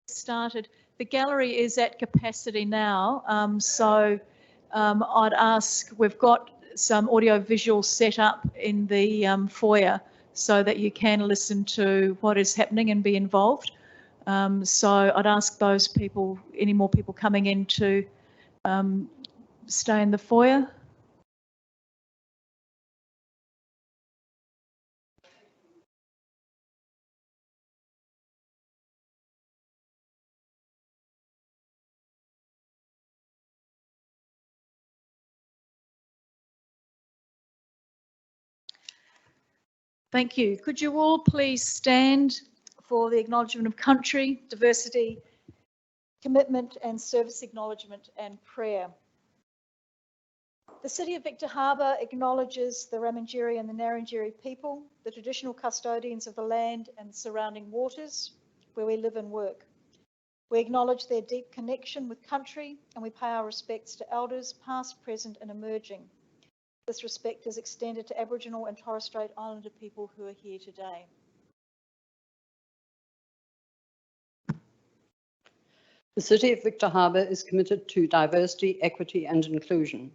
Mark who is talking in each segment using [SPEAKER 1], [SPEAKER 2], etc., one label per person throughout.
[SPEAKER 1] started. The gallery is at capacity now, I'd ask, we've got some audio visual set up in the foyer so that you can listen to what is happening and be involved. So I'd ask those people, any more people coming in, to stay in the foyer. Thank you. Could you all please stand for the acknowledgement of country, diversity, commitment and service acknowledgement and prayer. The City of Victor Harbor acknowledges the Ramangeri and the Ngarrindjeri people, the traditional custodians of the land and surrounding waters where we live and work. We acknowledge their deep connection with country and we pay our respects to elders past, present and emerging. This respect is extended to Aboriginal and Torres Strait Islander people who are here today.
[SPEAKER 2] The City of Victor Harbor is committed to diversity, equity and inclusion.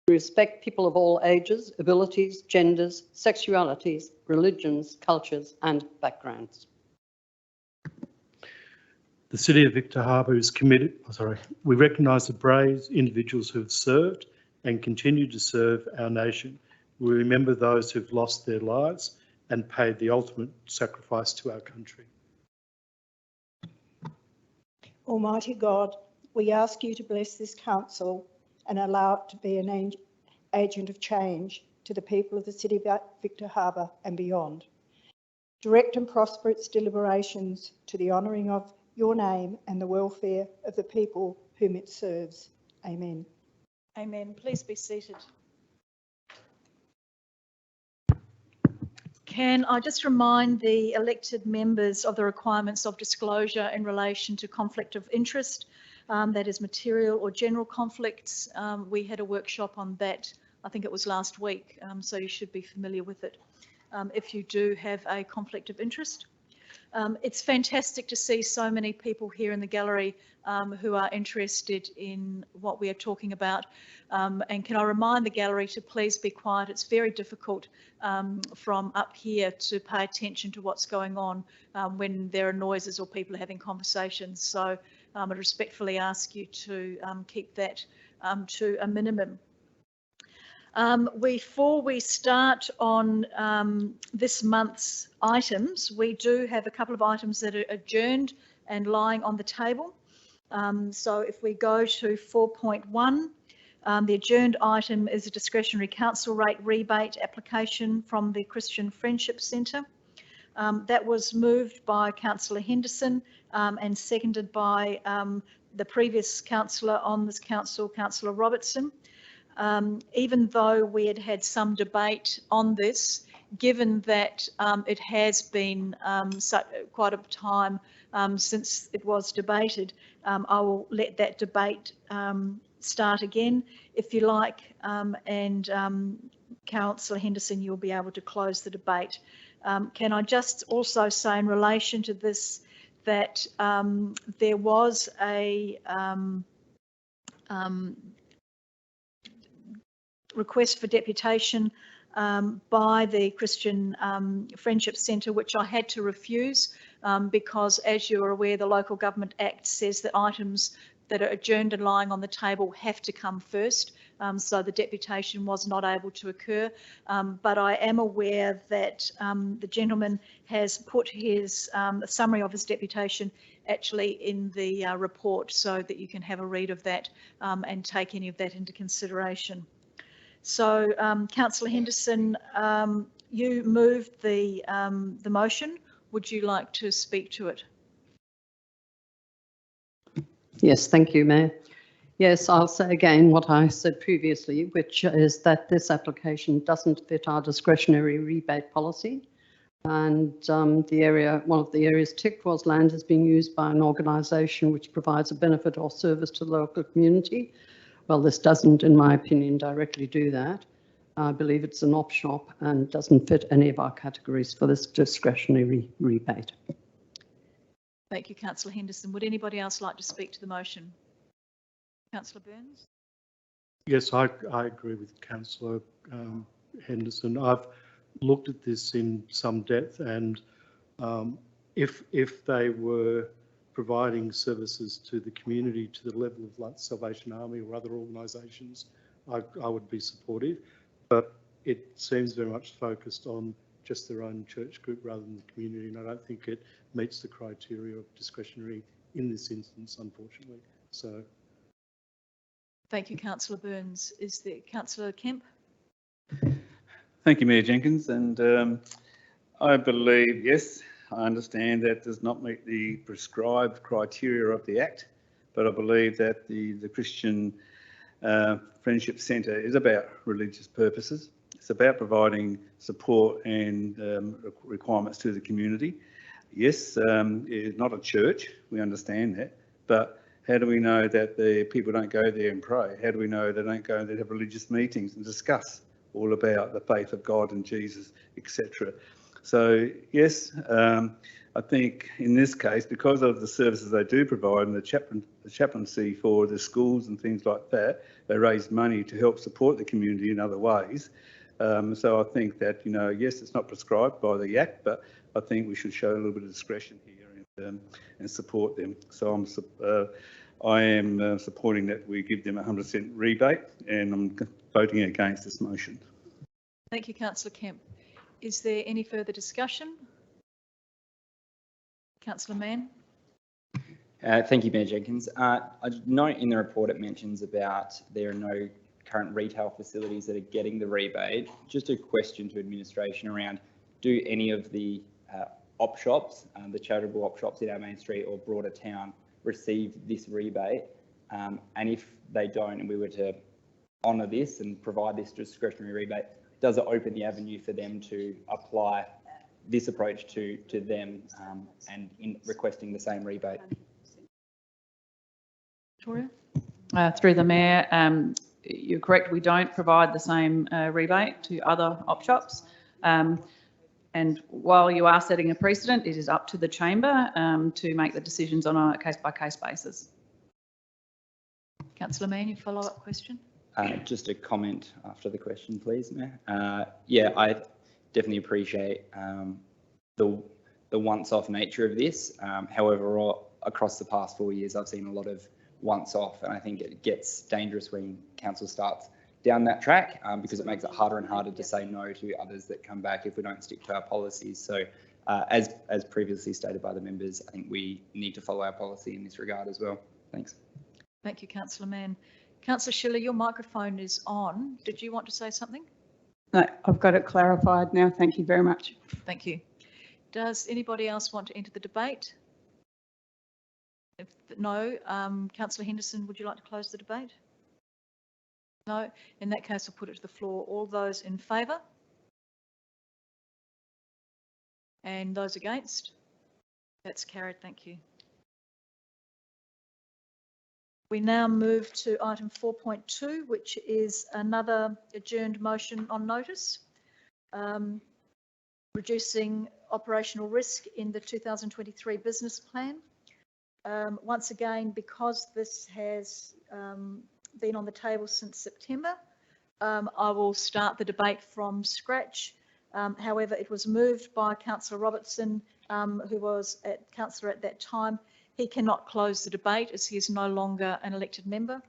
[SPEAKER 2] We respect people of all ages, abilities, genders, sexualities, religions, cultures and backgrounds.
[SPEAKER 3] The City of Victor Harbor is committed, we recognise the brave individuals who have served and continue to serve our nation. We remember those who've lost their lives and paid the ultimate sacrifice to our country.
[SPEAKER 4] Almighty God, we ask you to bless this council and allow it to be an agent of change to the people of the City of Victor Harbor and beyond. Direct and prosper its deliberations to the honouring of your name and the welfare of the people whom it serves. Amen.
[SPEAKER 1] Amen. Please be seated. Can I just remind the elected members of the requirements of disclosure in relation to conflict of interest, that is material or general conflicts. We had a workshop on that, I think it was last week, so you should be familiar with it if you do have a conflict of interest. It's fantastic to see so many people here in the gallery who are interested in what we are talking about. And can I remind the gallery to please be quiet. It's very difficult from up here to pay attention to what's going on when there are noises or people are having conversations. So I respectfully ask you to keep that to a minimum. Before we start on this month's items, we do have a couple of items that are adjourned and lying on the table. So if we go to 4.1, the adjourned item is a discretionary council rate rebate application from the Christian Friendship Centre. That was moved by Councillor Henderson and seconded by the previous councillor on this council, Councillor Robertson. Even though we had had some debate on this, given that it has been quite a time since it was debated, I will let that debate start again, if you like, and Councillor Henderson, you'll be able to close the debate. Can I just also say in relation to this that there was a request for deputation by the Christian Friendship Centre, which I had to refuse because, as you are aware, the Local Government Act says that items that are adjourned and lying on the table have to come first. So the deputation was not able to occur. But I am aware that the gentleman has put his summary of his deputation actually in the report so that you can have a read of that and take any of that into consideration. So, Councillor Henderson, you moved the motion. Would you like to speak to it?
[SPEAKER 2] Yes, thank you, Mayor. Yes, I'll say again what I said previously, which is that this application doesn't fit our discretionary rebate policy. And one of the areas ticked was land is being used by an organisation which provides a benefit or service to the local community. Well, this doesn't, in my opinion, directly do that. I believe it's an op shop and doesn't fit any of our categories for this discretionary rebate.
[SPEAKER 1] Thank you, Councillor Henderson. Would anybody else like to speak to the motion? Councillor Burns?
[SPEAKER 3] Yes, I agree with Councillor Henderson. I've looked at this in some depth, and if they were providing services to the community to the level of like Salvation Army or other organisations, I would be supportive. But it seems very much focused on just their own church group rather than the community, and I don't think it meets the criteria of discretionary in this instance, unfortunately. So.
[SPEAKER 1] Thank you, Councillor Burns. Is there Councillor Kemp?
[SPEAKER 5] Thank you, Mayor Jenkins. And I believe, yes, I understand that does not meet the prescribed criteria of the Act, but I believe that the Christian Friendship Centre is about religious purposes. It's about providing support and requirements to the community. Yes, it's not a church, we understand that, but how do we know that the people don't go there and pray? How do we know they don't go there and have religious meetings and discuss all about the faith of God and Jesus, etc.? So yes, I think in this case, because of the services they do provide and the chaplaincy for the schools and things like that, they raise money to help support the community in other ways. So I think that, yes, it's not prescribed by the Act, but I think we should show a little bit of discretion here and support them. So I am supporting that we give them a 100% rebate, and I'm voting against this motion.
[SPEAKER 1] Thank you, Councillor Kemp. Is there any further discussion? Councillor Mann.
[SPEAKER 6] Thank you, Mayor Jenkins. I note in the report it mentions about there are no current retail facilities that are getting the rebate. Just a question to administration around, do any of the op shops, the charitable op shops in our main street or broader town receive this rebate? And if they don't, and we were to honour this and provide this discretionary rebate, does it open the avenue for them to apply this approach to them and in requesting the same rebate?
[SPEAKER 1] Victoria?
[SPEAKER 7] Through the Mayor, you're correct, we don't provide the same rebate to other op shops. And while you are setting a precedent, it is up to the chamber to make the decisions on a case-by-case basis. Councillor Mann, your follow-up question?
[SPEAKER 6] Just a comment after the question, please, Mayor. Yeah, I definitely appreciate the once-off nature of this. However, across the past 4 years, I've seen a lot of once-off, and I think it gets dangerous when council starts down that track because it makes it harder and harder to say no to others that come back if we don't stick to our policies. So as previously stated by the members, I think we need to follow our policy in this regard as well. Thanks.
[SPEAKER 1] Thank you, Councillor Mann. Councillor Schiller, your microphone is on. Did you want to say something?
[SPEAKER 8] No, I've got it clarified now. Thank you very much.
[SPEAKER 1] Thank you. Does anybody else want to enter the debate? If no, Councillor Henderson, would you like to close the debate? No. In that case, I'll put it to the floor. All those in favour? And those against? That's carried. Thank you. We now move to item 4.2, which is another adjourned motion on notice, reducing operational risk in the 2023 business plan. Once again, because this has been on the table since September, I will start the debate from scratch. However, it was moved by Councillor Robertson, who was councillor at that time. He cannot close the debate as he is no longer an elected member.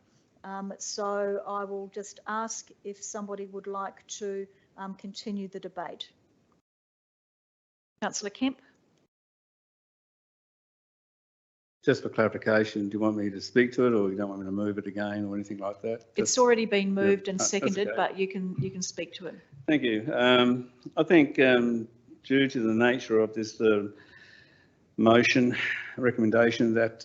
[SPEAKER 1] So I will just ask if somebody would like to continue the debate. Councillor Kemp.
[SPEAKER 5] Just for clarification, do you want me to speak to it, or you don't want me to move it again or anything like that?
[SPEAKER 1] It's already been moved and seconded,
[SPEAKER 5] okay.
[SPEAKER 1] but you can speak to it.
[SPEAKER 5] Thank you. I think due to the nature of this motion recommendation that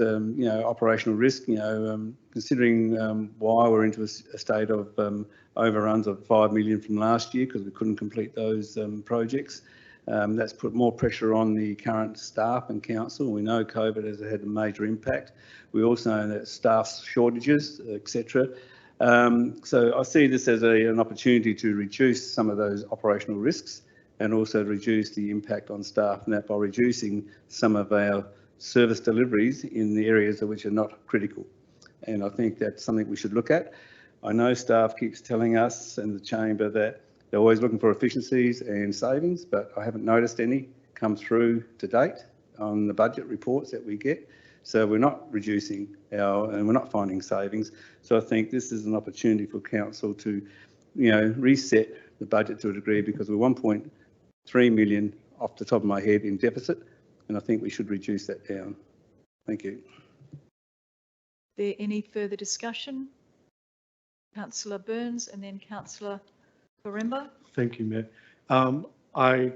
[SPEAKER 5] operational risk, considering why we're into a state of overruns of 5 million from last year because we couldn't complete those projects. That's put more pressure on the current staff and council. We know COVID has had a major impact. We also know that staff shortages, etc. So I see this as an opportunity to reduce some of those operational risks and also reduce the impact on staff, and that by reducing some of our service deliveries in the areas which are not critical. And I think that's something we should look at. I know staff keeps telling us in the chamber that they're always looking for efficiencies and savings, but I haven't noticed any come through to date on the budget reports that we get. So we're not reducing and we're not finding savings. So I think this is an opportunity for council to, reset the budget to a degree, because we're 1.3 million off the top of my head in deficit, and I think we should reduce that down. Thank you.
[SPEAKER 1] There any further discussion? Councillor Burns and then Councillor Poremba.
[SPEAKER 3] Thank you, Mayor. I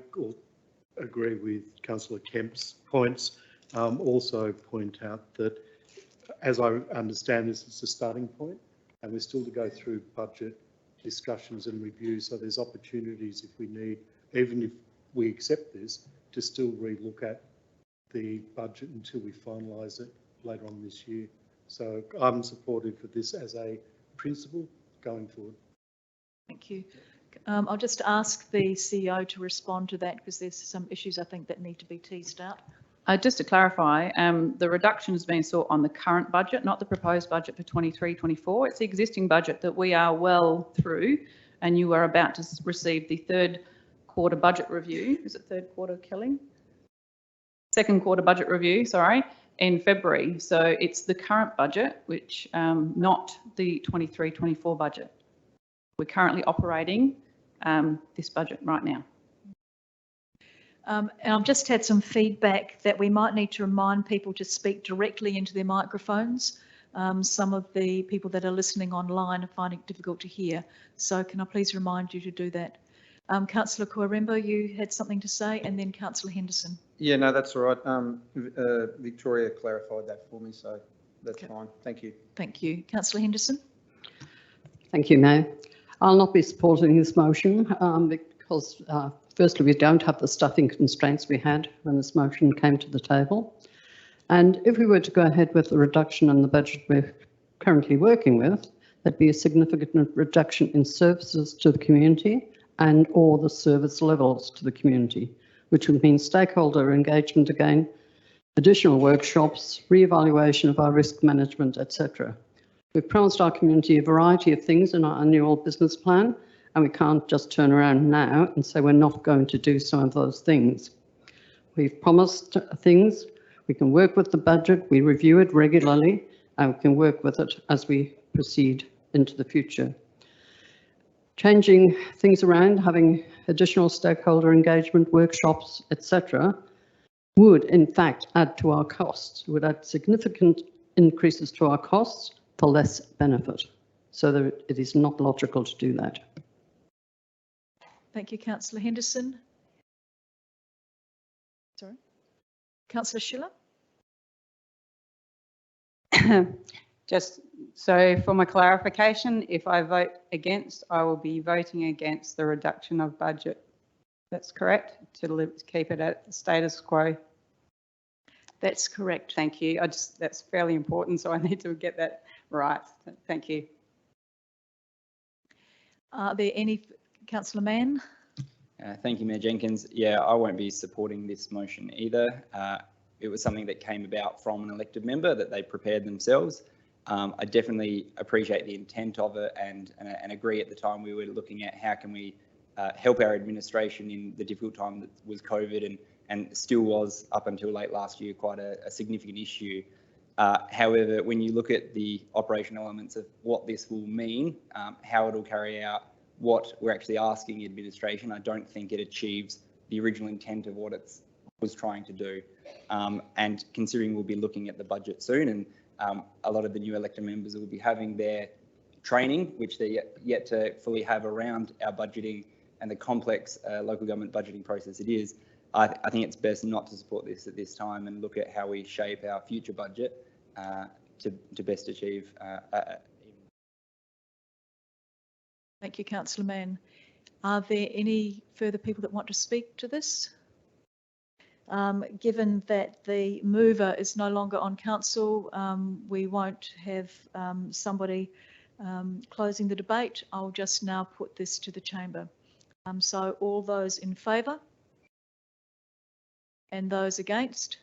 [SPEAKER 3] agree with Councillor Kemp's points. Also point out that, as I understand this, it's a starting point, and we're still to go through budget discussions and reviews. So there's opportunities if we need, even if we accept this, to still relook at the budget until we finalise it later on this year. So I'm supportive of this as a principle going forward.
[SPEAKER 1] Thank you. I'll just ask the CEO to respond to that, because there's some issues I think that need to be teased out.
[SPEAKER 7] Just to clarify, the reduction has been sought on the current budget, not the proposed budget for 23-24. It's the existing budget that we are well through, and you are about to receive the third quarter budget review. Is it third quarter, Kelly? Second quarter budget review, sorry, in February. So it's the current budget, which not the 23-24 budget. We're currently operating this budget right now.
[SPEAKER 1] And I've just had some feedback that we might need to remind people to speak directly into their microphones. Some of the people that are listening online are finding it difficult to hear. So can I please remind you to do that? Councillor Poremba, you had something to say, and then Councillor Henderson.
[SPEAKER 9] Yeah, no, that's all right. Victoria clarified that for me, so that's fine. Thank you.
[SPEAKER 1] Thank you. Councillor Henderson.
[SPEAKER 2] Thank you, Mayor. I'll not be supporting this motion because firstly, we don't have the stuffing constraints we had when this motion came to the table. And if we were to go ahead with the reduction in the budget we're currently working with, there'd be a significant reduction in services to the community and or the service levels to the community, which would mean stakeholder engagement again, additional workshops, re-evaluation of our risk management, etc. We've promised our community a variety of things in our annual business plan, and we can't just turn around now and say we're not going to do some of those things. We've promised things. We can work with the budget, we review it regularly, and we can work with it as we proceed into the future. Changing things around, having additional stakeholder engagement, workshops, etc., would in fact add to our costs, would add significant increases to our costs for less benefit. So that it is not logical to do that.
[SPEAKER 1] Thank you, Councillor Henderson. Sorry. Councillor Schiller.
[SPEAKER 8] Just so for my clarification, if I vote against, I will be voting against the reduction of budget. That's correct, to keep it at the status quo.
[SPEAKER 1] That's correct.
[SPEAKER 8] Thank you. That's fairly important, so I need to get that right. Thank you.
[SPEAKER 1] Are there any, Councillor Mann?
[SPEAKER 6] Thank you, Mayor Jenkins. Yeah, I won't be supporting this motion either. It was something that came about from an elected member that they prepared themselves. I definitely appreciate the intent of it and agree at the time we were looking at how can we help our administration in the difficult time that was COVID and still was up until late last year quite a significant issue. However, when you look at the operational elements of what this will mean, how it will carry out, what we're actually asking the administration, I don't think it achieves the original intent of what it was trying to do. And considering we'll be looking at the budget soon, and a lot of the new elected members will be having their training, which they're yet to fully have around our budgeting and the complex local government budgeting process it is, I think it's best not to support this at this time and look at how we shape our future budget to best achieve.
[SPEAKER 1] Thank you, Councillor Mann. Are there any further people that want to speak to this? Given that the mover is no longer on council, we won't have somebody closing the debate. I'll just now put this to the chamber. So all those in favour and those against?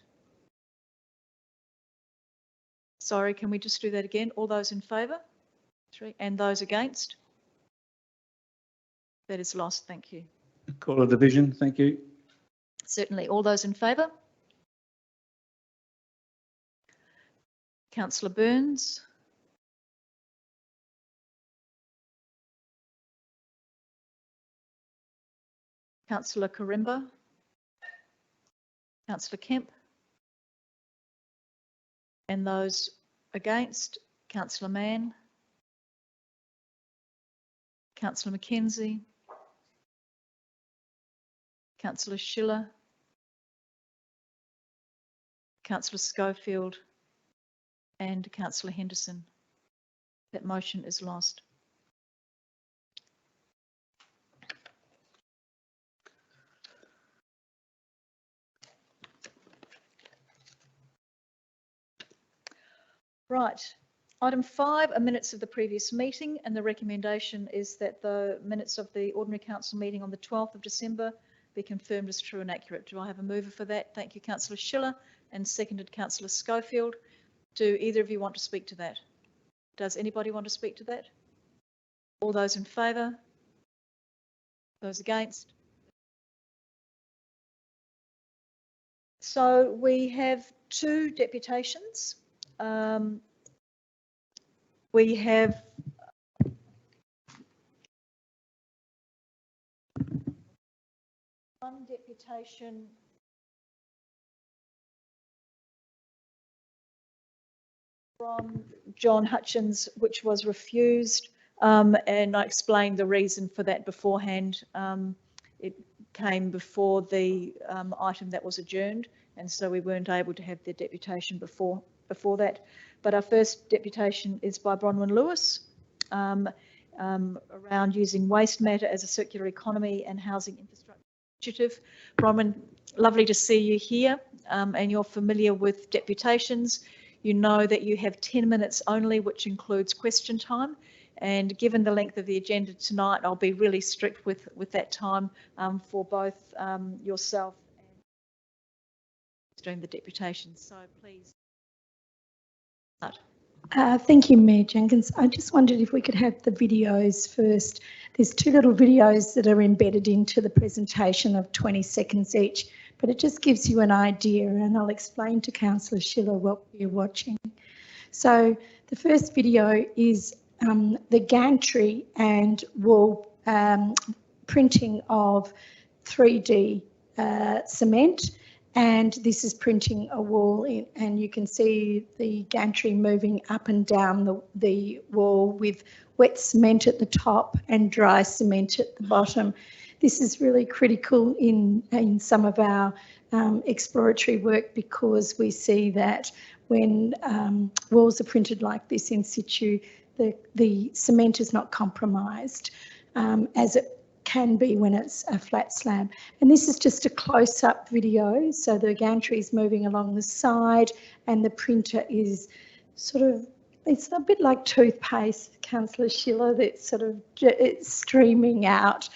[SPEAKER 1] Sorry, can we just do that again? All those in favour? 3. And those against? That is lost. Thank you.
[SPEAKER 5] Call a division. Thank you.
[SPEAKER 1] Certainly. All those in favour? Councillor Burns. Councillor Karimba. Councillor Kemp. And those against? Councillor Mann. Councillor McKenzie. Councillor Schiller. Councillor Schofield. And Councillor Henderson. That motion is lost. Right. Item 5 are minutes of the previous meeting, and the recommendation is that the minutes of the ordinary council meeting on the 12th of December be confirmed as true and accurate. Do I have a mover for that? Thank you, Councillor Schiller, and seconded Councillor Schofield. Do either of you want to speak to that? Does anybody want to speak to that? All those in favour? Those against? So we have 2 deputations. We have one deputation from John Hutchins, which was refused, and I explained the reason for that beforehand. It came before the item that was adjourned, and so we weren't able to have the deputation before that. But our first deputation is by Bronwyn Lewis, around using waste matter as a circular economy and housing infrastructure initiative. Bronwyn, lovely to see you here, and you're familiar with deputations. You know that you have 10 minutes only, which includes question time. And given the length of the agenda tonight, I'll be really strict with that time for both yourself and doing the deputation. So please.
[SPEAKER 10] Thank you, Mayor Jenkins. I just wondered if we could have the videos first. There's 2 little videos that are embedded into the presentation of 20 seconds each, but it just gives you an idea, and I'll explain to Councillor Schiller what you're watching. So the first video is the gantry and wall printing of 3D cement. And this is printing a wall in, and you can see the gantry moving up and down the wall with wet cement at the top and dry cement at the bottom. This is really critical in some of our exploratory work, because we see that when walls are printed like this in situ, the cement is not compromised as it can be when it's a flat slab. And this is just a close-up video. So the gantry is moving along the side and the printer is sort of, it's a bit like toothpaste, Councillor Schiller, that's sort of it's streaming out,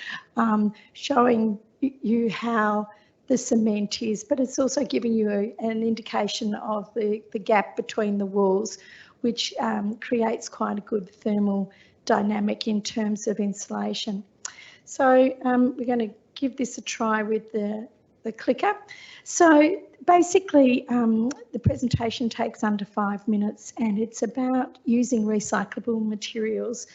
[SPEAKER 10] showing you how the cement is, but it's also giving you an indication of the gap between the walls, which creates quite a good thermal dynamic in terms of insulation. So we're going to give this a try with the clicker. So basically the presentation takes under 5 minutes, and it's about using recyclable materials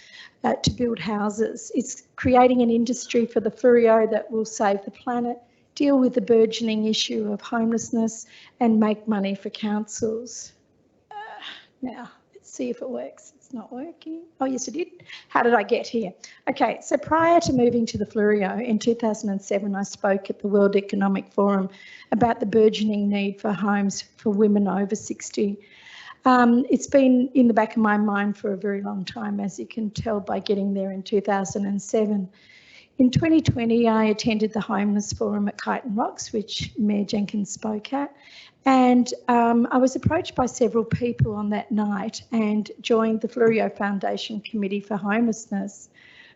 [SPEAKER 10] to build houses. It's creating an industry for the Fleurieu that will save the planet, deal with the burgeoning issue of homelessness, and make money for councils. Now, let's see if it works. It's not working. Oh, yes, it did. How did I get here? Okay, so prior to moving to the Fleurieu in 2007, I spoke at the World Economic Forum about the burgeoning need for homes for women over 60. It's been in the back of my mind for a very long time, as you can tell by getting there in 2007. In 2020, I attended the Homeless Forum at Kyneton Rocks, which Mayor Jenkins spoke at, and I was approached by several people on that night and joined the Fleurieu Foundation Committee for Homelessness.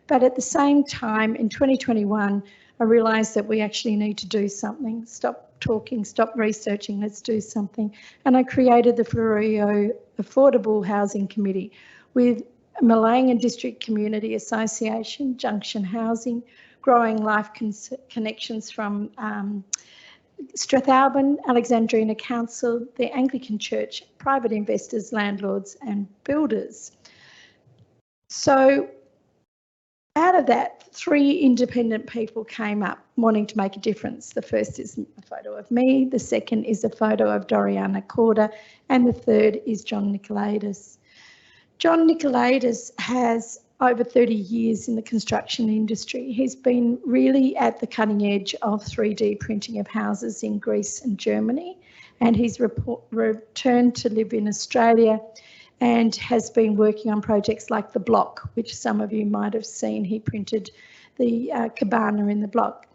[SPEAKER 10] But at the same time, in 2021, I realised that we actually need to do something. Stop talking, stop researching, let's do something. And I created the Fleurieu Affordable Housing Committee with Malang and District Community Association, Junction Housing, Growing Life Connections from Strathalbyn, Alexandrina Council, the Anglican Church, private investors, landlords and builders. So out of that, 3 independent people came up wanting to make a difference. The first is a photo of me, the second is a photo of Doriana Corder, and the third is John Nicolaides. John Nicolaides has over 30 years in the construction industry. He's been really at the cutting edge of 3D printing of houses in Greece and Germany, and he's returned to live in Australia and has been working on projects like the Block, which some of you might have seen. He printed the cabana in the Block.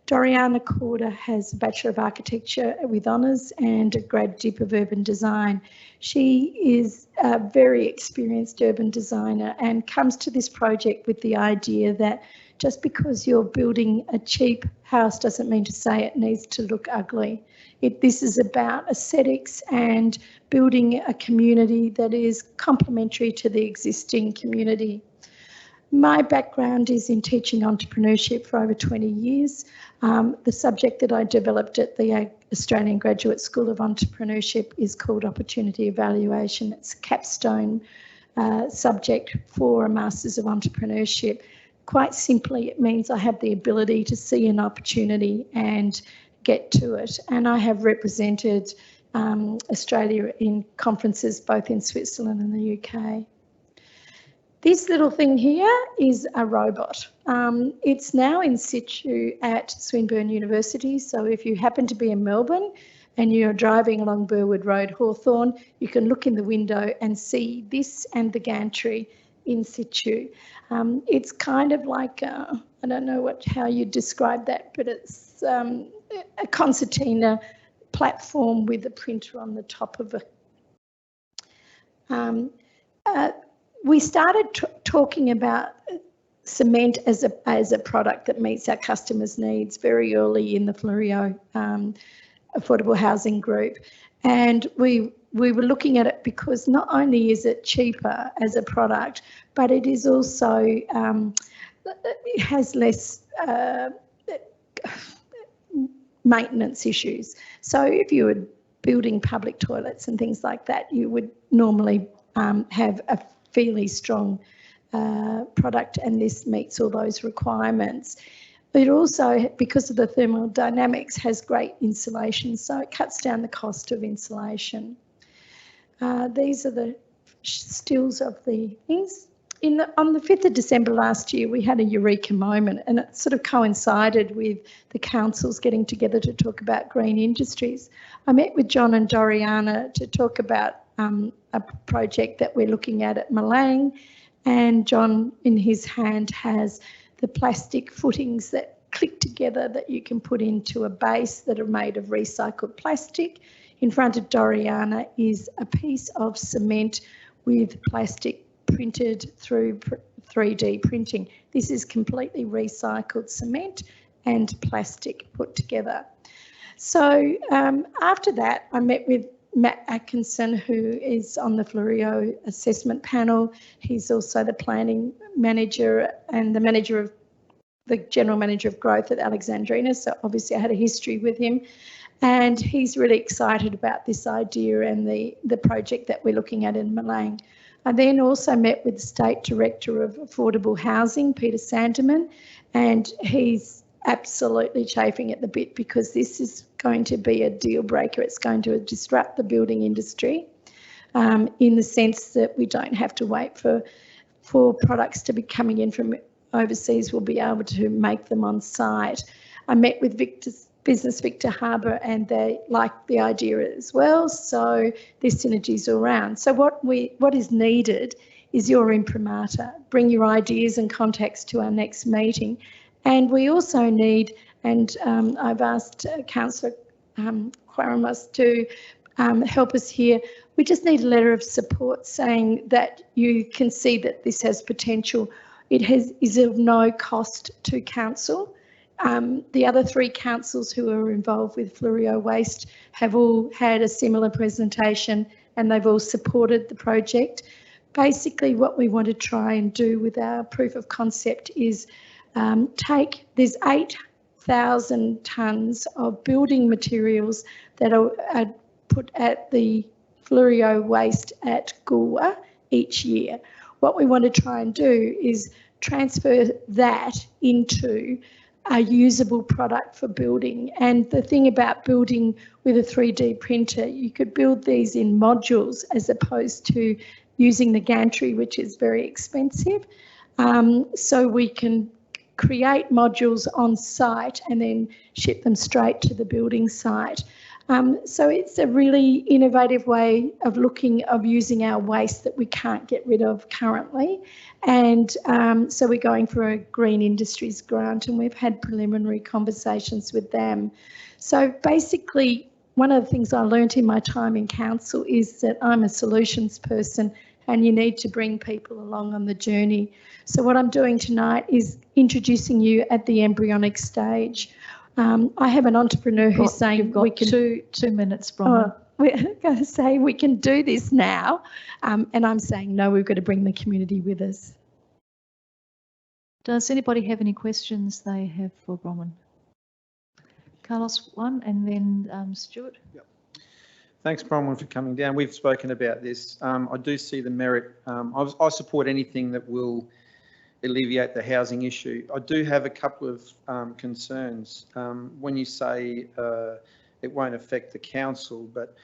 [SPEAKER 10] Doriana Corder has a Bachelor of Architecture with honours and a Grad Dip of Urban Design. She is a very experienced urban designer and comes to this project with the idea that just because you're building a cheap house doesn't mean to say it needs to look ugly. This is about aesthetics and building a community that is complementary to the existing community. My background is in teaching entrepreneurship for over 20 years. The subject that I developed at the Australian Graduate School of Entrepreneurship is called Opportunity Evaluation. It's a capstone subject for a Masters of Entrepreneurship. Quite simply, it means I have the ability to see an opportunity and get to it. And I have represented Australia in conferences both in Switzerland and the UK. This little thing here is a robot. It's now in situ at Swinburne University. So if you happen to be in Melbourne and you're driving along Burwood Road, Hawthorn, you can look in the window and see this and the gantry in situ. It's kind of like, I don't know how you describe that, but it's a concertina platform with a printer on the top of it. We started talking about cement as a product that meets our customers' needs very early in the Fleurieu Affordable Housing Group, and we were looking at it because not only is it cheaper as a product, but it is also it has less maintenance issues. So if you were building public toilets and things like that, you would normally have a fairly strong product, and this meets all those requirements. It also, because of the thermodynamics, has great insulation, so it cuts down the cost of insulation. These are the stills of the things. On the 5th of December last year, we had a eureka moment, and it sort of coincided with the councils getting together to talk about green industries. I met with John and Doriana to talk about a project that we're looking at Malang, and John in his hand has the plastic footings that click together that you can put into a base that are made of recycled plastic. In front of Doriana is a piece of cement with plastic printed through 3D printing. This is completely recycled cement and plastic put together. So after that, I met with Matt Atkinson, who is on the Fleurieu assessment panel. He's also the planning manager and the general manager of growth at Alexandrina. So obviously I had a history with him, and he's really excited about this idea and the project that we're looking at in Malang. I then also met with the State Director of Affordable Housing, Peter Sanderman, and he's absolutely chafing at the bit because this is going to be a deal breaker. It's going to disrupt the building industry in the sense that we don't have to wait for products to be coming in from overseas. We'll be able to make them on site. I met with Business Victor Harbour, and they like the idea as well, so there's synergies all around. So what is needed is your imprimatur. Bring your ideas and contacts to our next meeting. And we also need, and I've asked Councillor Quaramos to help us here, we just need a letter of support saying that you can see that this has potential. It is of no cost to council. The other 3 councils who are involved with Fleurieu Waste have all had a similar presentation and they've all supported the project. Basically, what we want to try and do with our proof of concept is there's 8,000 tonnes of building materials that are put at the Fleurieu waste at Goolwa each year. What we want to try and do is transfer that into a usable product for building. And the thing about building with a 3D printer, you could build these in modules as opposed to using the gantry, which is very expensive. So we can create modules on site and then ship them straight to the building site. So it's a really innovative way of using our waste that we can't get rid of currently. And so we're going for a Green Industries grant, and we've had preliminary conversations with them. So basically, one of the things I learned in my time in council is that I'm a solutions person, and you need to bring people along on the journey. So what I'm doing tonight is introducing you at the embryonic stage. I have an entrepreneur who's saying
[SPEAKER 1] you've got
[SPEAKER 10] we can
[SPEAKER 1] two minutes, Bronwyn.
[SPEAKER 10] we're going to say we can do this now, and I'm saying no, we've got to bring the community with us.
[SPEAKER 1] Does anybody have any questions they have for Bronwyn? Carlos, one, and then Stuart.
[SPEAKER 9] Yep. Thanks, Bronwyn, for coming down. We've spoken about this. I do see the merit. I support anything that will alleviate the housing issue. I do have a couple of concerns. When you say it won't affect the council, but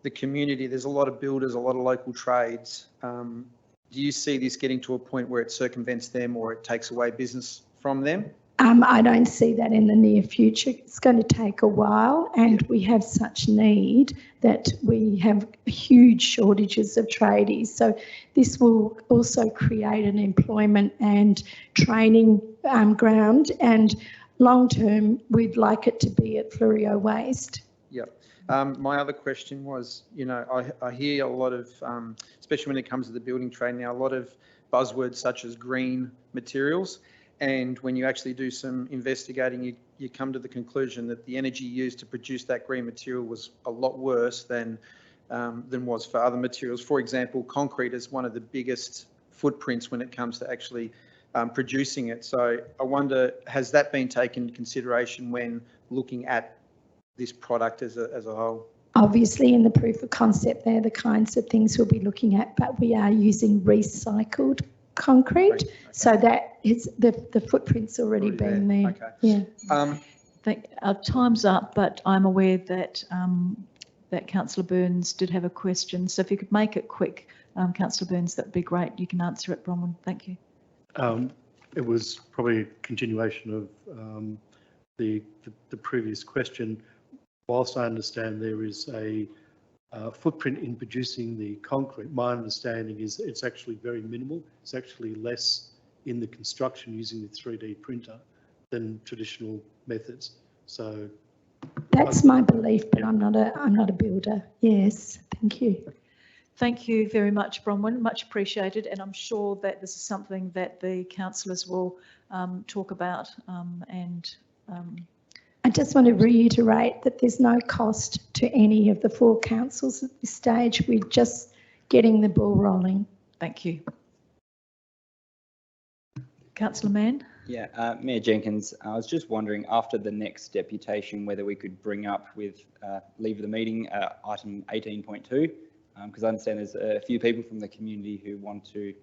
[SPEAKER 9] the community, there's a lot of builders, a lot of local trades. Do you see this getting to a point where it circumvents them or it takes away business from them?
[SPEAKER 10] I don't see that in the near future. It's going to take a while, and we have such need that we have huge shortages of tradies. So this will also create an employment and training ground, and long term we'd like it to be at Fleurieu Waste.
[SPEAKER 9] Yep. My other question was, you know, I hear a lot of, especially when it comes to the building trade now, a lot of buzzwords such as green materials. And when you actually do some investigating, you come to the conclusion that the energy used to produce that green material was a lot worse than was for other materials. For example, concrete is one of the biggest footprints when it comes to actually producing it. So I wonder, has that been taken into consideration when looking at this product as a whole?
[SPEAKER 10] Obviously, in the proof of concept, they're the kinds of things we'll be looking at, but we are using recycled concrete, okay. So that is the footprint's already been there.
[SPEAKER 9] Okay.
[SPEAKER 10] Yeah.
[SPEAKER 1] Our time's up, but I'm aware that that Councillor Burns did have a question. So if you could make it quick, Councillor Burns, that'd be great. You can answer it, Bronwyn. Thank you.
[SPEAKER 3] It was probably a continuation of the previous question. Whilst I understand there is a footprint in producing the concrete, my understanding is it's actually very minimal. It's actually less in the construction using the 3D printer than traditional methods. So
[SPEAKER 10] that's my belief, but I'm not a builder. Yes, thank you.
[SPEAKER 1] Thank you very much, Bronwyn. Much appreciated, and I'm sure that this is something that the councillors will talk about
[SPEAKER 10] I just want to reiterate that there's no cost to any of the 4 councils at this stage. We're just getting the ball rolling.
[SPEAKER 1] Thank you. Councillor Mann?
[SPEAKER 6] Yeah, Mayor Jenkins, I was just wondering after the next deputation whether we could bring up with leave of the meeting item 18.2, because I understand there's a few people from the community who want to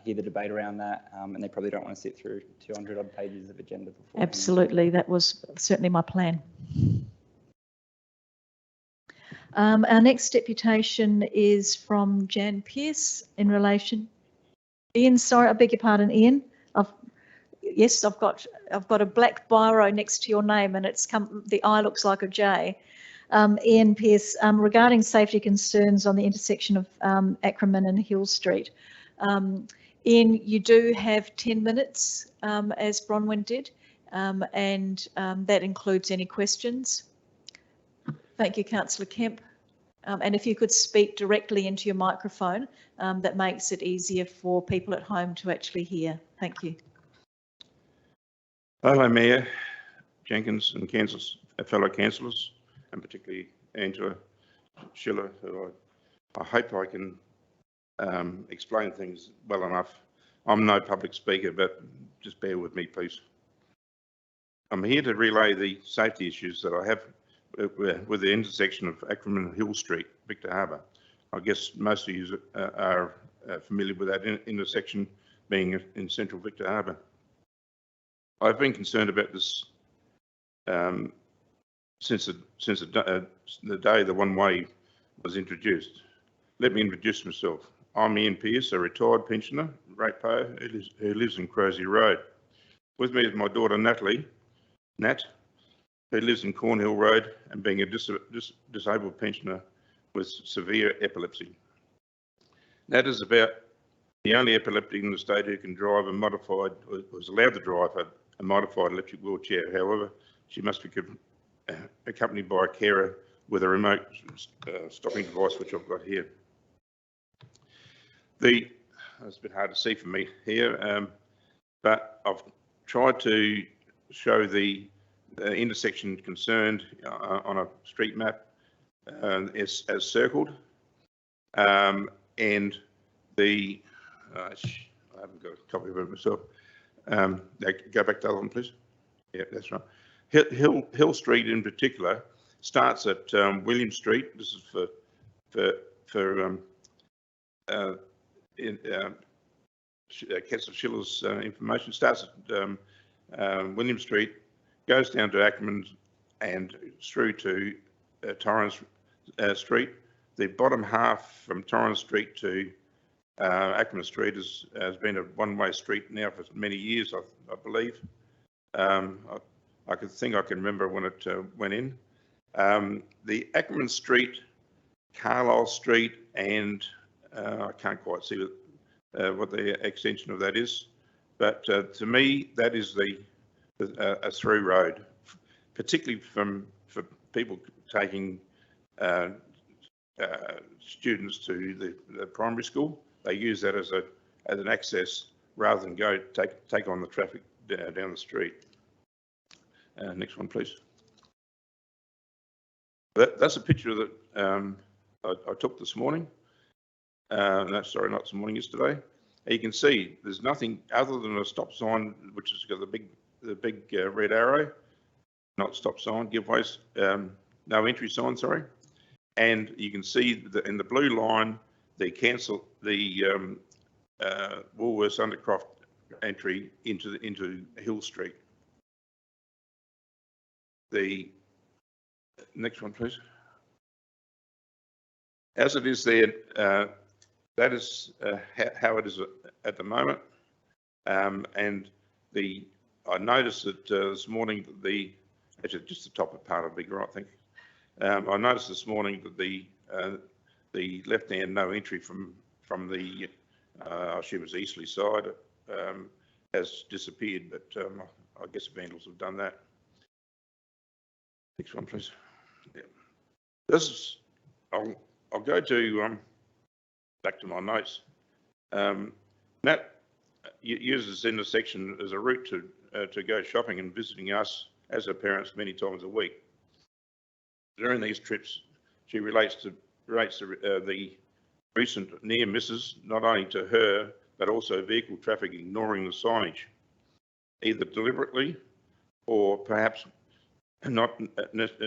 [SPEAKER 6] hear the debate around that, and they probably don't want to sit through 200 odd pages of agenda before.
[SPEAKER 1] Absolutely, that was certainly my plan. Our next deputation is from Jan Pearce in relation. Ian, sorry, I beg your pardon, Ian. Yes, I've got a black biro next to your name, and it's come. The I looks like a J. Ian Pearce, regarding safety concerns on the intersection of Ackerman and Hill Street. Ian, you do have 10 minutes, as Bronwyn did, and that includes any questions. Thank you, Councillor Kemp. And if you could speak directly into your microphone, that makes it easier for people at home to actually hear. Thank you.
[SPEAKER 11] Hello, Mayor Jenkins and fellow councillors, and particularly Angela Schiller, who I I hope I can explain things well enough. I'm no public speaker, but just bear with me, please. I'm here to relay the safety issues that I have with the intersection of Ackerman and Hill Street, Victor Harbor. I guess most of you are familiar with that intersection being in central Victor Harbor. I've been concerned about this since the day the one-way was introduced. Let me introduce myself. I'm Ian Pearce, a retired pensioner, ratepayer who lives in Crozier Road. With me is my daughter Nat, who lives in Cornhill Road and being a disabled pensioner with severe epilepsy. Nat is about the only epileptic in the state who can drive a modified, was allowed to drive a modified electric wheelchair. However, she must be accompanied by a carer with a remote stopping device, which I've got here. It's a bit hard to see for me here, but I've tried to show the intersection concerned on a street map as circled, and I haven't got a copy of it myself. Go back to the other one, please. Yeah, that's right. Hill Street in particular starts at William Street. This is for Kessler Schiller's information. Starts at William Street, goes down to Ackerman and through to Torrens Street. The bottom half from Torrens Street to Ackerman Street has been a one-way street now for many years, I believe. I can remember when it went in. The Ackerman Street, Carlisle Street, and I can't quite see what the extension of that is, but to me that is a through road, particularly for people taking students to the primary school. They use that as an access rather than go take on the traffic down the street. Next one, please. That's a picture that I took this morning. No, sorry, not this morning, yesterday. You can see there's nothing other than a stop sign, which has got the big red arrow, not stop sign, giveaways, no entry sign, sorry. And you can see in the blue line, the Woolworths Undercroft entry into Hill Street. The next one, please. As it is there, that is how it is at the moment. And I noticed that this morning that actually just the top part of Big Right, I think. I noticed this morning that the left-hand no entry from the I assume it's Eastleigh side has disappeared, but I guess the vandals have done that. Next one, please. Yeah. This is I'll go to back to my notes. Matt uses this intersection as a route to go shopping and visiting us as her parents many times a week. During these trips, she rates the recent near misses not only to her but also vehicle traffic ignoring the signage, either deliberately or perhaps not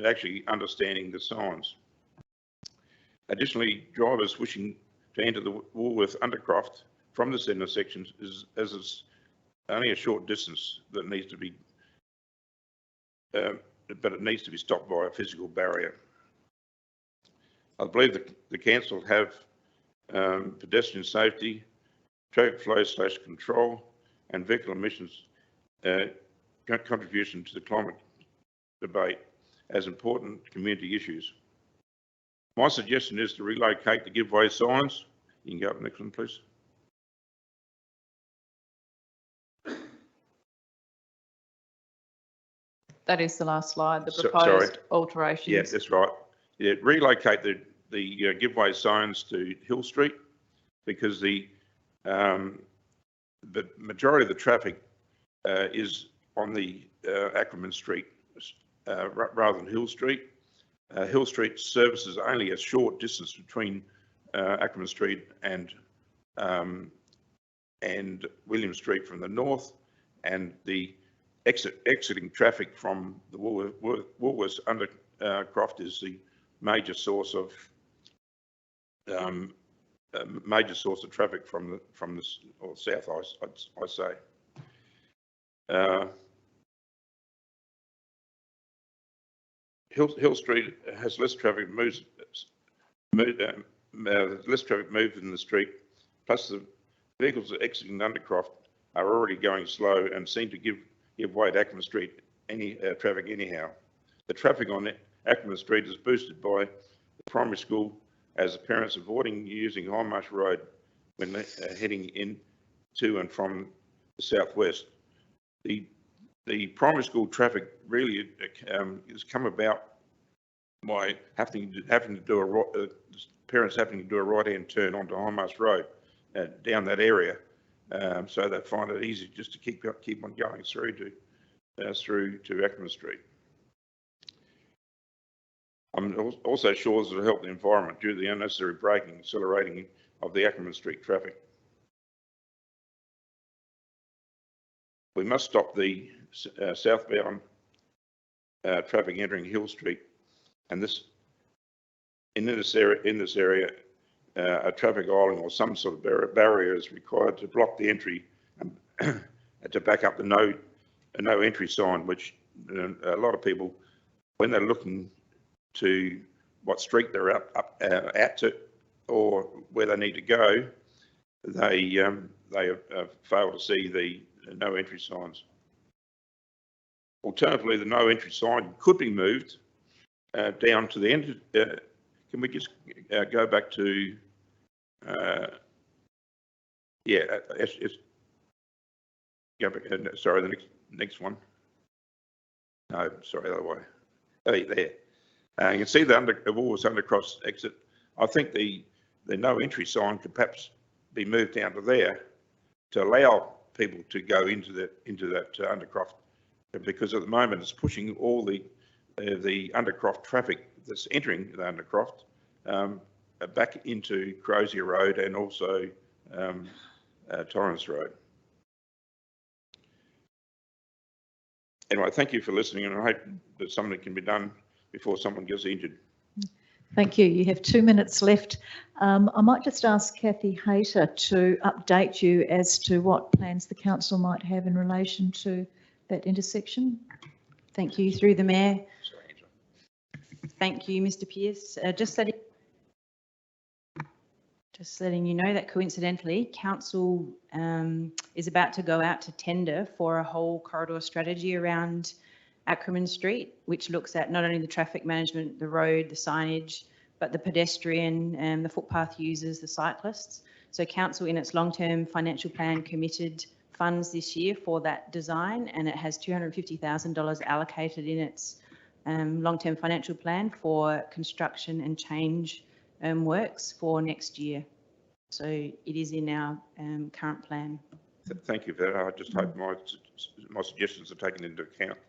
[SPEAKER 11] actually understanding the signs. Additionally, drivers wishing to enter the Woolworths Undercroft from this intersection as it's only a short distance that needs to be, but it needs to be stopped by a physical barrier. I believe the council have pedestrian safety, traffic flow / control, and vehicle emissions contribution to the climate debate as important community issues. My suggestion is to relocate the giveaway signs. You can go up next one, please.
[SPEAKER 7] That is the last slide, the proposed alterations.
[SPEAKER 11] Yes, that's right. Yeah, relocate the giveaway signs to Hill Street because the majority of the traffic is on the Ackerman Street rather than Hill Street. Hill Street services only a short distance between Ackerman Street and William Street from the north, and the exiting traffic from the Woolworths Undercroft is the major source of traffic from the south, I say. Hill Street has less traffic moves in the street, plus the vehicles exiting Undercroft are already going slow and seem to give way to Ackerman Street traffic anyhow. The traffic on Ackerman Street is boosted by the primary school, as the parents avoiding using Hindmarsh Road when heading in to and from the southwest. The primary school traffic really has come about by parents having to do a right-hand turn onto Hindmarsh Road down that area, so they find it easy just to keep on going through to Ackerman Street. I'm also sure this will help the environment due to the unnecessary braking and accelerating of the Ackerman Street traffic. We must stop the southbound traffic entering Hill Street, and in this area, a traffic island or some sort of barrier is required to block the entry and to back up the no entry sign, which a lot of people, when they're looking to what street they're at to or where they need to go, they fail to see the no entry signs. Alternatively, the no entry sign could be moved down to the end. Can we just go back to, go back, sorry, the next one. No, sorry, the other way. Oh, there. You can see the Woolworths Undercross exit. I think the no entry sign could perhaps be moved down to there to allow people to go into that Undercroft, because at the moment it's pushing all the Undercroft traffic that's entering the Undercroft back into Crozier Road and also Torrens Road. Anyway, thank you for listening, and I hope that something can be done before someone gets injured.
[SPEAKER 1] Thank you. You have 2 minutes left. I might just ask Kathy Hayter to update you as to what plans the council might have in relation to that intersection.
[SPEAKER 8] Thank you, through the Mayor. Thank you, Mr. Pearce. Just letting you know that coincidentally, Council is about to go out to tender for a whole corridor strategy around Ackerman Street, which looks at not only the traffic management, the road, the signage, but the pedestrian and the footpath users, the cyclists. So Council in its long-term financial plan committed funds this year for that design, and it has $250,000 allocated in its long-term financial plan for construction and change works for next year. So it is in our current plan.
[SPEAKER 11] Thank you for that. I just hope my suggestions are taken into account.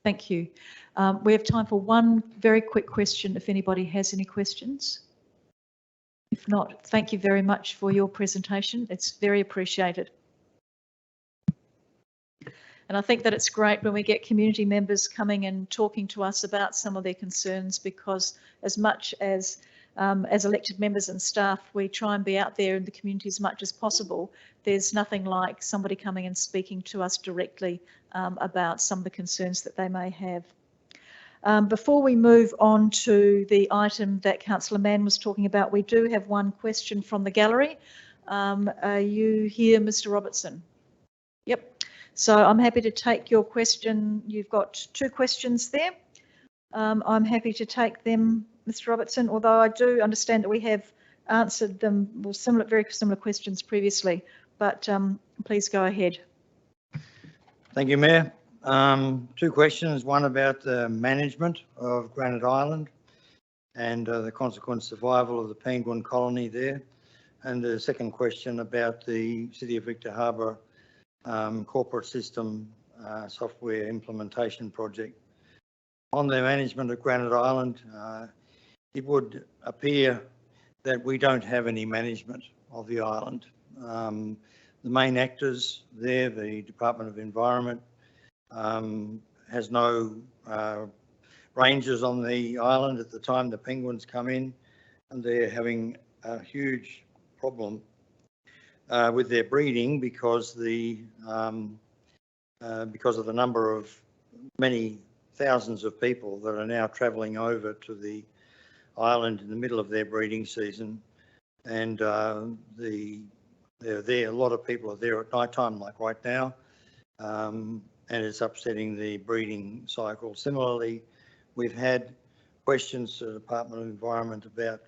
[SPEAKER 1] Thank you. We have time for one very quick question if anybody has any questions. If not, thank you very much for your presentation. It's very appreciated. And I think that it's great when we get community members coming and talking to us about some of their concerns, because as much as elected members and staff, we try and be out there in the community as much as possible. There's nothing like somebody coming and speaking to us directly about some of the concerns that they may have. Before we move on to the item that Councillor Mann was talking about, we do have one question from the gallery. Are you here, Mr. Robertson? Yep. So I'm happy to take your question. You've got 2 questions there. I'm happy to take them, Mr. Robertson, although I do understand that we have answered them, well, very similar questions previously, but please go ahead.
[SPEAKER 12] Thank you, Mayor. 2 questions, one about the management of Granite Island and the consequent survival of the penguin colony there, and the second question about the City of Victor Harbor corporate system software implementation project. On the management of Granite Island, it would appear that we don't have any management of the island. The main actors there, the Department of Environment, has no rangers on the island at the time the penguins come in, and they're having a huge problem with their breeding because of the number of many thousands of people that are now travelling over to the island in the middle of their breeding season, and they're there. A lot of people are there at night time, like right now, and it's upsetting the breeding cycle. Similarly, we've had questions to the Department of Environment about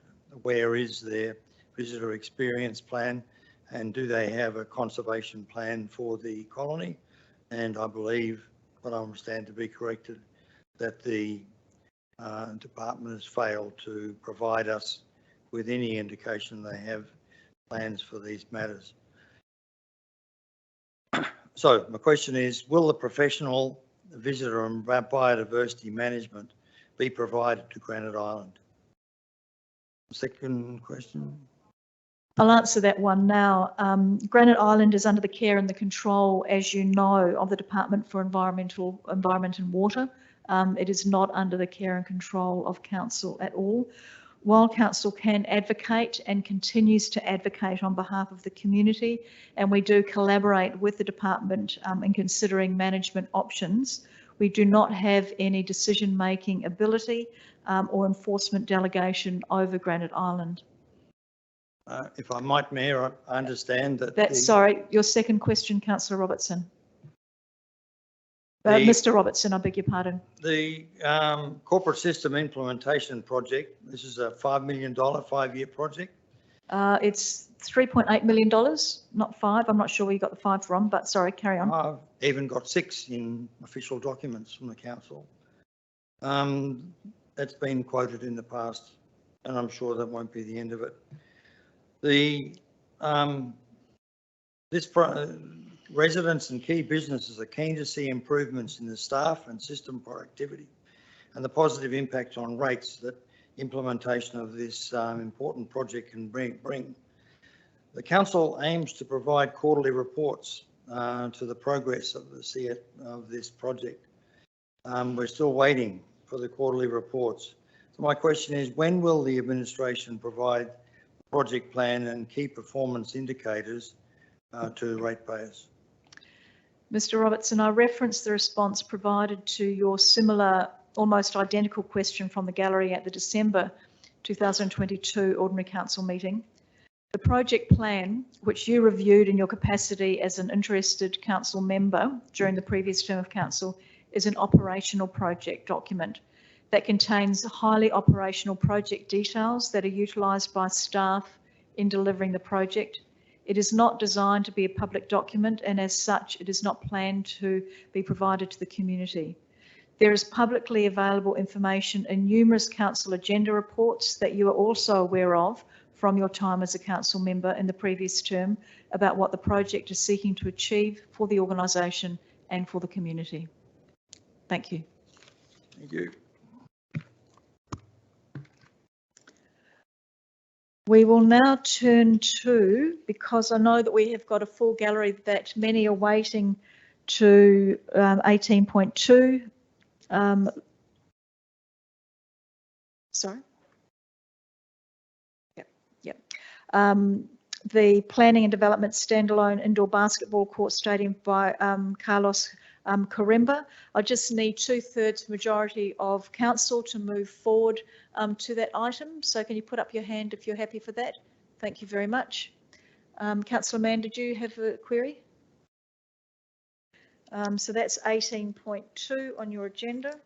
[SPEAKER 12] where is their visitor experience plan, and do they have a conservation plan for the colony? And I believe, what I understand to be corrected, that the department has failed to provide us with any indication they have plans for these matters. So my question is, will the professional visitor and biodiversity management be provided to Granite Island? Second question.
[SPEAKER 1] I'll answer that one now. Granite Island is under the care and the control, as you know, of the Department for Environment and Water. It is not under the care and control of council at all. While council can advocate and continues to advocate on behalf of the community, and we do collaborate with the department in considering management options, we do not have any decision-making ability or enforcement delegation over Granite Island.
[SPEAKER 12] If I might, Mayor, I understand that.
[SPEAKER 1] Sorry, your second question, Councillor Robertson. Mr. Robertson, I beg your pardon. The
[SPEAKER 12] corporate system implementation project, this is a $5 million 5-year project.
[SPEAKER 1] It's $3.8 million, not 5. I'm not sure where you got the 5 from, but sorry, carry on.
[SPEAKER 12] I've even got 6 in official documents from the council. That's been quoted in the past, and I'm sure that won't be the end of it. Residents and key businesses are keen to see improvements in the staff and system productivity and the positive impact on rates that implementation of this important project can bring. The council aims to provide quarterly reports to the progress of this project. We're still waiting for the quarterly reports. So my question is, when will the administration provide project plan and key performance indicators to ratepayers?
[SPEAKER 1] Mr. Robertson, I referenced the response provided to your similar, almost identical question from the gallery at the December 2022 Ordinary Council meeting. The project plan, which you reviewed in your capacity as an interested council member during the previous term of council, is an operational project document that contains highly operational project details that are utilised by staff in delivering the project. It is not designed to be a public document, and as such, it is not planned to be provided to the community. There is publicly available information in numerous council agenda reports that you are also aware of from your time as a council member in the previous term about what the project is seeking to achieve for the organisation and for the community. Thank you.
[SPEAKER 12] Thank you.
[SPEAKER 1] We will now turn to, because I know that we have got a full gallery that many are waiting to 18.2. Sorry? Yep. The planning and development standalone indoor basketball court stadium by Carlos Coremba. I just need 2/3 majority of council to move forward to that item. So can you put up your hand if you're happy for that? Thank you very much. Councillor Mann, did you have a query? So that's 18.2 on your agenda.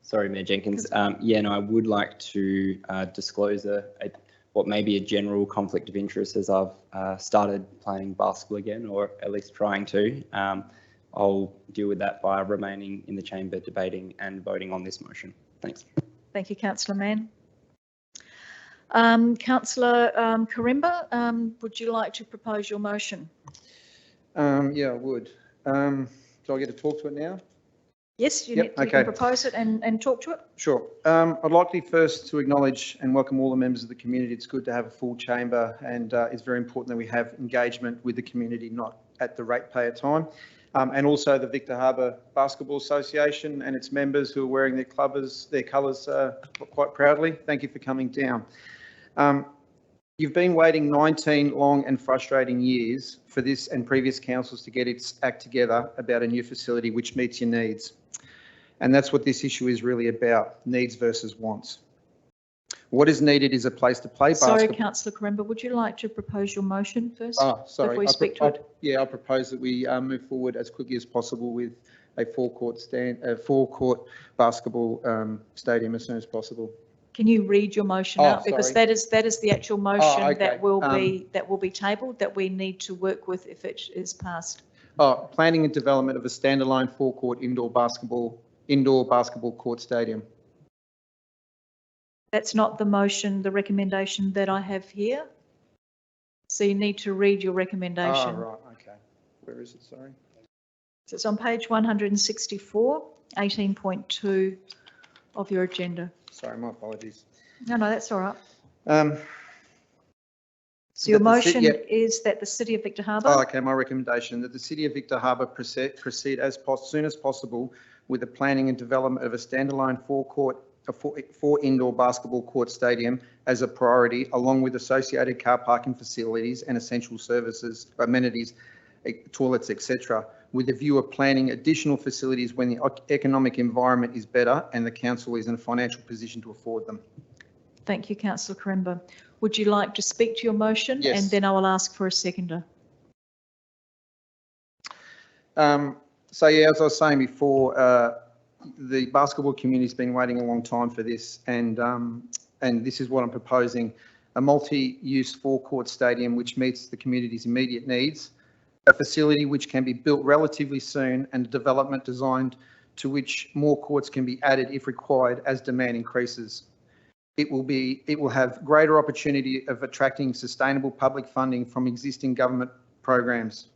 [SPEAKER 6] Sorry, Mayor Jenkins. Yeah, no, I would like to disclose what may be a general conflict of interest as I've started playing basketball again, or at least trying to. I'll deal with that by remaining in the chamber debating and voting on this motion. Thanks.
[SPEAKER 1] Thank you, Councillor Mann. Councillor Coremba, would you like to propose your motion?
[SPEAKER 9] Yeah, I would. Do I get to talk to it now?
[SPEAKER 1] Yes, you
[SPEAKER 9] Yep,
[SPEAKER 1] need, you
[SPEAKER 9] okay.
[SPEAKER 1] can propose it and talk to it.
[SPEAKER 9] Sure. I'd like to first to talk to it.
[SPEAKER 2] Sure.
[SPEAKER 9] I'd like to acknowledge and welcome all the members of the community. It's good to have a full chamber, and it's very important that we have engagement with the community, not at the ratepayer time. And also the Victor Harbor Basketball Association and its members who are wearing their colours quite proudly. Thank you for coming down. You've been waiting 19 long and frustrating years for this and previous councils to get its act together about a new facility which meets your needs. And that's what this issue is really about, needs versus wants. What is needed is a place to play basketball.
[SPEAKER 1] Sorry, councillor Karemba, would you like to propose your motion first?
[SPEAKER 9] Oh, sorry.
[SPEAKER 1] Before you speak to it?
[SPEAKER 9] Yeah, I propose that we move forward as quickly as possible with a four-court basketball stadium as soon as possible.
[SPEAKER 1] Can you read your motion
[SPEAKER 9] Oh,
[SPEAKER 1] out? Because
[SPEAKER 9] sorry.
[SPEAKER 1] that is the actual motion
[SPEAKER 9] okay.
[SPEAKER 1] that will be tabled, that we need to work with if it is passed.
[SPEAKER 9] Planning and development of a standalone four-court indoor basketball court stadium.
[SPEAKER 1] That's not the motion, the recommendation that I have here. So you need to read your recommendation.
[SPEAKER 9] Oh, right, okay. Where is it, sorry?
[SPEAKER 1] So it's on page 164, 18.2 of your agenda.
[SPEAKER 9] Sorry, my apologies.
[SPEAKER 1] No, that's all right. So
[SPEAKER 9] that
[SPEAKER 1] your
[SPEAKER 9] the
[SPEAKER 1] motion
[SPEAKER 9] yep.
[SPEAKER 1] is that the City of Victor Harbor.
[SPEAKER 9] Oh, okay, my recommendation that the City of Victor Harbor proceed as soon as possible with the planning and development of a standalone four indoor basketball court stadium as a priority, along with associated car parking facilities and essential services, amenities, toilets, etc., with a view of planning additional facilities when the economic environment is better and the council is in a financial position to afford them.
[SPEAKER 1] Thank you, councillor Karemba. Would you like to speak to your motion?
[SPEAKER 9] Yes.
[SPEAKER 1] And then I will ask for a seconder.
[SPEAKER 9] So yeah, as I was saying before, the basketball community's been waiting a long time for this, and this is what I'm proposing: a multi-use four-court stadium which meets the community's immediate needs, a facility which can be built relatively soon, and a development designed to which more courts can be added if required as demand increases. It will have greater opportunity of attracting sustainable public funding from existing government programs.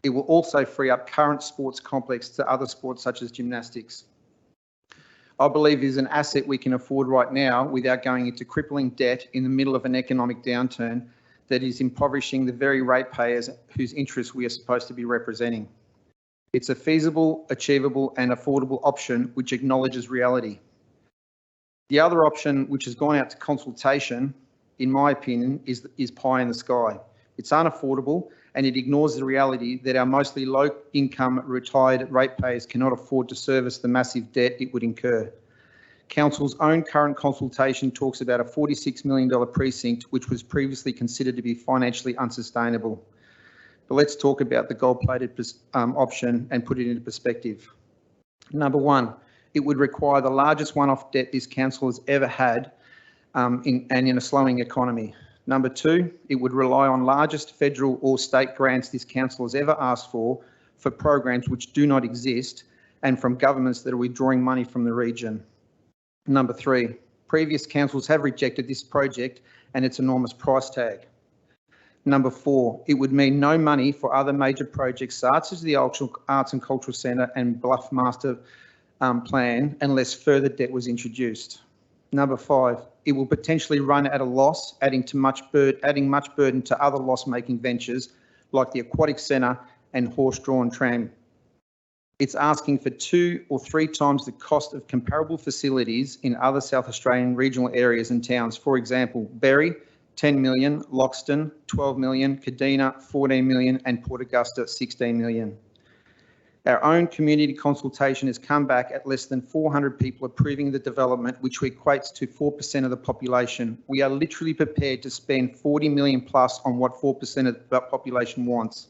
[SPEAKER 9] It will also free up current sports complex to other sports such as gymnastics. I believe is an asset we can afford right now without going into crippling debt in the middle of an economic downturn that is impoverishing the very ratepayers whose interests we are supposed to be representing. It's a feasible, achievable and affordable option which acknowledges reality. The other option, which has gone out to consultation, in my opinion, is pie in the sky. It's unaffordable and it ignores the reality that our mostly low-income retired ratepayers cannot afford to service the massive debt it would incur. Council's own current consultation talks about a $46 million precinct, which was previously considered to be financially unsustainable. But let's talk about the gold-plated option and put it into perspective. Number one, it would require the largest one-off debt this council has ever had in a slowing economy. Number two, it would rely on largest federal or state grants this council has ever asked for programs which do not exist and from governments that are withdrawing money from the region. Number three, previous councils have rejected this project and its enormous price tag. Number four, it would mean no money for other major projects such as the Arts and Cultural Centre and Bluff Master Plan unless further debt was introduced. Number five, it will potentially run at a loss, adding much burden to other loss-making ventures like the Aquatic Centre and horse-drawn tram. It's asking for 2 or 3 times the cost of comparable facilities in other South Australian regional areas and towns. For example, Berry, 10 million, Loxton, 12 million, Kadina, 14 million, and Port Augusta, 16 million. Our own community consultation has come back at less than 400 people approving the development, which equates to 4% of the population. We are literally prepared to spend 40 million plus on what 4% of the population wants.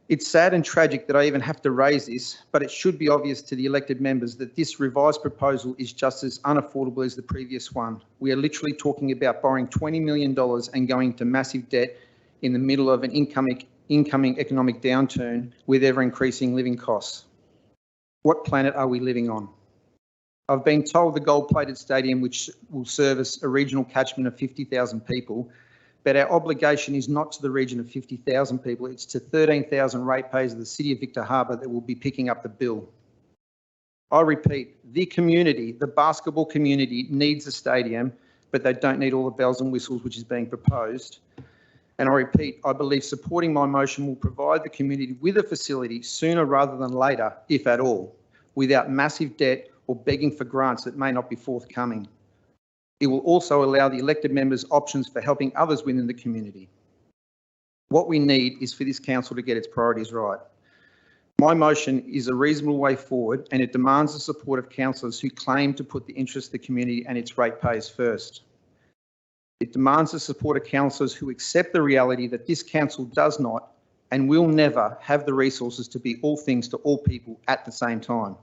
[SPEAKER 9] It's sad and tragic that I even have to raise this, but it should be obvious to the elected members that this revised proposal is just as unaffordable as the previous one. We are literally talking about borrowing $20 million and going into massive debt in the middle of an incoming economic downturn with ever-increasing living costs. What planet are we living on? I've been told the gold-plated stadium, which will service a regional catchment of 50,000 people, but our obligation is not to the region of 50,000 people, it's to 13,000 ratepayers of the City of Victor Harbor that will be picking up the bill. I repeat, the community, the basketball community needs a stadium, but they don't need all the bells and whistles which is being proposed. And I repeat, I believe supporting my motion will provide the community with a facility sooner rather than later, if at all, without massive debt or begging for grants that may not be forthcoming. It will also allow the elected members options for helping others within the community. What we need is for this council to get its priorities right. My motion is a reasonable way forward, and it demands the support of councillors who claim to put the interests of the community and its ratepayers first. It demands the support of councillors who accept the reality that this council does not and will never have the resources to be all things to all people at the same time.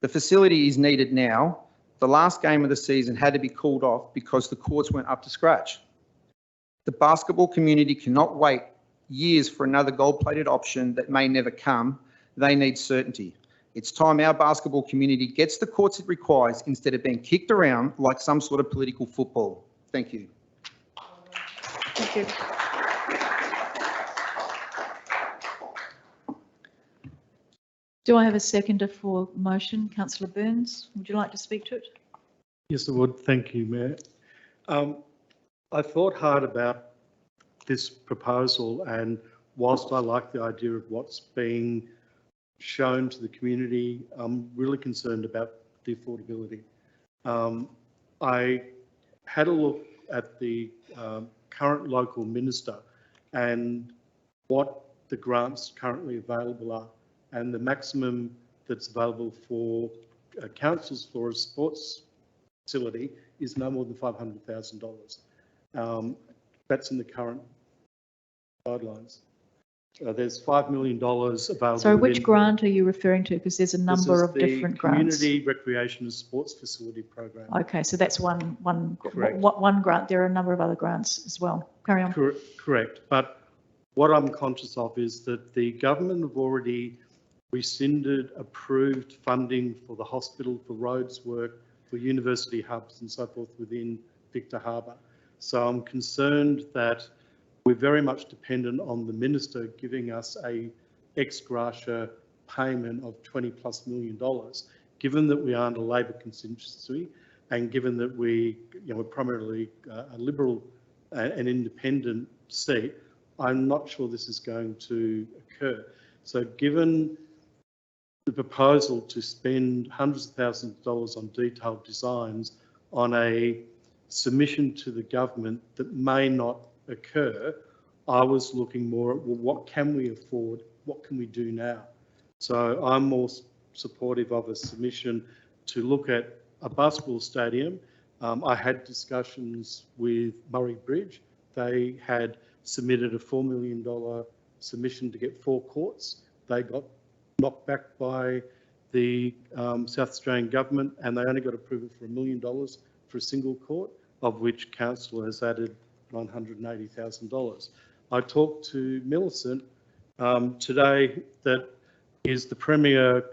[SPEAKER 9] The facility is needed now. The last game of the season had to be called off because the courts weren't up to scratch. The basketball community cannot wait years for another gold-plated option that may never come. They need certainty. It's time our basketball community gets the courts it requires instead of being kicked around like some sort of political football. Thank you.
[SPEAKER 1] Thank you. Do I have a seconder for motion? Councillor Burns, would you like to speak to it?
[SPEAKER 3] Yes, I would. Thank you, Mayor. I thought hard about this proposal, and whilst I like the idea of what's being shown to the community, I'm really concerned about the affordability. I had a look at the current local minister and what the grants currently available are, and the maximum that's available for councils for a sports facility is no more than $500,000. That's in the current guidelines. There's $5 million available.
[SPEAKER 1] So which grant are you referring to? Because there's a number of different grants.
[SPEAKER 3] Community Recreation and Sports Facility Program.
[SPEAKER 1] Okay, so that's one
[SPEAKER 3] Correct.
[SPEAKER 1] grant. There are a number of other grants as well. Carry on.
[SPEAKER 3] Correct. But what I'm conscious of is that the government have already rescinded approved funding for the hospital, for roads work, for university hubs and so forth within Victor Harbor. So I'm concerned that we're very much dependent on the minister giving us a ex gratia payment of $20+ million, given that we aren't a Labor constituency and given that we're primarily a Liberal and independent seat. I'm not sure this is going to occur. So given the proposal to spend hundreds of thousands of dollars on detailed designs on a submission to the government that may not occur, I was looking more at, well, what can we afford? What can we do now? So I'm more supportive of a submission to look at a basketball stadium. I had discussions with Murray Bridge. They had submitted a $4 million submission to get 4 courts. They got knocked back by the South Australian government, and they only got approval for $1 million for a single court, of which council has added $980,000. I talked to Millicent today, that is the premier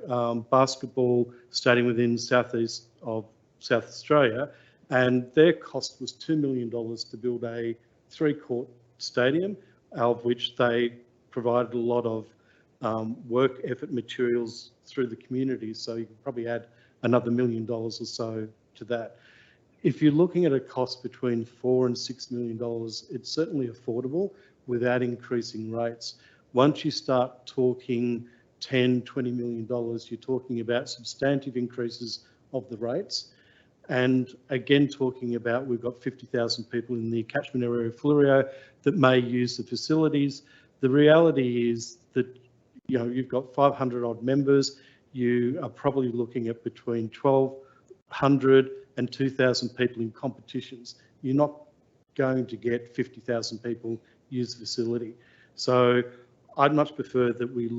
[SPEAKER 3] basketball stadium within southeast of South Australia, and their cost was $2 million to build a 3-court stadium, of which they provided a lot of work effort materials through the community. So you could probably add another $1 million or so to that. If you're looking at a cost between $4 and $6 million, it's certainly affordable without increasing rates. Once you start talking $10, $20 million, you're talking about substantive increases of the rates. And again, talking about, we've got 50,000 people in the catchment area of Fleurieu that may use the facilities. The reality is that, you've got 500 odd members. You are probably looking at between 1,200 and 2,000 people in competitions. You're not going to get 50,000 people use the facility. So I'd much prefer that we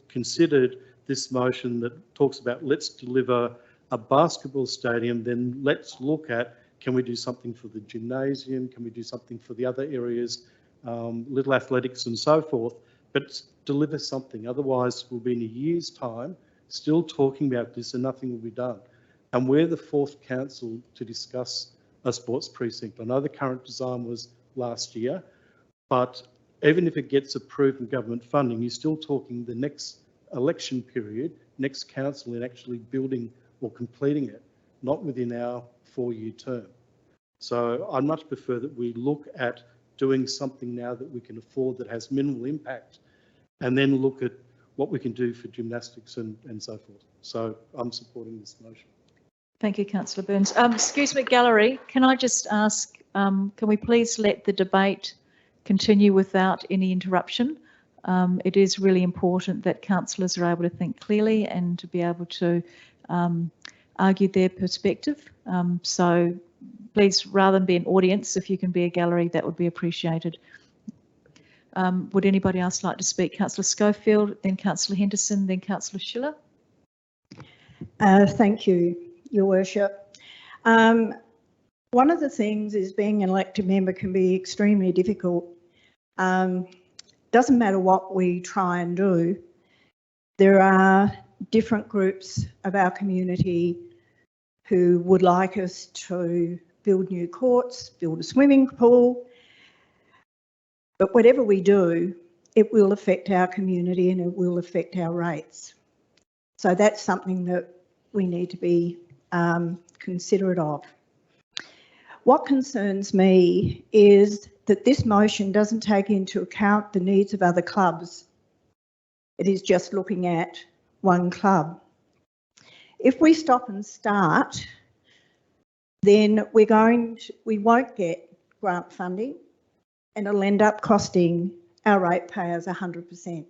[SPEAKER 3] considered this motion that talks about, let's deliver a basketball stadium, then let's look at, can we do something for the gymnasium? Can we do something for the other areas, little athletics and so forth, but deliver something. Otherwise, we'll be in a year's time still talking about this and nothing will be done. And we're the 4th council to discuss a sports precinct. I know the current design was last year, but even if it gets approved in government funding, you're still talking the next election period, next council in actually building or completing it, not within our 4-year term. So I much prefer that we look at doing something now that we can afford that has minimal impact, and then look at what we can do for gymnastics and so forth. So I'm supporting this motion.
[SPEAKER 1] Thank you, Councillor Burns. Excuse me, gallery, can I just ask, can we please let the debate continue without any interruption? It is really important that councillors are able to think clearly and to be able to argue their perspective. So please, rather than be an audience, if you can be a gallery, that would be appreciated. Would anybody else like to speak? Councillor Schofield, then Councillor Henderson, then Councillor Schiller.
[SPEAKER 4] Thank you, Your Worship. One of the things is being an elected member can be extremely difficult. Doesn't matter what we try and do. There are different groups of our community who would like us to build new courts, build a swimming pool. But whatever we do, it will affect our community and it will affect our rates. So that's something that we need to be considerate of. What concerns me is that this motion doesn't take into account the needs of other clubs. It is just looking at one club. If we stop and start, then we won't get grant funding, and it'll end up costing our ratepayers 100%.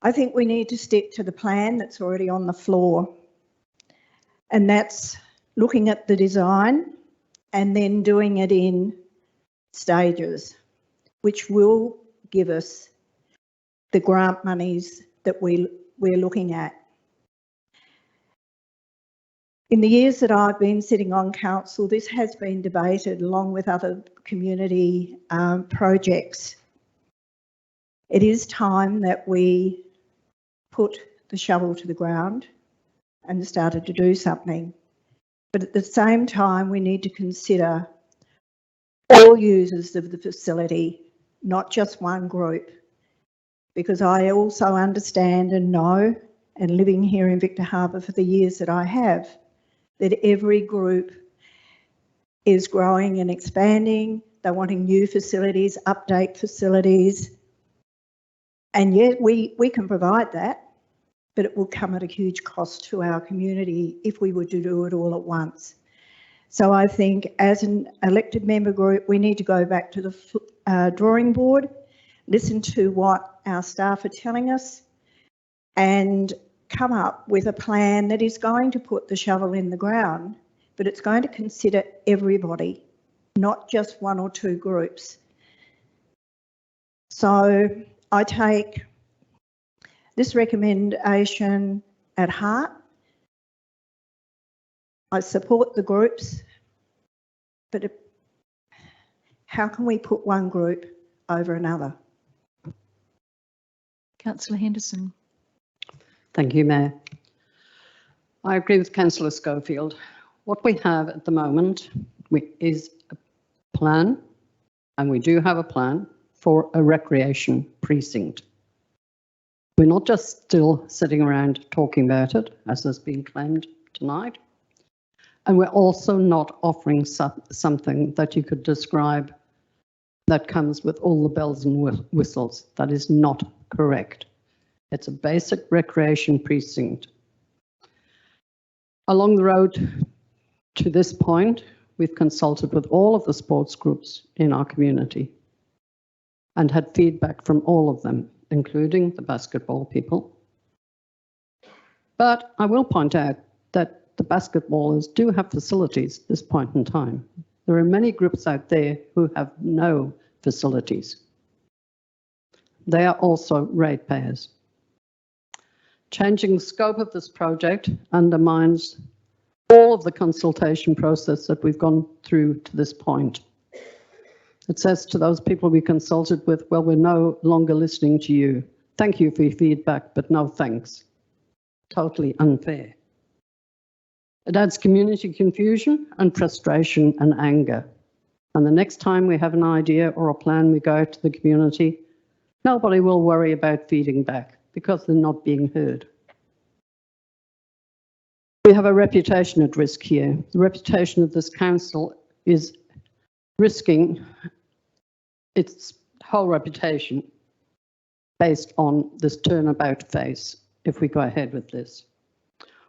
[SPEAKER 4] I think we need to stick to the plan that's already on the floor, and that's looking at the design and then doing it in stages, which will give us the grant monies that we're looking at. In the years that I've been sitting on council, this has been debated along with other community projects. It is time that we put the shovel to the ground and started to do something. But at the same time, we need to consider all users of the facility, not just one group, because I also understand and know, and living here in Victor Harbor for the years that I have, that every group is growing and expanding. They're wanting new facilities, update facilities. And yet we can provide that, but it will come at a huge cost to our community if we were to do it all at once. So I think as an elected member group, we need to go back to the drawing board, listen to what our staff are telling us, and come up with a plan that is going to put the shovel in the ground, but it's going to consider everybody, not just one or two groups. So I take this recommendation at heart. I support the groups, but how can we put one group over another?
[SPEAKER 1] Councillor Henderson.
[SPEAKER 2] Thank you, Mayor. I agree with Councillor Schofield. What we have at the moment is a plan, and we do have a plan for a recreation precinct. We're not just still sitting around talking about it, as has been claimed tonight. And we're also not offering something that you could describe that comes with all the bells and whistles. That is not correct. It's a basic recreation precinct. Along the road to this point, we've consulted with all of the sports groups in our community and had feedback from all of them, including the basketball people. But I will point out that the basketballers do have facilities at this point in time. There are many groups out there who have no facilities. They are also ratepayers. Changing the scope of this project undermines all of the consultation process that we've gone through to this point. It says to those people we consulted with, well, we're no longer listening to you. Thank you for your feedback, but no thanks. Totally unfair. It adds community confusion and frustration and anger. And the next time we have an idea or a plan, we go out to the community, Nobody will worry about feeding back because they're not being heard. We have a reputation at risk here. The reputation of this council is risking its whole reputation based on this turnabout phase if we go ahead with this.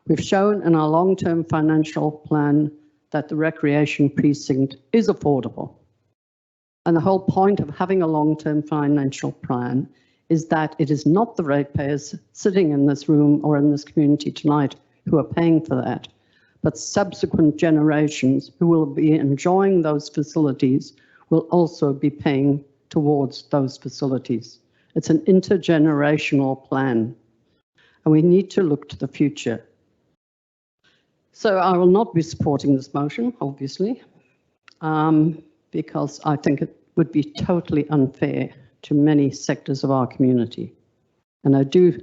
[SPEAKER 2] We've shown in our long-term financial plan that the recreation precinct is affordable. And the whole point of having a long-term financial plan is that it is not the ratepayers sitting in this room or in this community tonight who are paying for that, but subsequent generations who will be enjoying those facilities will also be paying towards those facilities. It's an intergenerational plan, and we need to look to the future. So I will not be supporting this motion, obviously, because I think it would be totally unfair to many sectors of our community. And I do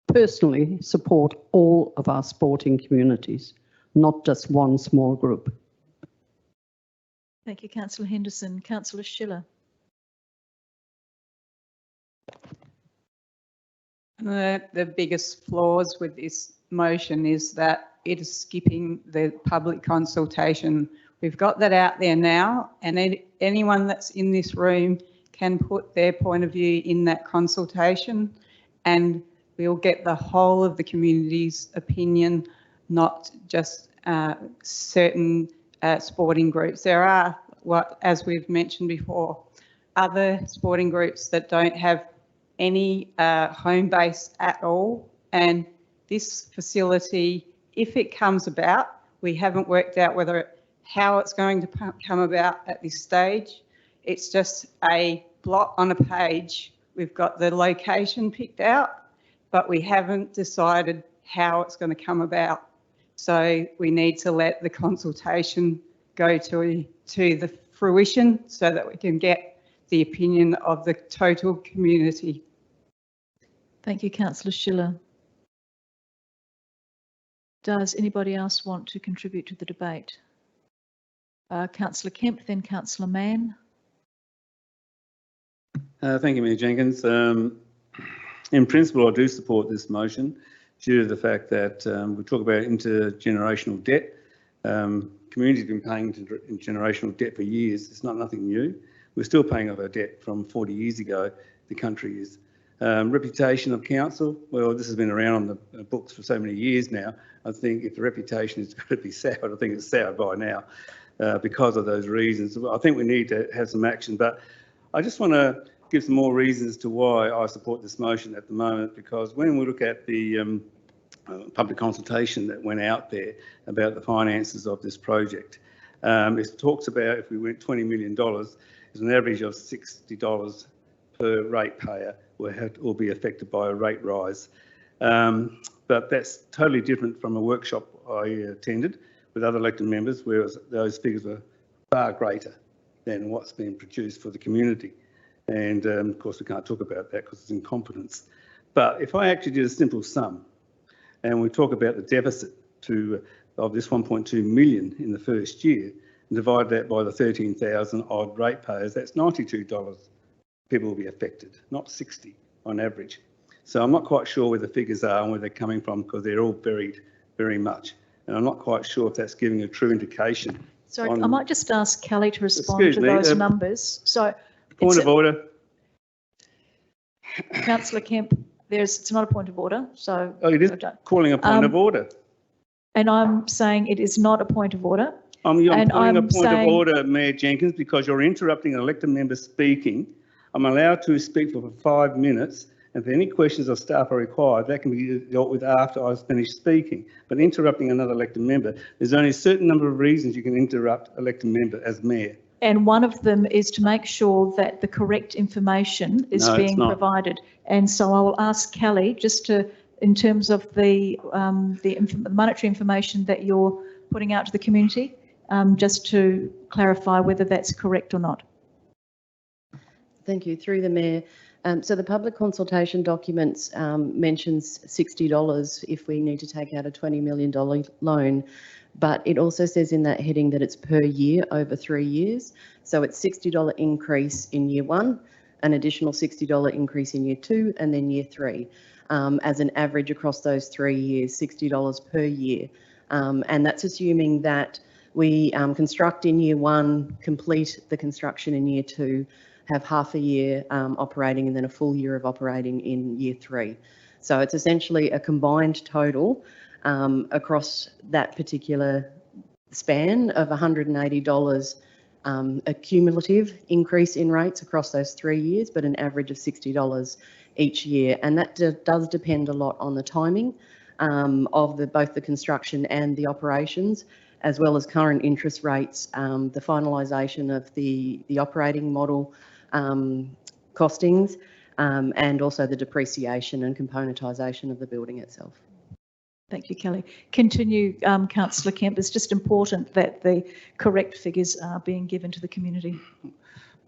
[SPEAKER 2] personally support all of our sporting communities, not just one small group.
[SPEAKER 1] Thank you, Councillor Henderson. Councillor Schiller.
[SPEAKER 8] The biggest flaws with this motion is that it is skipping the public consultation. We've got that out there now, and anyone that's in this room can put their point of view in that consultation, and we'll get the whole of the community's opinion, not just certain sporting groups. There are, as we've mentioned before, other sporting groups that don't have any home base at all, and this facility, if it comes about, we haven't worked out how it's going to come about at this stage. It's just a blot on a page. We've got the location picked out, but we haven't decided how it's going to come about. So we need to let the consultation go to the fruition so that we can get the opinion of the total community.
[SPEAKER 1] Thank you, Councillor Schiller. Does anybody else want to contribute to the debate? Councillor Kemp, then Councillor Mann.
[SPEAKER 5] Thank you, Mayor Jenkins. In principle, I do support this motion due to the fact that we talk about intergenerational debt. Communities have been paying intergenerational debt for years. It's nothing new. We're still paying off our debt from 40 years ago, the country is. Reputation of council, well, this has been around on the books for so many years now. I think if the reputation is going to be soured, I think it's soured by now because of those reasons. I think we need to have some action, but I just want to give some more reasons to why I support this motion at the moment, because when we look at the public consultation that went out there about the finances of this project, it talks about if we went $20 million, it's an average of $60 per ratepayer will be affected by a rate rise. But that's totally different from a workshop I attended with other elected members, where those figures were far greater than what's been produced for the community. And of course, we can't talk about that because it's incompetence. But if I actually did a simple sum and we talk about the deficit of this 1.2 million in the first year, and divide that by the 13,000 odd ratepayers, that's $92 people will be affected, not 60 on average. So I'm not quite sure where the figures are and where they're coming from, because they're all buried very much. And I'm not quite sure if that's giving a true indication.
[SPEAKER 1] Sorry, I might just ask Kelly to respond to those numbers. So,
[SPEAKER 5] point of order.
[SPEAKER 1] Councillor Kemp, it's not a point of order. So
[SPEAKER 5] it is calling a point of order.
[SPEAKER 1] And I'm saying it is not a point of order.
[SPEAKER 5] I'm calling a point of order, Mayor Jenkins, because you're interrupting an elected member speaking. I'm allowed to speak for 5 minutes, and if any questions of staff are required, that can be dealt with after I've finished speaking. But interrupting another elected member, there's only a certain number of reasons you can interrupt an elected member as mayor.
[SPEAKER 1] And one of them is to make sure that the correct information is being provided. And so I will ask Kelly, just to, in terms of the monetary information that you're putting out to the community, just to clarify whether that's correct or not.
[SPEAKER 13] Thank you. Through the Mayor. So the public consultation documents mentions $60 if we need to take out a $20 million loan, but it also says in that heading that it's per year over 3 years. So it's $60 increase in year one, an additional $60 increase in year 2 and then year 3. As an average across those 3 years, $60 per year. And that's assuming that we construct in year 1, complete the construction in year 2, have half a year operating and then a full year of operating in year 3. So it's essentially a combined total across that particular span of $180 a cumulative increase in rates across those 3 years, but an average of $60 each year. And that does depend a lot on the timing of both the construction and the operations, as well as current interest rates, the finalisation of the operating model costings, and also the depreciation and componentisation of the building itself.
[SPEAKER 1] Thank you, Kelly. Continue, Councillor Kemp. It's just important that the correct figures are being given to the community.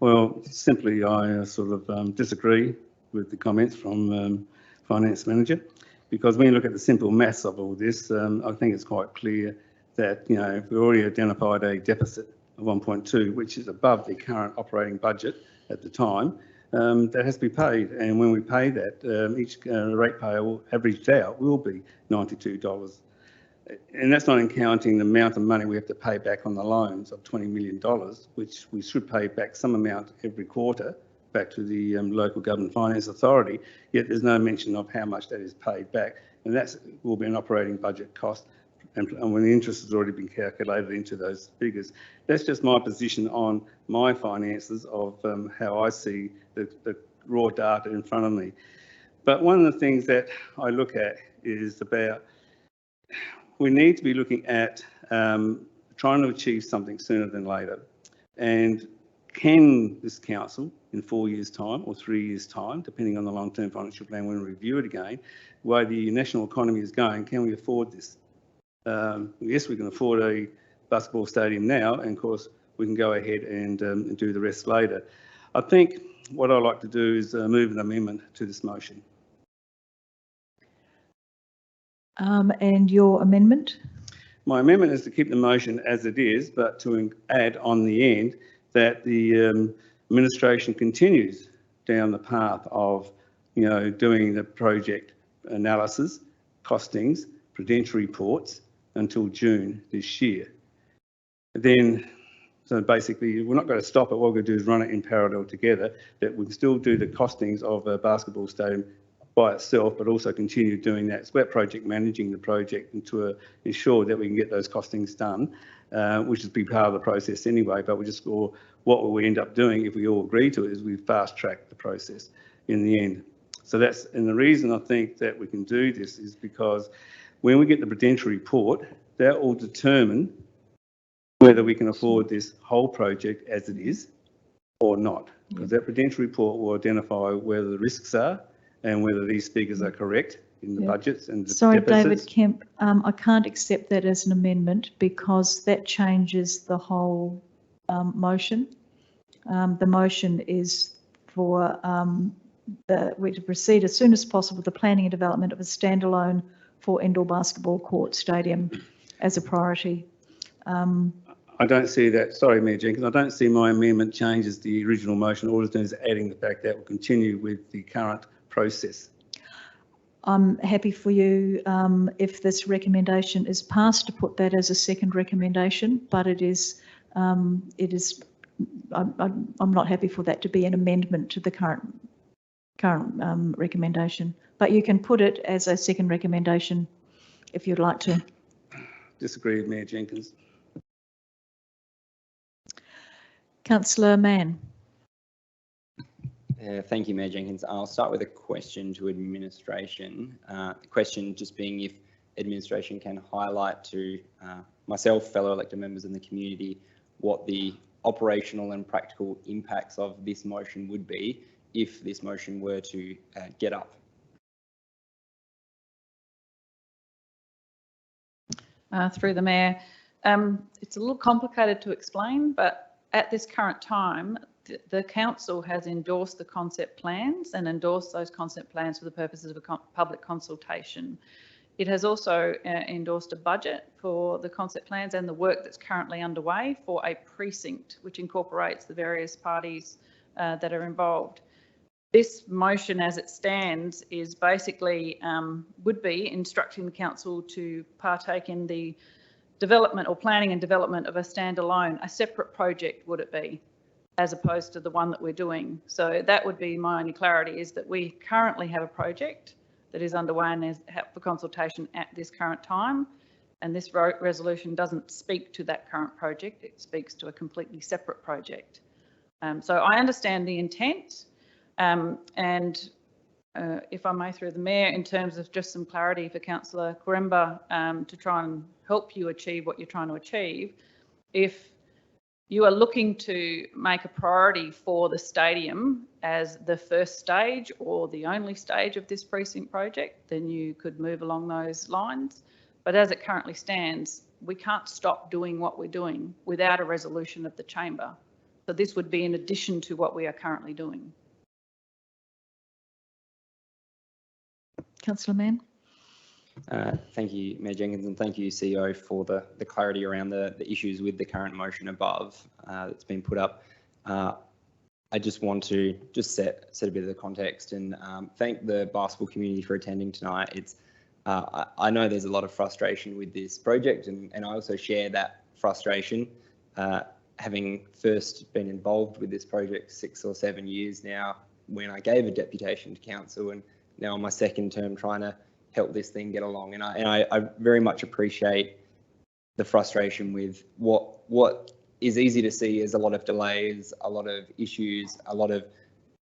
[SPEAKER 5] Well, simply I sort of disagree with the comments from Finance Manager, because when you look at the simple maths of all this, I think it's quite clear that, you know, if we already identified a deficit of 1.2, which is above the current operating budget at the time, that has to be paid. And when we pay that, each ratepayer will averaged out will be $92. And that's not counting the amount of money we have to pay back on the loans of $20 million, which we should pay back some amount every quarter back to the local government finance authority, yet there's no mention of how much that is paid back. And that will be an operating budget cost. And when the interest has already been calculated into those figures. That's just my position on my finances of how I see the raw data in front of me. But one of the things that I look at is about, we need to be looking at trying to achieve something sooner than later. And can this council in 4 years' time or 3 years' time, depending on the long-term financial plan when we review it again, the way the national economy is going, can we afford this? Yes, we can afford a basketball stadium now, and of course we can go ahead and do the rest later. I think what I'd like to do is move an amendment to this motion.
[SPEAKER 1] And your amendment?
[SPEAKER 5] My amendment is to keep the motion as it is, but to add on the end that the administration continues down the path of, you know, doing the project analysis, costings, prudential reports until June this year. Then, so basically, we're not going to stop it. What we're going to do is run it in parallel together, that we can still do the costings of a basketball stadium by itself, but also continue doing that. It's about project managing the project and to ensure that we can get those costings done, which is a big part of the process anyway, but we just, or what will we end up doing if we all agree to it is we fast track the process in the end. So that's, and the reason I think that we can do this is because when we get the prudential report, that will determine whether we can afford this whole project as it is or not. Because that prudential report will identify whether the risks are and whether these figures are correct in the budgets and the
[SPEAKER 1] Sorry,
[SPEAKER 5] deficits.
[SPEAKER 1] David Kemp, I can't accept that as an amendment because that changes the whole motion. The motion is for we to proceed as soon as possible with the planning and development of a standalone for indoor basketball court stadium as a priority.
[SPEAKER 5] I don't see that, sorry Mayor Jenkins, I don't see my amendment changes the original motion. All it's doing is adding the fact that we'll continue with the current process.
[SPEAKER 1] I'm happy for you, if this recommendation is passed, to put that as a second recommendation, but I'm not happy for that to be an amendment to the current recommendation. But you can put it as a second recommendation if you'd like to.
[SPEAKER 5] Disagree with Mayor Jenkins.
[SPEAKER 1] Councillor Mann.
[SPEAKER 6] Thank you, Mayor Jenkins. I'll start with a question to administration. The question just being if administration can highlight to myself, fellow elected members in the community, what the operational and practical impacts of this motion would be if this motion were to get up.
[SPEAKER 7] Through the Mayor. It's a little complicated to explain, but at this current time, the council has endorsed the concept plans and endorsed those concept plans for the purposes of a public consultation. It has also endorsed a budget for the concept plans and the work that's currently underway for a precinct, which incorporates the various parties that are involved. This motion as it stands is basically, would be instructing the council to partake in the development or planning and development of a standalone, a separate project would it be, as opposed to the one that we're doing. So that would be my only clarity, is that we currently have a project that is underway and is for consultation at this current time. And this resolution doesn't speak to that current project, it speaks to a completely separate project. So I understand the intent. If I may, through the Mayor, in terms of just some clarity for Councillor Quiremba, to try and help you achieve what you're trying to achieve, if you are looking to make a priority for the stadium as the first stage or the only stage of this precinct project, then you could move along those lines. But as it currently stands, we can't stop doing what we're doing without a resolution of the chamber. So this would be in addition to what we are currently doing.
[SPEAKER 1] Councillor Mann.
[SPEAKER 6] Thank you, Mayor Jenkins, and thank you, CEO, for the clarity around the issues with the current motion above that's been put up. I just want to set a bit of the context and thank the basketball community for attending tonight. It's I know there's a lot of frustration with this project, and I also share that frustration, having first been involved with this project 6 or 7 years now, when I gave a deputation to council, and now on my second term trying to help this thing get along. And I very much appreciate the frustration with what is easy to see as a lot of delays, a lot of issues, a lot of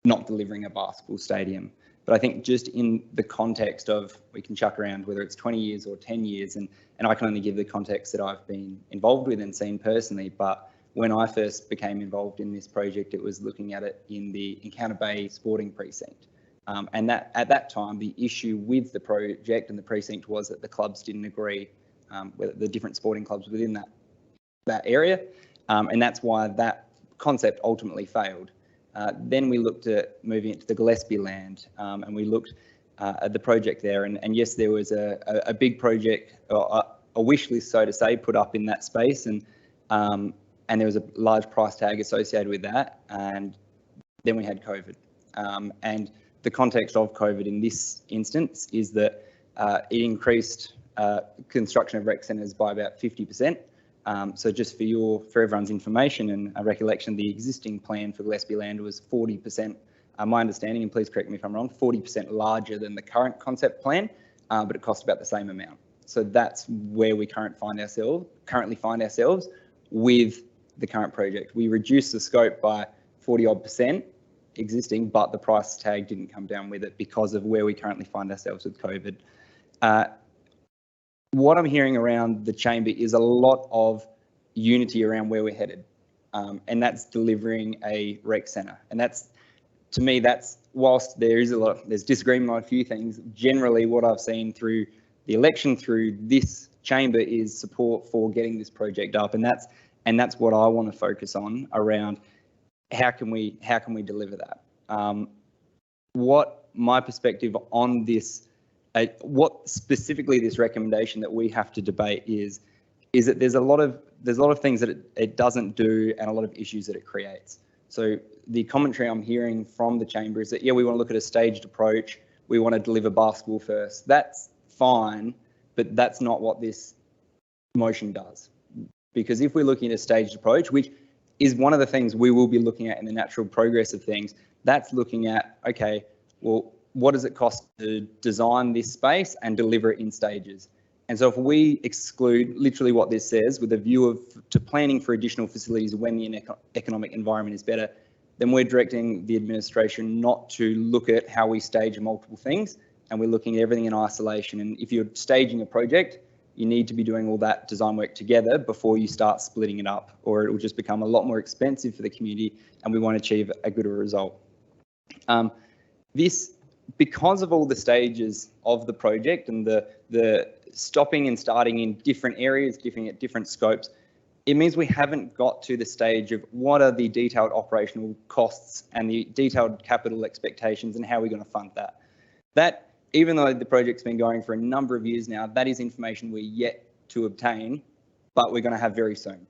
[SPEAKER 6] not delivering a basketball stadium. But I think just in the context of, we can chuck around whether it's 20 years or 10 years, and I can only give the context that I've been involved with and seen personally. But when I first became involved in this project, it was looking at it in the Encounter Bay Sporting Precinct. And that at that time, the issue with the project and the precinct was that the clubs didn't agree, with the different sporting clubs within that area. And that's why that concept ultimately failed. Then we looked at moving it to the Gillespie land, and we looked at the project there. And yes, there was a big project, or a wish list, so to say, put up in that space. And there was a large price tag associated with that. And then we had COVID. And the context of COVID in this instance is that it increased construction of rec centres by about 50%. So just for everyone's information and a recollection, the existing plan for Gillespie land was 40%, my understanding, and please correct me if I'm wrong, 40% larger than the current concept plan, but it cost about the same amount. So that's where we currently find ourselves with the current project. We reduced the scope by 40% existing, but the price tag didn't come down with it because of where we currently find ourselves with COVID. What I'm hearing around the chamber is a lot of unity around where we're headed, and that's delivering a rec centre. And that's, to me, that's, whilst there's disagreement on a few things, generally what I've seen through the election, through this chamber, is support for getting this project up, and that's what I want to focus on around. How can we deliver that? What my perspective on this, what specifically this recommendation that we have to debate is that there's a lot of things that it doesn't do, and a lot of issues that it creates. So the commentary I'm hearing from the chamber is that, yeah, we want to look at a staged approach. We want to deliver basketball first. That's fine, but that's not what this motion does. Because if we're looking at a staged approach, which is one of the things we will be looking at in the natural progress of things, that's looking at, okay, well, what does it cost to design this space and deliver it in stages? And so if we exclude literally what this says, with a view to planning for additional facilities when the economic environment is better, then we're directing the administration not to look at how we stage multiple things, and we're looking at everything in isolation. And if you're staging a project, you need to be doing all that design work together before you start splitting it up, or it will just become a lot more expensive for the community, and we won't achieve a good result. Because of all the stages of the project and the stopping and starting in different areas, at different scopes, it means we haven't got to the stage of what are the detailed operational costs and the detailed capital expectations and how we're going to fund that. That, even though the project's been going for a number of years now, that is information we're yet to obtain, but we're going to have very soon.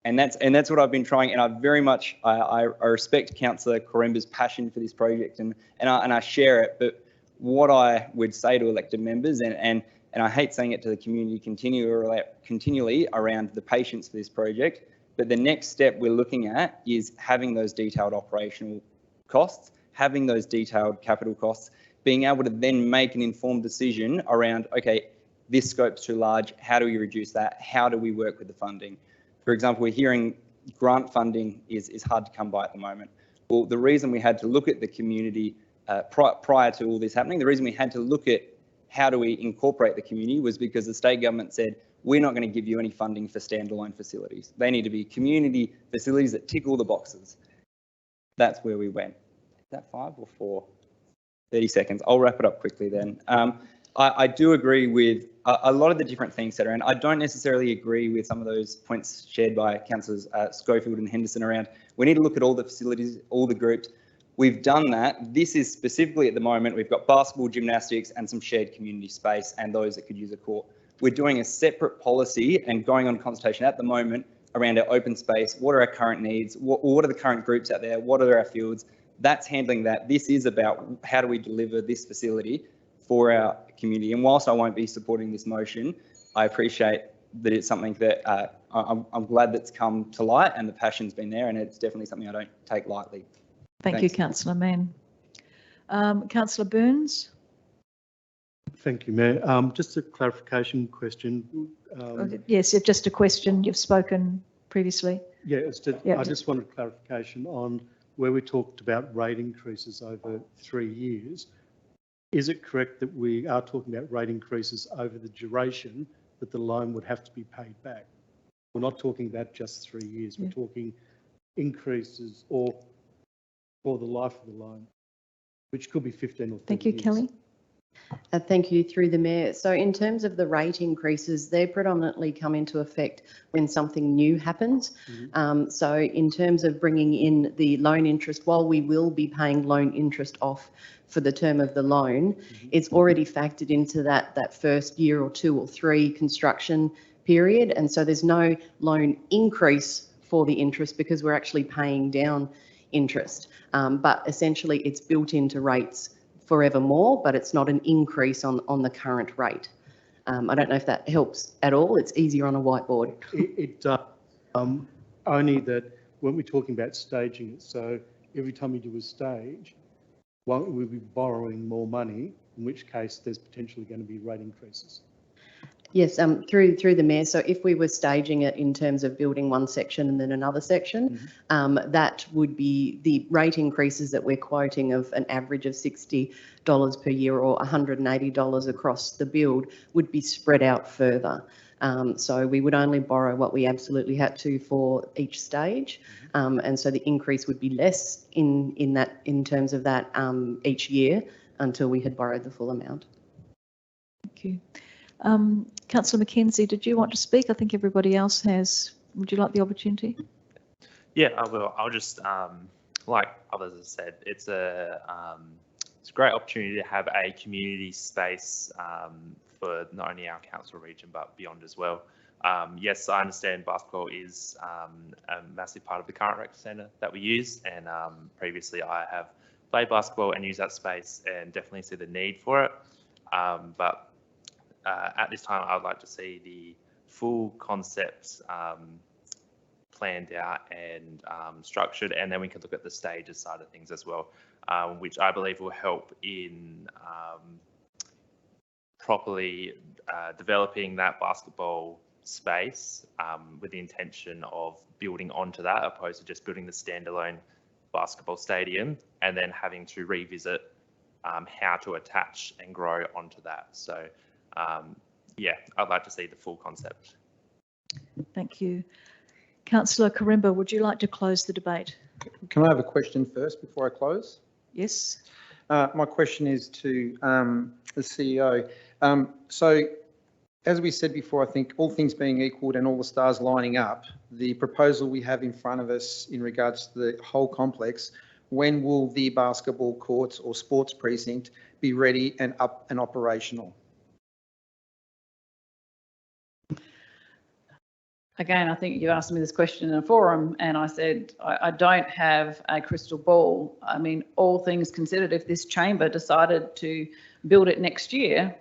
[SPEAKER 6] And that's what I've been trying, and I respect Councillor Coremba's passion for this project, and I share it. But what I would say to elected members, and I hate saying it to the community continually around the patience for this project, but the next step we're looking at is having those detailed operational costs, having those detailed capital costs, being able to then make an informed decision around, okay, this scope's too large, how do we reduce that? How do we work with the funding? For example, we're hearing grant funding is hard to come by at the moment. Well, the reason we had to look at the community prior to all this happening, the reason we had to look at how do we incorporate the community was because the state government said, we're not going to give you any funding for standalone facilities. They need to be community facilities that tick all the boxes. That's where we went. Is that 5 or 4? 30 seconds. I'll wrap it up quickly then. I do agree with a lot of the different things that are in. I don't necessarily agree with some of those points shared by Councillors Schofield and Henderson around we need to look at all the facilities, all the groups. We've done that. This is specifically at the moment, we've got basketball, gymnastics and some shared community space and those that could use a court. We're doing a separate policy and going on consultation at the moment around our open space. What are our current needs? What are the current groups out there? What are our fields? That's handling that. This is about how do we deliver this facility for our community. And whilst I won't be supporting this motion, I appreciate that it's something that I'm glad that's come to light and the passion's been there, and it's definitely something I don't take lightly.
[SPEAKER 1] Thank you, Councillor Mann. Councillor Burns?
[SPEAKER 3] Thank you, Mayor. Just a clarification question.
[SPEAKER 1] Yes, just a question. You've spoken previously.
[SPEAKER 3] Yeah, I just wanted clarification on where we talked about rate increases over 3 years. Is it correct that we are talking about rate increases over the duration that the loan would have to be paid back? We're not talking about just 3 years. We're talking increases or for the life of the loan, which could be 15 or 30
[SPEAKER 1] Thank you,
[SPEAKER 3] years.
[SPEAKER 1] Kelly.
[SPEAKER 13] Thank you, through the Mayor. So in terms of the rate increases, they predominantly come into effect when something new happens. So in terms of bringing in the loan interest, while we will be paying loan interest off for the term of the loan, it's already factored into that first year or 2 or 3 construction period. And so there's no loan increase for the interest because we're actually paying down interest. But essentially it's built into rates forevermore, but it's not an increase on the current rate. I don't know if that helps at all. It's easier on a whiteboard.
[SPEAKER 3] It does, only that when we're talking about staging it, so every time you do a stage, we'll be borrowing more money, in which case there's potentially going to be rate increases.
[SPEAKER 13] Yes, through the Mayor. So if we were staging it in terms of building one section and then another section, that would be the rate increases that we're quoting of an average of $60 per year or $180 across the build would be spread out further. So we would only borrow what we absolutely had to for each stage. And so the increase would be less in terms of that each year until we had borrowed the full amount.
[SPEAKER 1] Thank you. Councillor McKenzie, did you want to speak? I think everybody else has. Would you like the opportunity?
[SPEAKER 14] Yeah, I will. I'll just, like others have said, it's a great opportunity to have a community space for not only our council region but beyond as well. Yes, I understand basketball is a massive part of the current rec centre that we use, and previously I have played basketball and used that space and definitely see the need for it. But at this time, I would like to see the full concept planned out and structured, and then we can look at the stages side of things as well, which I believe will help in properly developing that basketball space with the intention of building onto that, opposed to just building the standalone basketball stadium and then having to revisit how to attach and grow onto that. So yeah, I'd like to see the full concept.
[SPEAKER 1] Thank you. Councillor Coremba, would you like to close the debate?
[SPEAKER 9] Can I have a question first before I close?
[SPEAKER 1] Yes.
[SPEAKER 9] My question is to the CEO. So as we said before, I think all things being equal and all the stars lining up, the proposal we have in front of us in regards to the whole complex, when will the basketball courts or sports precinct be ready and up and operational?
[SPEAKER 7] Again, I think you asked me this question in a forum and I said, I don't have a crystal ball. I mean, all things considered, if this chamber decided to build it next year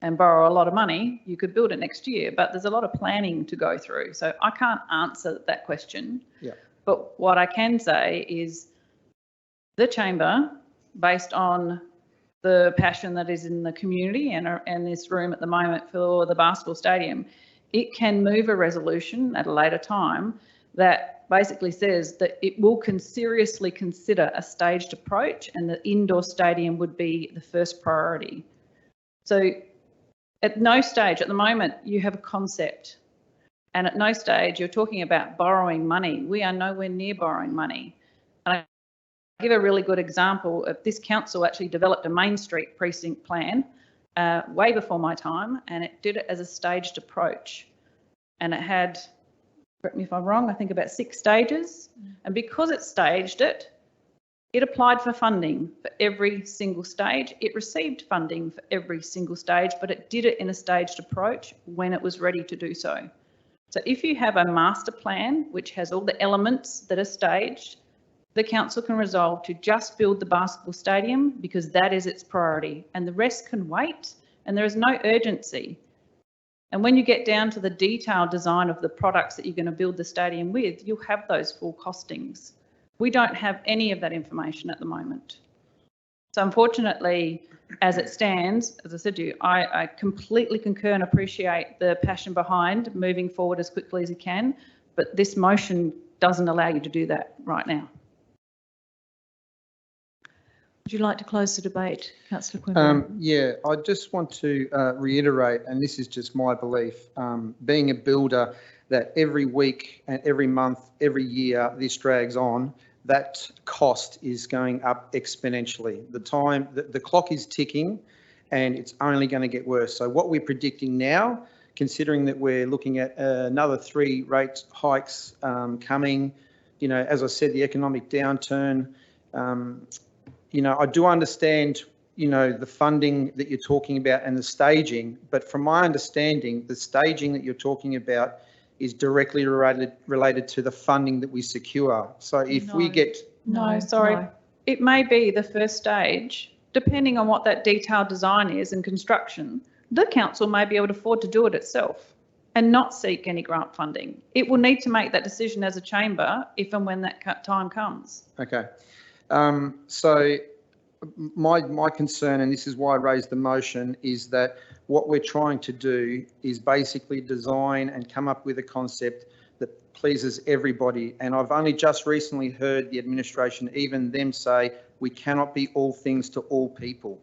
[SPEAKER 7] and borrow a lot of money, you could build it next year, but there's a lot of planning to go through. So I can't answer that question.
[SPEAKER 9] Yeah.
[SPEAKER 7] But what I can say is the chamber, based on the passion that is in the community and this room at the moment for the basketball stadium, it can move a resolution at a later time that basically says that it will seriously consider a staged approach and the indoor stadium would be the first priority. So at no stage at the moment you have a concept, and at no stage you're talking about borrowing money. We are nowhere near borrowing money. And I give a really good example of this council actually developed a Main Street precinct plan way before my time, and it did it as a staged approach. And it had, correct me if I'm wrong, I think about 6 stages. And because it staged it, it applied for funding for every single stage. It received funding for every single stage, but it did it in a staged approach when it was ready to do so. So if you have a master plan, which has all the elements that are staged, the council can resolve to just build the basketball stadium because that is its priority, and the rest can wait, and there is no urgency. And when you get down to the detailed design of the products that you're going to build the stadium with, you'll have those full costings. We don't have any of that information at the moment. So unfortunately, as it stands, as I said to you, I completely concur and appreciate the passion behind moving forward as quickly as you can, but this motion doesn't allow you to do that right now. Would you like to close the debate, Councillor Quimby?
[SPEAKER 9] Yeah, I just want to reiterate, and this is just my belief, being a builder, that every week and every month, every year this drags on, that cost is going up exponentially. The clock is ticking and it's only going to get worse. So what we're predicting now, considering that we're looking at another 3 rate hikes coming, you know, as I said, the economic downturn, you know, I do understand, you know, the funding that you're talking about and the staging, but from my understanding, the staging that you're talking about is directly related to the funding that we secure. So if we get...
[SPEAKER 7] No, sorry. No. It may be the first stage, depending on what that detailed design is and construction, the council may be able to afford to do it itself and not seek any grant funding. It will need to make that decision as a chamber if and when that time comes.
[SPEAKER 9] Okay. So my concern, and this is why I raised the motion, is that what we're trying to do is basically design and come up with a concept that pleases everybody. And I've only just recently heard the administration, even them, say we cannot be all things to all people.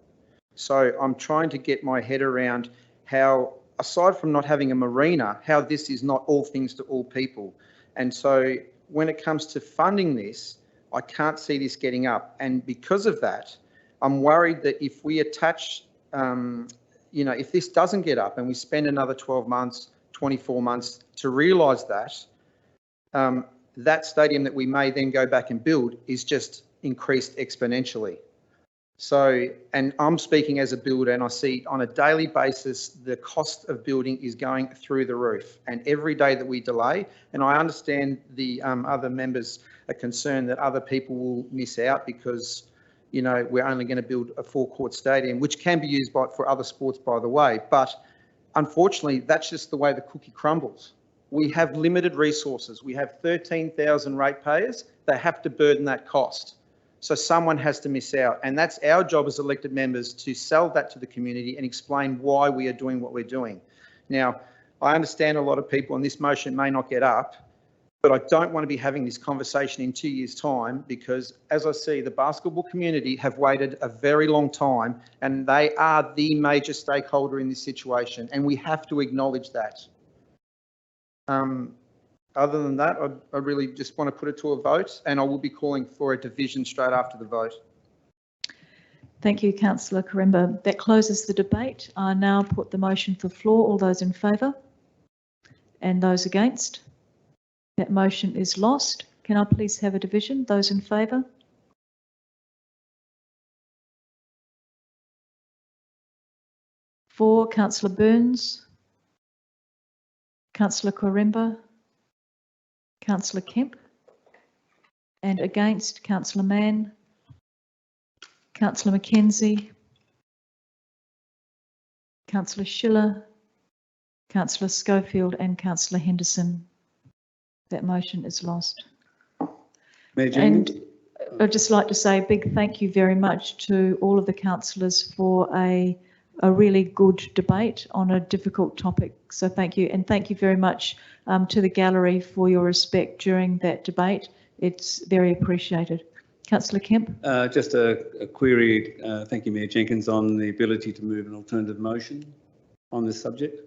[SPEAKER 9] So I'm trying to get my head around how, aside from not having a marina, how this is not all things to all people. And so when it comes to funding this, I can't see this getting up. And because of that, I'm worried that if we attach, you know, if this doesn't get up and we spend another 12 months, 24 months to realise that, that stadium that we may then go back and build is just increased exponentially. So, and I'm speaking as a builder, and I see on a daily basis, the cost of building is going through the roof, and every day that we delay, and I understand the other members are concerned that other people will miss out because, you know, we're only going to build a 4-court stadium, which can be used for other sports, by the way. But unfortunately, that's just the way the cookie crumbles. We have limited resources. We have 13,000 ratepayers. They have to burden that cost. So someone has to miss out, and that's our job as elected members to sell that to the community and explain why we are doing what we're doing. Now, I understand a lot of people, and this motion may not get up, but I don't want to be having this conversation in 2 years' time because, as I see, the basketball community have waited a very long time, and they are the major stakeholder in this situation, and we have to acknowledge that. Other than that, I really just want to put it to a vote, and I will be calling for a division straight after the vote.
[SPEAKER 1] Thank you, Councillor Karimba. That closes the debate. I now put the motion to the floor. All those in favour and those against? That motion is lost. Can I please have a division? Those in favour? For Councillor Burns, Councillor Karimba, Councillor Kemp. And against, Councillor Mann, Councillor Mackenzie, Councillor Schiller, Councillor Schofield and Councillor Henderson. That motion is lost.
[SPEAKER 5] Mayor Jenkins?
[SPEAKER 1] And I'd just like to say a big thank you very much to all of the councillors for a really good debate on a difficult topic. So thank you, and thank you very much to the gallery for your respect during that debate. It's very appreciated. Councillor Kemp.
[SPEAKER 5] Just a query, thank you Mayor Jenkins, on the ability to move an alternative motion on this subject.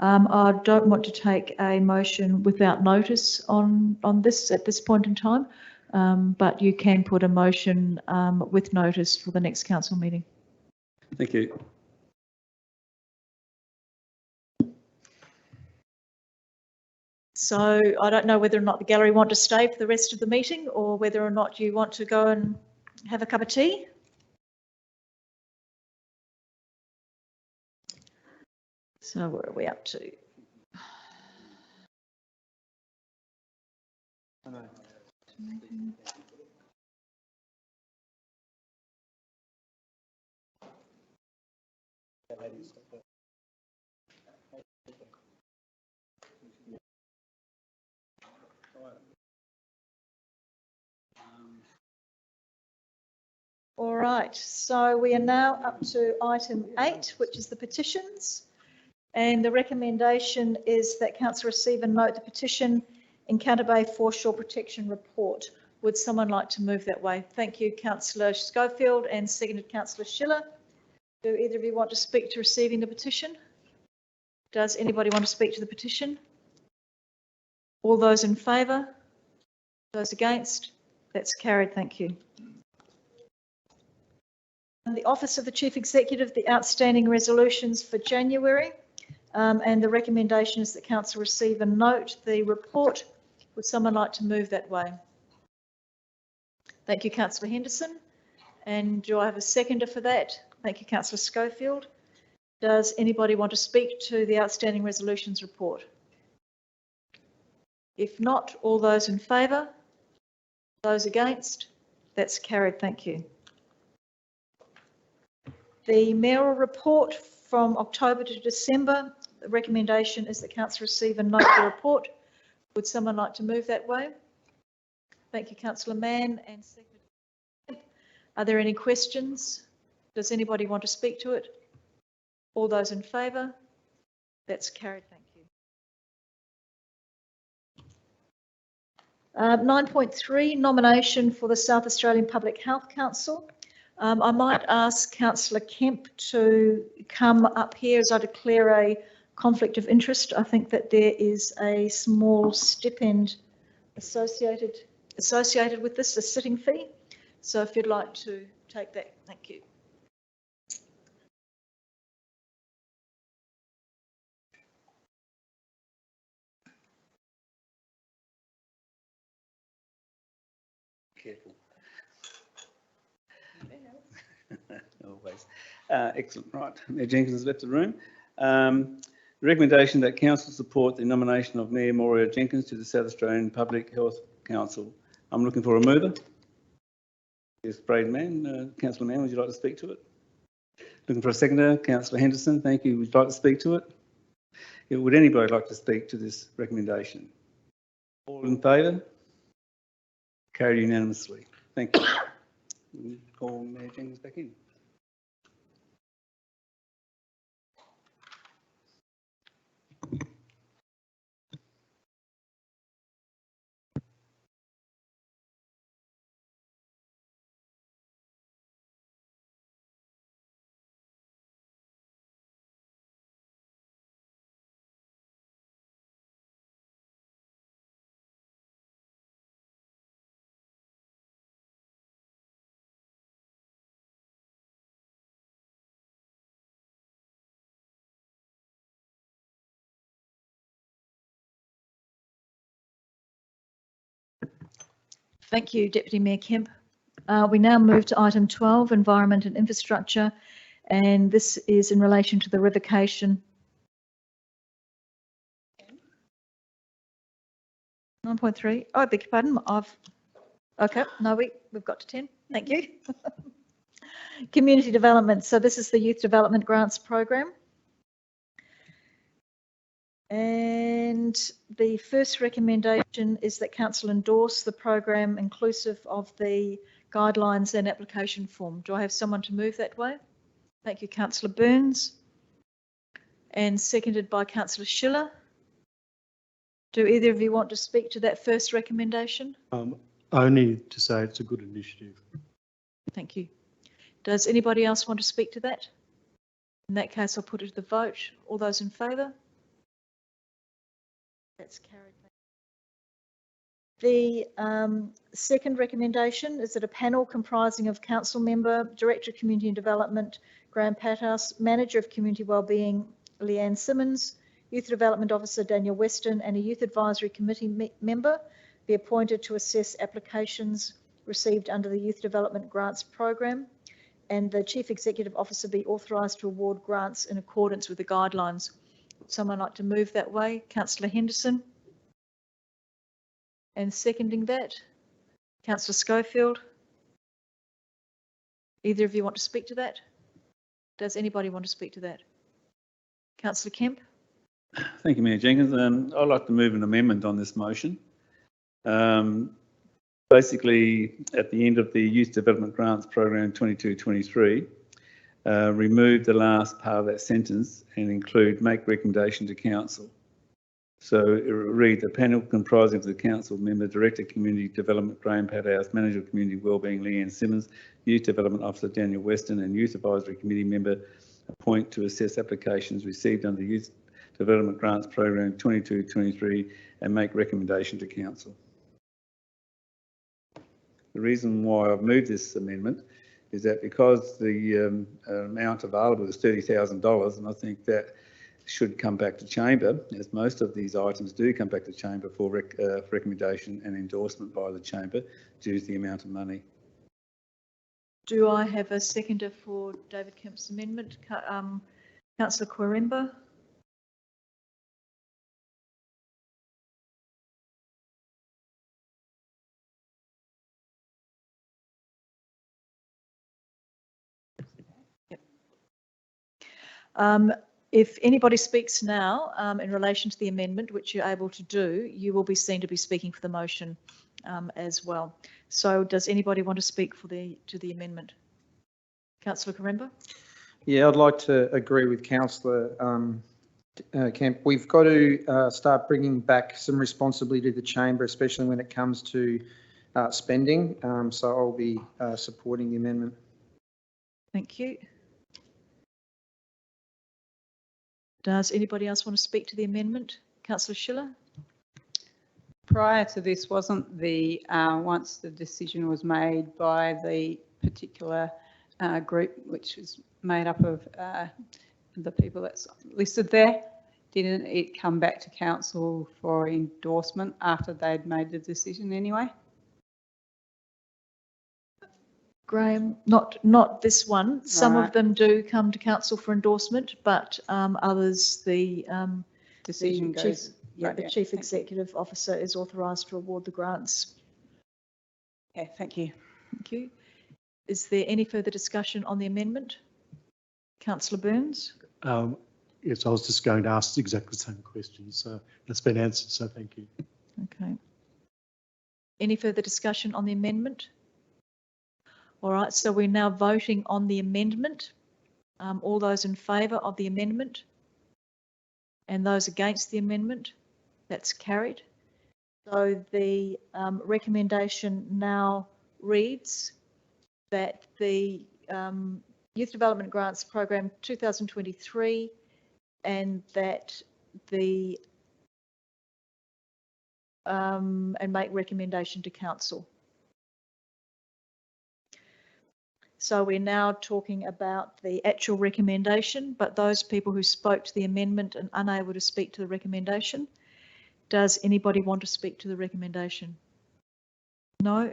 [SPEAKER 1] I don't want to take a motion without notice on this at this point in time, but you can put a motion with notice for the next council meeting.
[SPEAKER 5] Thank you.
[SPEAKER 1] So I don't know whether or not the gallery want to stay for the rest of the meeting or whether or not you want to go and have a cup of tea. So where are we up to? All right, so we are now up to item 8, which is the petitions. And the recommendation is that council receive and note the petition Encounter Bay Foreshore Protection Report. Would someone like to move that way? Thank you, Councillor Schofield, and seconded Councillor Schiller. Do either of you want to speak to receiving the petition? Does anybody want to speak to the petition? All those in favour? Those against? That's carried, thank you. And the Office of the Chief Executive, the outstanding resolutions for January, and the recommendation is that council receive and note the report. Would someone like to move that way? Thank you, Councillor Henderson. And do I have a seconder for that? Thank you, Councillor Schofield. Does anybody want to speak to the outstanding resolutions report? If not, all those in favour? Those against? That's carried, thank you. The mayoral report from October to December, the recommendation is that council receive and note the report. Would someone like to move that way? Thank you, Councillor Mann, and second. Are there any questions? Does anybody want to speak to it? All those in favour? That's carried, thank you. 9.3, nomination for the South Australian Public Health Council. I might ask Councillor Kemp to come up here as I declare a conflict of interest. I think that there is a small stipend associated with this, a sitting fee. So if you'd like to take that, thank you.
[SPEAKER 5] Careful. Always. Excellent. Right. Mayor Jenkins has left the room. The recommendation that council support the nomination of Mayor Moira Jenkins to the South Australian Public Health Council. I'm looking for a mover. Yes, Braden Mann. Councillor Mann, would you like to speak to it? Looking for a seconder. Councillor Henderson, thank you. Would you like to speak to it? Yeah, would anybody like to speak to this recommendation? All in favour? Carried unanimously. Thank you. We'll call Mayor Jenkins back in.
[SPEAKER 1] Thank you, Deputy Mayor Kemp. We now move to item 12, Environment and Infrastructure, and this is in relation to the revocation 9.3. Oh, I beg your pardon. Okay, no, we've got to 10. Thank you. Community development. So this is the Youth Development Grants Program. And the first recommendation is that council endorse the program inclusive of the guidelines and application form. Do I have someone to move that way? Thank you, Councillor Burns. And seconded by Councillor Schiller. Do either of you want to speak to that first recommendation?
[SPEAKER 3] Only to say it's a good initiative.
[SPEAKER 1] Thank you. Does anybody else want to speak to that? In that case, I'll put it to the vote. All those in favour? That's carried. The second recommendation is that a panel comprising of council member, Director of Community and Development, Graham Pathouse, Manager of Community Wellbeing, Leanne Simmons, Youth Development Officer Daniel Weston, and a Youth Advisory Committee member be appointed to assess applications received under the Youth Development Grants Program, and the Chief Executive Officer be authorised to award grants in accordance with the guidelines. Would someone like to move that way? Councillor Henderson. And seconding that, Councillor Schofield. Either of you want to speak to that? Does anybody want to speak to that? Councillor Kemp.
[SPEAKER 5] Thank you, Mayor Jenkins. I'd like to move an amendment on this motion. Basically, at the end of the Youth Development Grants Program 22-23, remove the last part of that sentence and include make recommendation to council. So it will read, the panel comprising of the council member, Director Community Development Graham Pathouse, Manager of Community Wellbeing Leanne Simmons, Youth Development Officer Daniel Weston, and Youth Advisory Committee member appoint to assess applications received under the Youth Development Grants Program 22-23 and make recommendation to council. The reason why I've moved this amendment is that because the amount available is $30,000, and I think that should come back to chamber, as most of these items do come back to chamber for recommendation and endorsement by the chamber due to the amount of money.
[SPEAKER 1] Do I have a seconder for David Kemp's amendment? Councillor Quaremba. If anybody speaks now in relation to the amendment, which you're able to do, you will be seen to be speaking for the motion as well. So does anybody want to speak for to the amendment? Councillor Quaremba?
[SPEAKER 9] Yeah, I'd like to agree with Councillor Kemp. We've got to start bringing back some responsibility to the chamber, especially when it comes to spending. So I'll be supporting the amendment.
[SPEAKER 1] Thank you. Does anybody else want to speak to the amendment? Councillor Schiller?
[SPEAKER 8] Prior to this, wasn't the, once the decision was made by the particular group, which was made up of the people that's listed there, didn't it come back to council for endorsement after they'd made the decision anyway?
[SPEAKER 1] Graham, not this one. Some
[SPEAKER 8] Right.
[SPEAKER 1] of them do come to council for endorsement, but others, the
[SPEAKER 8] Decision
[SPEAKER 1] chief,
[SPEAKER 8] goes.
[SPEAKER 1] the chief executive officer is authorised to award the grants.
[SPEAKER 8] Okay, thank you.
[SPEAKER 1] Thank you. Is there any further discussion on the amendment? Councillor Burns?
[SPEAKER 3] Yes, I was just going to ask exactly the same question, so that's been answered, so thank you.
[SPEAKER 1] Okay. Any further discussion on the amendment? All right, so we're now voting on the amendment. All those in favour of the amendment? And those against the amendment? That's carried. So the recommendation now reads that the Youth Development Grants Program 2023 and that the and make recommendation to council. So we're now talking about the actual recommendation, but those people who spoke to the amendment and unable to speak to the recommendation, does anybody want to speak to the recommendation? No.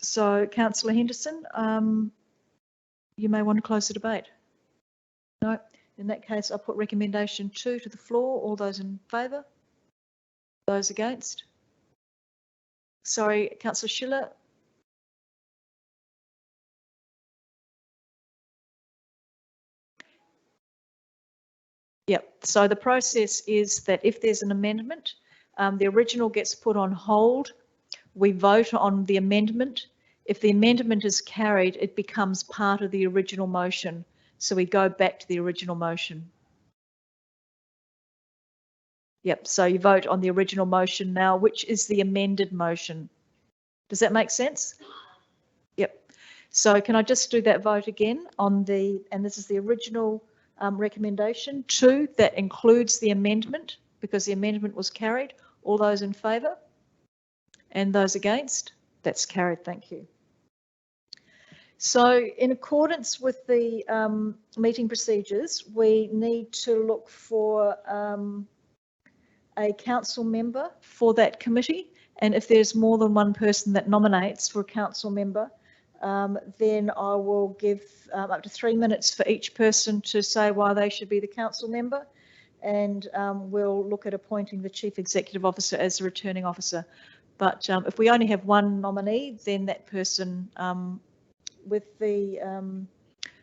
[SPEAKER 1] So Councillor Henderson, you may want to close the debate. No. In that case, I'll put recommendation 2 to the floor. All those in favour? Those against? Sorry, councillor Schiller. Yep, so the process is that if there's an amendment, the original gets put on hold. We vote on the amendment. If the amendment is carried, it becomes part of the original motion. So we go back to the original motion. Yep, so you vote on the original motion now, which is the amended motion. Does that make sense? Yep. So can I just do that vote again on the, and this is the original recommendation 2, that includes the amendment because the amendment was carried. All those in favour? And those against? That's carried, thank you. So in accordance with the meeting procedures, we need to look for a council member for that committee. And if there's more than one person that nominates for a council member, then I will give up to 3 minutes for each person to say why they should be the council member. And we'll look at appointing the Chief Executive Officer as the returning officer. But if we only have one nominee, then that person, with the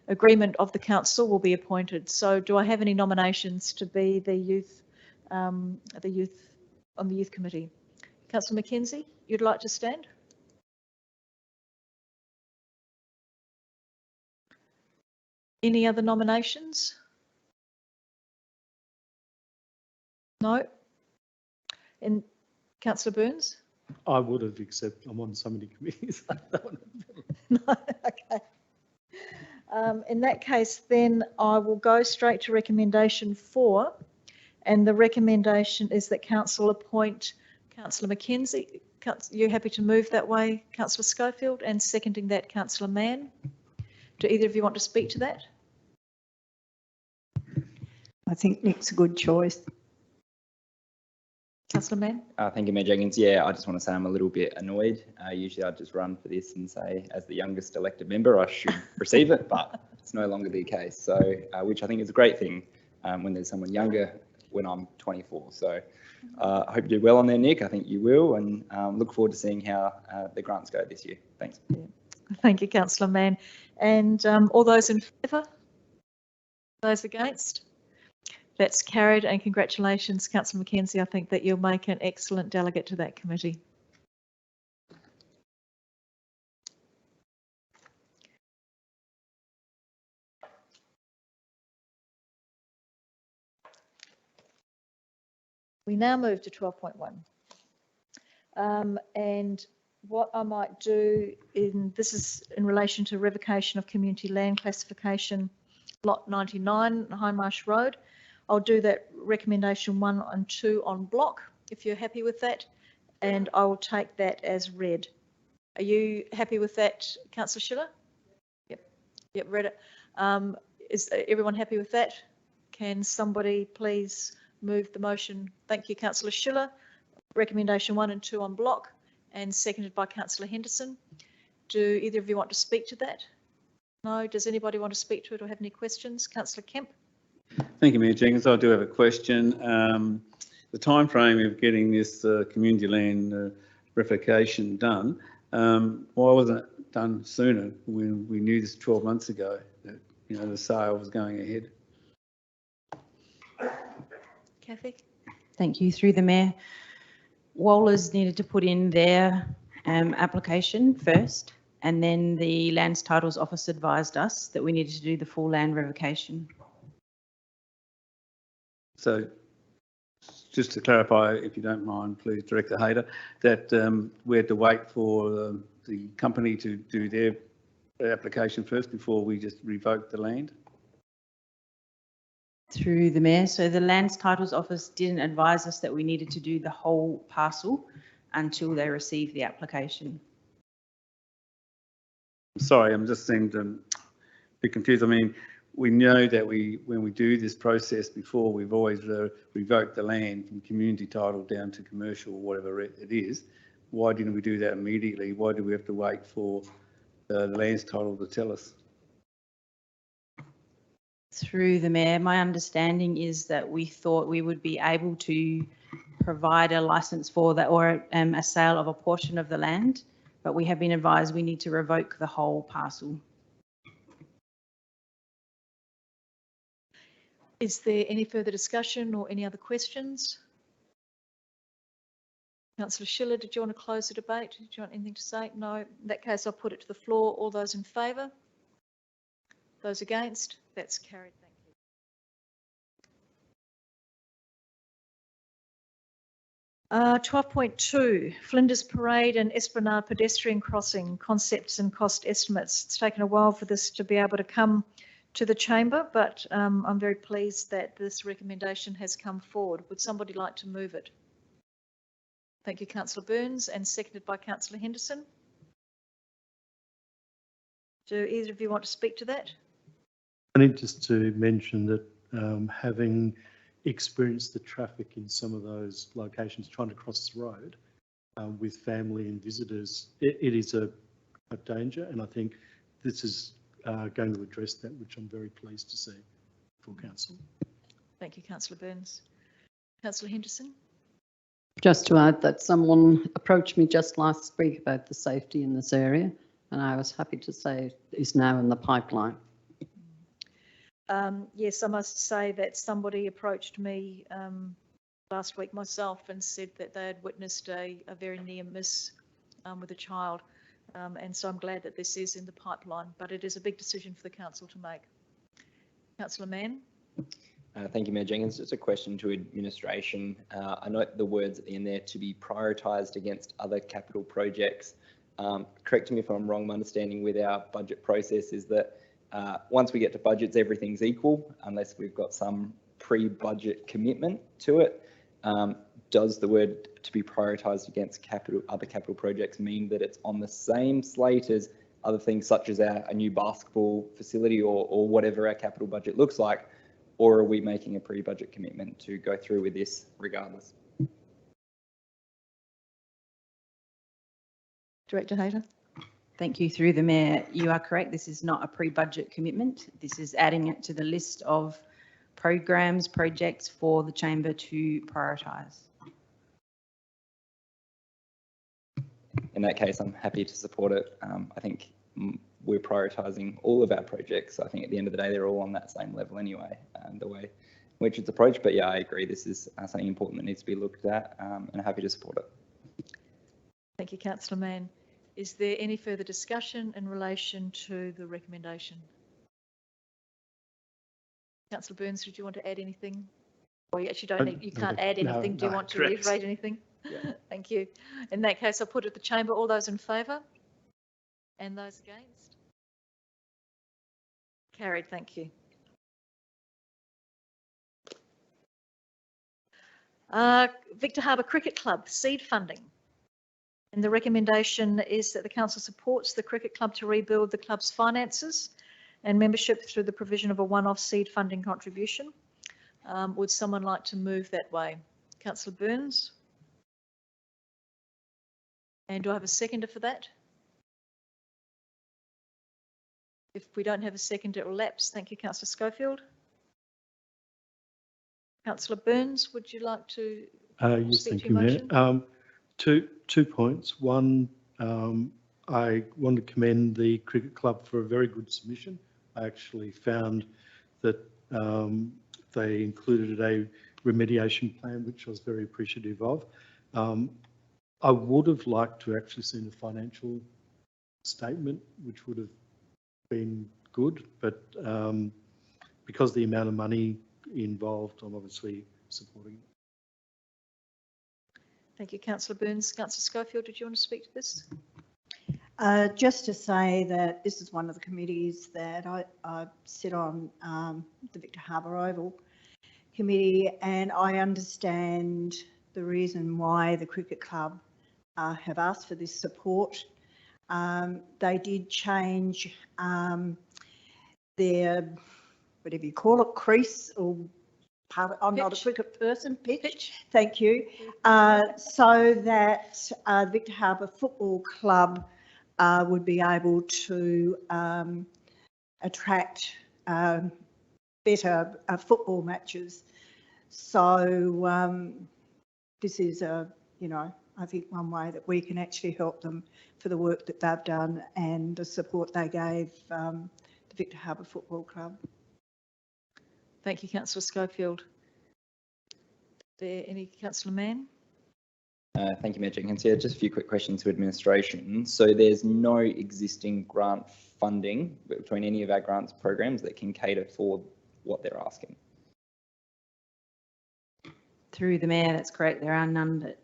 [SPEAKER 1] agreement of the council, will be appointed. So do I have any nominations to be the youth on the youth committee? Councillor Mackenzie, you'd like to stand? Any other nominations? No? And Councillor Burns?
[SPEAKER 3] I would have, except I'm on so many committees.
[SPEAKER 1] No, okay. In that case, then I will go straight to recommendation 4, and the recommendation is that council appoint Councillor Mackenzie. You happy to move that way, Councillor Schofield, and seconding that, Councillor Mann? Do either of you want to speak to that?
[SPEAKER 4] I think Nick's a good choice.
[SPEAKER 1] Councillor Mann?
[SPEAKER 6] Thank you, Mayor Jenkins. Yeah, I just want to say I'm a little bit annoyed. Usually I just run for this and say, as the youngest elected member, I should receive it, but it's no longer the case. So, which I think is a great thing when there's someone younger when I'm 24. So I hope you do well on there, Nick. I think you will, and look forward to seeing how the grants go this year. Thanks.
[SPEAKER 1] Yeah. Thank you, Councillor Mann. And all those in favour? Those against? That's carried, and congratulations, Councillor Mackenzie. I think that you'll make an excellent delegate to that committee. We now move to 12.1. And what I might do this is in relation to revocation of community land classification, lot 99, Hindmarsh Road. I'll do that recommendation 1 and 2 on block, if you're happy with that, and I will take that as read. Are you happy with that, Councillor Schiller? Yep, read it. Is everyone happy with that? Can somebody please move the motion? Thank you, Councillor Schiller. Recommendation 1 and 2 on block, and seconded by Councillor Henderson. Do either of you want to speak to that? No? Does anybody want to speak to it or have any questions? Councillor Kemp?
[SPEAKER 5] Thank you, Mayor Jenkins. I do have a question. The time frame of getting this community land revocation done, why wasn't it done sooner when we knew this 12 months ago that the sale was going ahead?
[SPEAKER 1] Kathy?
[SPEAKER 15] Thank you. Through the Mayor. Wohlers needed to put in their application first, and then the Lands Titles Office advised us that we needed to do the full land revocation.
[SPEAKER 5] So just to clarify, if you don't mind, please, Director Hayter, that we had to wait for the company to do their application first before we just revoked the land?
[SPEAKER 15] Through the Mayor. So the Lands Titles Office didn't advise us that we needed to do the whole parcel until they received the application.
[SPEAKER 5] Sorry, I'm just seemed a bit confused. I mean, we know that when we do this process before, we've always revoked the land from community title down to commercial, whatever it is. Why didn't we do that immediately? Why do we have to wait for the lands title to tell us?
[SPEAKER 15] Through the Mayor, my understanding is that we thought we would be able to provide a license for that or a sale of a portion of the land, but we have been advised we need to revoke the whole parcel.
[SPEAKER 1] Is there any further discussion or any other questions? Councillor Schiller, did you want to close the debate? Did you want anything to say? No. In that case, I'll put it to the floor. All those in favour? Those against? That's carried. Thank you. 12.2, Flinders Parade and Esplanade pedestrian crossing concepts and cost estimates. It's taken a while for this to be able to come to the chamber, but I'm very pleased that this recommendation has come forward. Would somebody like to move it? Thank you, Councillor Burns, and seconded by Councillor Henderson. Do either of you want to speak to that?
[SPEAKER 3] I need just to mention that having experienced the traffic in some of those locations trying to cross the road with family and visitors, it is a danger, and I think this is going to address that, which I'm very pleased to see for council.
[SPEAKER 1] Thank you, Councillor Burns. Councillor Henderson.
[SPEAKER 2] Just to add that someone approached me just last week about the safety in this area, and I was happy to say it is now in the pipeline.
[SPEAKER 1] Yes, I must say that somebody approached me last week myself and said that they had witnessed a very near miss with a child. And so I'm glad that this is in the pipeline, but it is a big decision for the council to make. Councillor Mann.
[SPEAKER 6] Thank you, Mayor Jenkins. Just a question to administration. I note the words at the end there, to be prioritised against other capital projects. Correct me if I'm wrong, my understanding with our budget process is that once we get to budgets, everything's equal unless we've got some pre-budget commitment to it. Does the word to be prioritised against other capital projects mean that it's on the same slate as other things such as a new basketball facility or whatever our capital budget looks like, or are we making a pre-budget commitment to go through with this regardless?
[SPEAKER 1] Director Hayter.
[SPEAKER 15] Thank you. Through the Mayor, you are correct. This is not a pre-budget commitment. This is adding it to the list of programs, projects for the chamber to prioritise.
[SPEAKER 6] In that case, I'm happy to support it. I think we're prioritising all of our projects. I think at the end of the day, they're all on that same level anyway, the way in which it's approached. But yeah, I agree. This is something important that needs to be looked at, and I'm happy to support it.
[SPEAKER 1] Thank you, Councillor Mann. Is there any further discussion in relation to the recommendation? Councillor Burns, did you want to add anything? Or you actually don't need, you can't add anything. Do you want to reiterate anything? Yeah. Thank you. In that case, I'll put it at the chamber. All those in favour? And those against? Carried, thank you. Victor Harbor Cricket Club, seed funding. And the recommendation is that the council supports the cricket club to rebuild the club's finances and membership through the provision of a one-off seed funding contribution. Would someone like to move that way? Councillor Burns? And do I have a seconder for that? If we don't have a seconder, it will lapse. Thank you, Councillor Schofield. Councillor Burns, would you like to
[SPEAKER 3] yes,
[SPEAKER 1] speak
[SPEAKER 3] thank
[SPEAKER 1] to
[SPEAKER 3] you,
[SPEAKER 1] your
[SPEAKER 3] Mayor.
[SPEAKER 1] motion?
[SPEAKER 3] Two points. One, I want to commend the cricket club for a very good submission. I actually found that they included a remediation plan, which I was very appreciative of. I would have liked to actually seen a financial statement, which would have been good, but because the amount of money involved, I'm obviously supporting it.
[SPEAKER 1] Thank you, Councillor Burns. Councillor Schofield, did you want to speak to this?
[SPEAKER 4] Just to say that this is one of the committees that I sit on, the Victor Harbor Oval Committee, and I understand the reason why the cricket club have asked for this support. They did change their, whatever you call it, crease or part of, I'm not a cricket person, pitch. Thank you. So that Victor Harbor Football Club would be able to attract better football matches. So this is I think one way that we can actually help them for the work that they've done and the support they gave the Victor Harbor Football Club.
[SPEAKER 1] Thank you, Councillor Schofield. There any Councillor Mann?
[SPEAKER 6] Thank you, Mayor Jenkins. Yeah, just a few quick questions to administration. So there's no existing grant funding between any of our grants programs that can cater for what they're asking.
[SPEAKER 15] Through the Mayor, that's correct. There are none that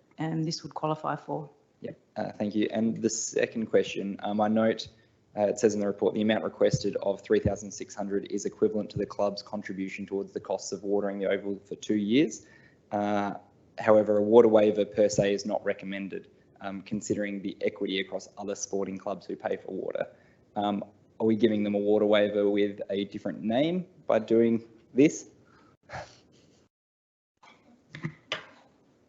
[SPEAKER 15] this would qualify for.
[SPEAKER 6] Yep, thank you. And the second question, I note it says in the report the amount requested of $3,600 is equivalent to the club's contribution towards the costs of watering the oval for 2 years. However, a water waiver per se is not recommended, considering the equity across other sporting clubs who pay for water. Are we giving them a water waiver with a different name by doing this?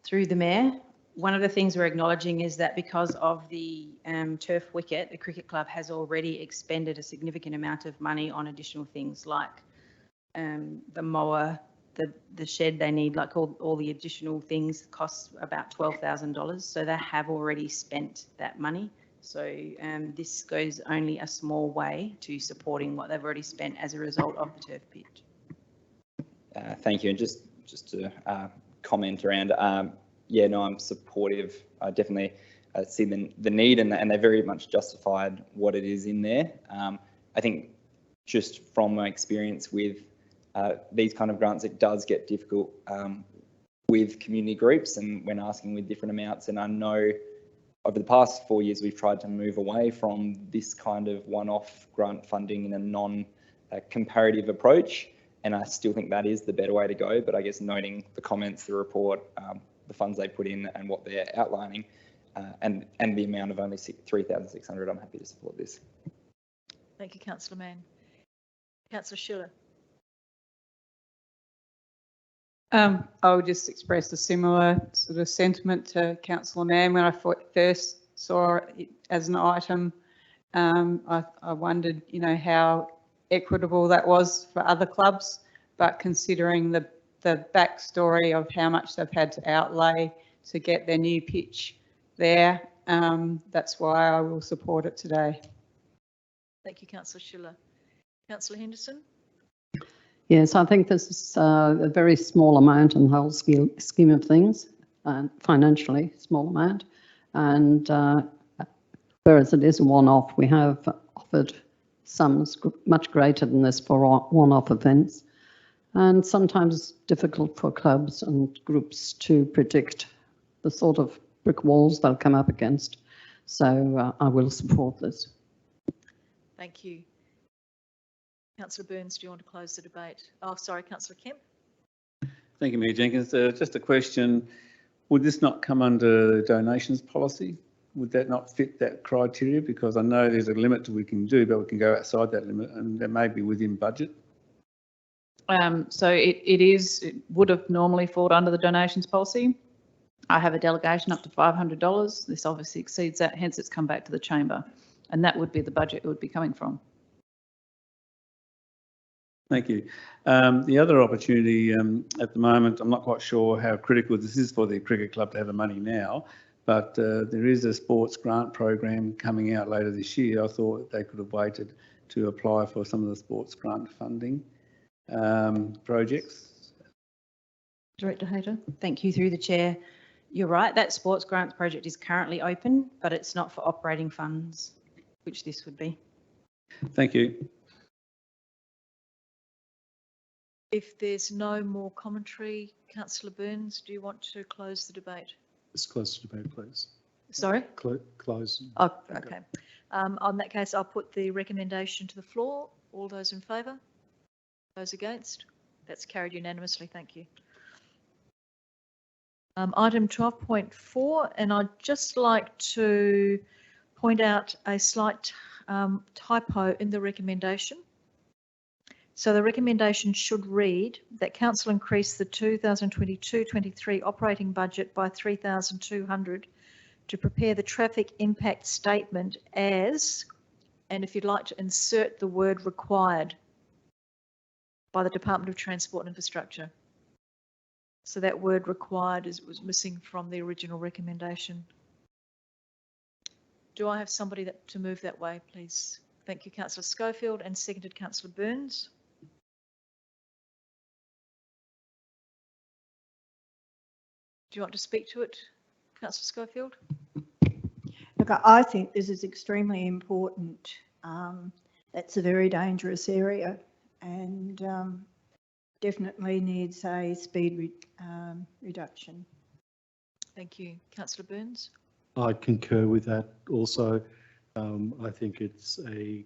[SPEAKER 15] Through the Mayor, one of the things we're acknowledging is that because of the turf wicket, the cricket club has already expended a significant amount of money on additional things like the mower, the shed they need, like all the additional things cost about $12,000. So they have already spent that money. So this goes only a small way to supporting what they've already spent as a result of the turf pitch.
[SPEAKER 6] Thank you. And just to comment around, yeah, no, I'm supportive. I definitely see the need and they very much justified what it is in there. I think just from my experience with these kind of grants, it does get difficult with community groups and when asking with different amounts. And I know over the past 4 years, we've tried to move away from this kind of one-off grant funding in a non-comparative approach. And I still think that is the better way to go. But I guess noting the comments, the report, the funds they put in and what they're outlining and the amount of only $3,600, I'm happy to support this.
[SPEAKER 1] Thank you, Councillor Mann. Councillor Schiller.
[SPEAKER 8] I would just express a similar sort of sentiment to Councillor Mann. When I first saw it as an item, I wondered, how equitable that was for other clubs, but considering the backstory of how much they've had to outlay to get their new pitch there, that's why I will support it today.
[SPEAKER 1] Thank you, Councillor Schiller. Councillor Henderson.
[SPEAKER 2] Yes, I think this is a very small amount in the whole scheme of things, financially small amount. And whereas it is a one-off, we have offered sums much greater than this for one-off events. And sometimes difficult for clubs and groups to predict the sort of brick walls they'll come up against. So I will support this.
[SPEAKER 1] Thank you. Councillor Burns, do you want to close the debate? Oh, sorry, Councillor Kemp.
[SPEAKER 5] Thank you, Mayor Jenkins. Just a question. Would this not come under donations policy? Would that not fit that criteria? Because I know there's a limit to what we can do, but we can go outside that limit and that may be within budget.
[SPEAKER 7] So it would have normally fallen under the donations policy. I have a delegation up to $500. This obviously exceeds that, hence it's come back to the chamber. And that would be the budget it would be coming from.
[SPEAKER 5] Thank you. The other opportunity at the moment, I'm not quite sure how critical this is for the cricket club to have the money now, but there is a sports grant program coming out later this year. I thought they could have waited to apply for some of the sports grant funding projects.
[SPEAKER 1] Director Hayter.
[SPEAKER 15] Thank you, through the chair. You're right, that sports grants project is currently open, but it's not for operating funds, which this would be.
[SPEAKER 5] Thank you.
[SPEAKER 1] If there's no more commentary, Councillor Burns, do you want to close the debate?
[SPEAKER 3] Let's close the debate, please.
[SPEAKER 1] Sorry?
[SPEAKER 3] Close.
[SPEAKER 1] Oh, okay. On that case, I'll put the recommendation to the floor. All those in favour? Those against? That's carried unanimously. Thank you. Item 12.4, and I'd just like to point out a slight typo in the recommendation. So the recommendation should read that Council increase the 2022-23 operating budget by $3,200 to prepare the traffic impact statement as, and if you'd like to insert the word required by the Department of Transport and Infrastructure. So that word required was missing from the original recommendation. Do I have somebody to move that way, please? Thank you, Councillor Schofield, and seconded Councillor Burns. Do you want to speak to it, Councillor Schofield?
[SPEAKER 4] Look, I think this is extremely important. That's a very dangerous area and definitely needs a speed reduction.
[SPEAKER 1] Thank you. Councillor Burns?
[SPEAKER 3] I concur with that also. I think it's a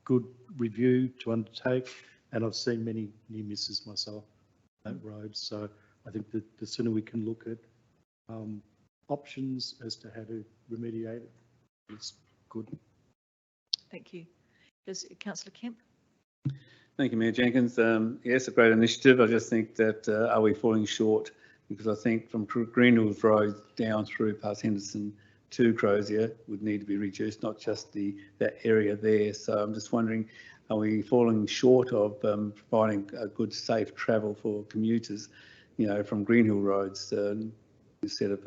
[SPEAKER 3] good review to undertake, and I've seen many near misses myself that road. So I think that the sooner we can look at options as to how to remediate it, it's good.
[SPEAKER 1] Thank you. Does Councillor Kemp?
[SPEAKER 5] Thank you, Mayor Jenkins. Yes, a great initiative. I just think that are we falling short? Because I think from Green Hills Road down through past Henderson to Crozier would need to be reduced, not just that area there. So I'm just wondering, are we falling short of providing a good, safe travel for commuters, you know, from Green Hill roads instead of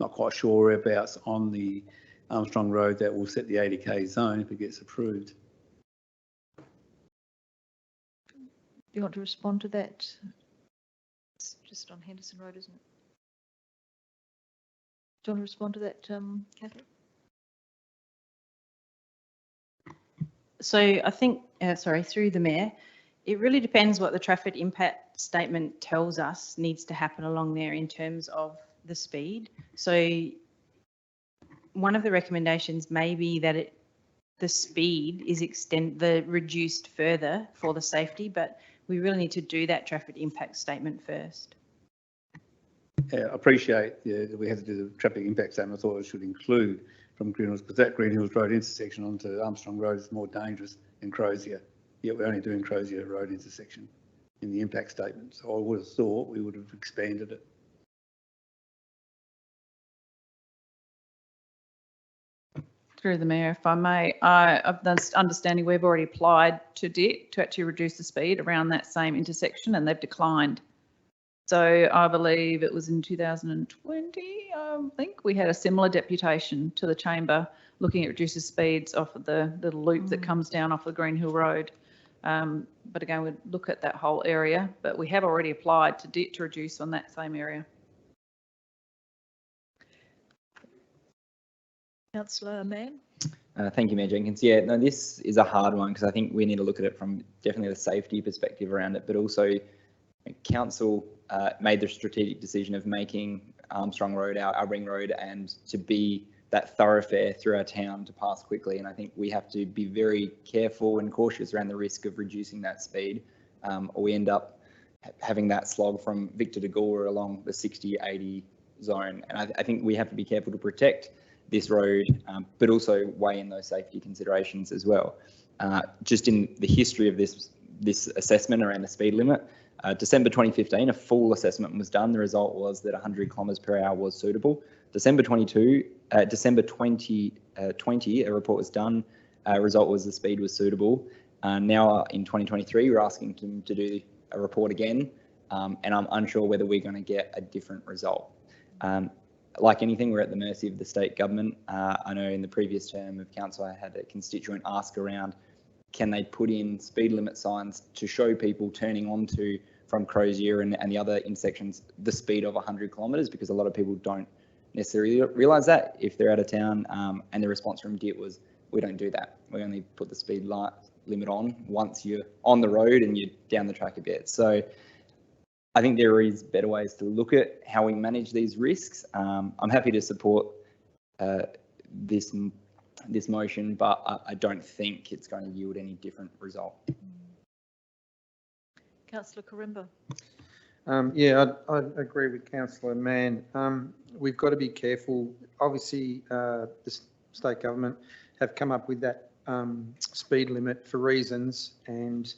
[SPEAKER 5] not quite sure whereabouts on the Armstrong Road that will set the 80k zone if it gets approved.
[SPEAKER 1] Do you want to respond to that? It's just on Henderson Road, isn't it? Do you want to respond to that, Cathy?
[SPEAKER 15] So I think, sorry, through the Mayor, it really depends what the traffic impact statement tells us needs to happen along there in terms of the speed. So one of the recommendations may be that the speed is reduced further for the safety, but we really need to do that traffic impact statement first.
[SPEAKER 5] Yeah, I appreciate that we had to do the traffic impact statement. I thought it should include from Green Hills, because that Green Hills Road intersection onto Armstrong Road is more dangerous than Crozier. Yet we're only doing Crozier Road intersection in the impact statement. So I would have thought we would have expanded it.
[SPEAKER 7] Through the Mayor, if I may, I've understanding we've already applied to DIT to actually reduce the speed around that same intersection, and they've declined. So I believe it was in 2020, I think we had a similar deputation to the chamber looking at reducing speeds off of the little loop that comes down off the Green Hill Road. But again, we'd look at that whole area, but we have already applied to DIT to reduce on that same area.
[SPEAKER 1] Councillor Mann?
[SPEAKER 6] Thank you, Mayor Jenkins. Yeah, no, this is a hard one because I think we need to look at it from definitely the safety perspective around it, but also council made the strategic decision of making Armstrong Road our ring road and to be that thoroughfare through our town to pass quickly. And I think we have to be very careful and cautious around the risk of reducing that speed, or we end up having that slog from Victor de Gore along the 60-80 zone. And I think we have to be careful to protect this road, but also weigh in those safety considerations as well. Just in the history of this assessment around the speed limit, December 2015, a full assessment was done. The result was that 100 kilometres per hour was suitable. December 2020, a report was done. Result was the speed was suitable. Now in 2023, we're asking them to do a report again, and I'm unsure whether we're going to get a different result. Like anything, we're at the mercy of the state government. I know in the previous term of council, I had a constituent ask around, can they put in speed limit signs to show people turning onto from Crozier and the other intersections the speed of 100 kilometres, because a lot of people don't necessarily realise that if they're out of town. And the response from DIT was, we don't do that. We only put the speed limit on once you're on the road and you're down the track a bit. So I think there is better ways to look at how we manage these risks. I'm happy to support this motion, but I don't think it's going to yield any different result.
[SPEAKER 1] Councillor Karimba.
[SPEAKER 9] Yeah, I agree with Councillor Mann. We've got to be careful. Obviously, the state government have come up with that speed limit for reasons, and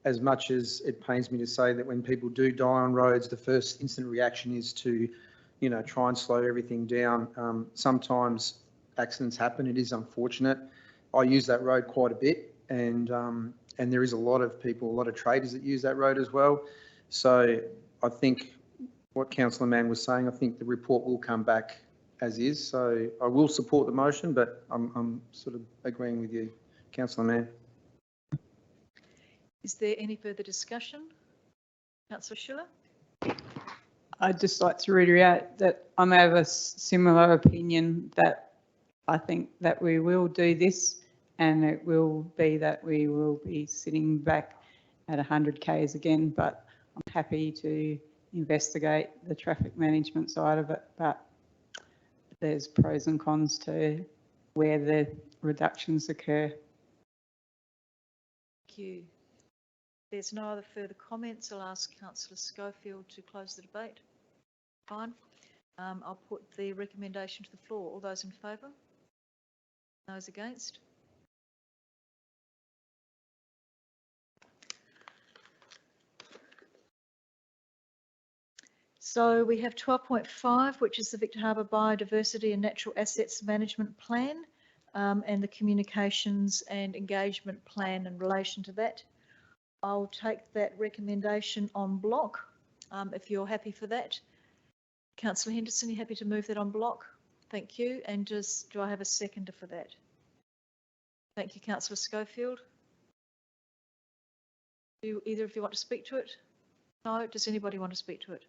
[SPEAKER 9] as much as it pains me to say that when people do die on roads, the first instant reaction is to, try and slow everything down. Sometimes accidents happen. It is unfortunate. I use that road quite a bit, and there is a lot of people, a lot of traders that use that road as well. So I think what Councillor Mann was saying. I think the report will come back as is, so I will support the motion, but I'm sort of agreeing with you, Councillor Mann.
[SPEAKER 1] Is there any further discussion? Councillor Schiller?
[SPEAKER 8] I'd just like to reiterate that I'm of a similar opinion, that I think that we will do this, and it will be that we will be sitting back at 100 Ks again, but I'm happy to investigate the traffic management side of it, but there's pros and cons to where the reductions occur.
[SPEAKER 1] Thank you. There's no other further comments. I'll ask Councillor Schofield to close the debate. Fine. I'll put the recommendation to the floor. All those in favour? Those against? So we have 12.5, which is the Victor Harbor Biodiversity and Natural Assets Management Plan, and the Communications and Engagement Plan in relation to that. I'll take that recommendation en bloc, if you're happy for that. Councillor Henderson, you happy to move that en bloc? Thank you. And just, do I have a seconder for that? Thank you, Councillor Schofield. Do either of you want to speak to it? No? Does anybody want to speak to it?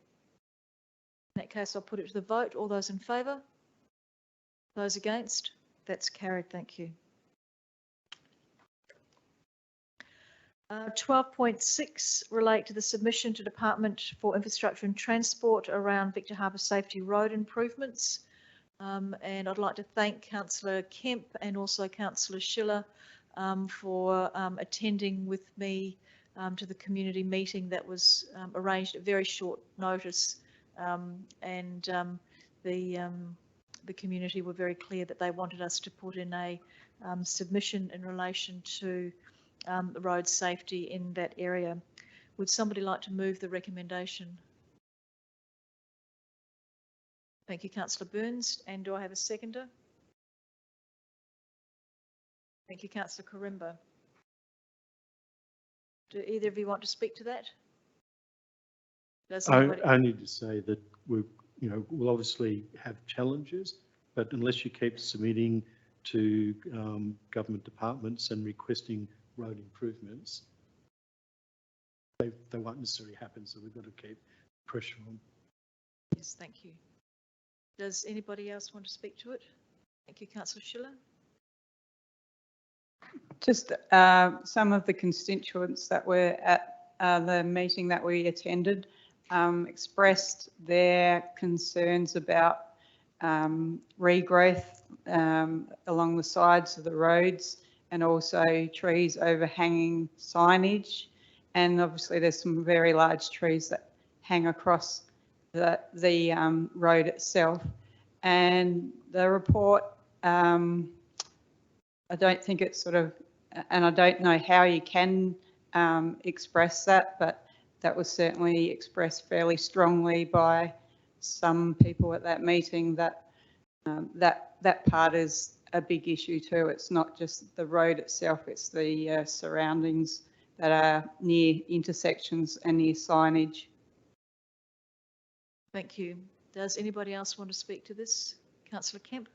[SPEAKER 1] In that case, I'll put it to the vote. All those in favour? Those against? That's carried. Thank you. 12.6 relate to the submission to Department for Infrastructure and Transport around Victor Harbor Safety Road improvements. And I'd like to thank Councillor Kemp and also Councillor Schiller for attending with me to the community meeting that was arranged at very short notice. The community were very clear that they wanted us to put in a submission in relation to road safety in that area. Would somebody like to move the recommendation? Thank you, Councillor Burns. And do I have a seconder? Thank you, Councillor Karimba. Do either of you want to speak to that?
[SPEAKER 3] Only to say that we'll obviously have challenges, but unless you keep submitting to government departments and requesting road improvements, they won't necessarily happen. So we've got to keep pressure on.
[SPEAKER 1] Yes, thank you. Does anybody else want to speak to it? Thank you, Councillor Schiller.
[SPEAKER 8] Just some of the constituents that were at the meeting that we attended expressed their concerns about regrowth along the sides of the roads, and also trees overhanging signage. And obviously there's some very large trees that hang across the road itself. And the report, I don't think it's sort of, and I don't know how you can express that, but that was certainly expressed fairly strongly by some people at that meeting, that that part is a big issue too. It's not just the road itself, it's the surroundings that are near intersections and near signage.
[SPEAKER 1] Thank you. Does anybody else want to speak to this? Councillor Kemp.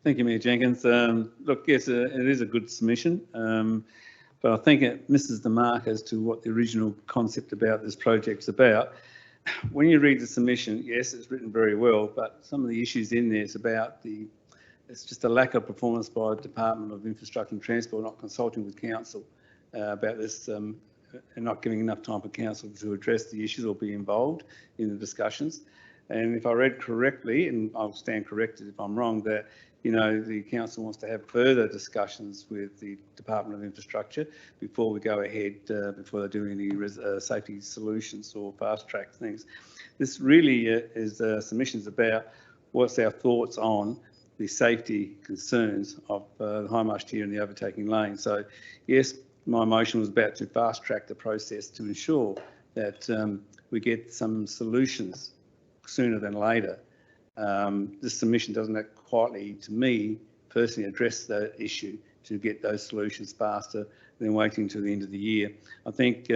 [SPEAKER 5] Thank you, Mayor Jenkins. Look, yes, it is a good submission, but I think it misses the mark as to what the original concept about this project's about. When you read the submission, yes, it's written very well, but some of the issues in there is about it's just a lack of performance by the Department of Infrastructure and Transport, not consulting with council about this, and not giving enough time for council to address the issues or be involved in the discussions. And if I read correctly, and I'll stand corrected if I'm wrong, that the council wants to have further discussions with the Department of Infrastructure before we go ahead, before they do any safety solutions or fast track things. This really is submissions about what's our thoughts on the safety concerns of the High Mast here in the overtaking lane. So yes, my motion was about to fast track the process to ensure that we get some solutions sooner than later. This submission doesn't quietly, to me, personally address the issue to get those solutions faster than waiting till the end of the year. I think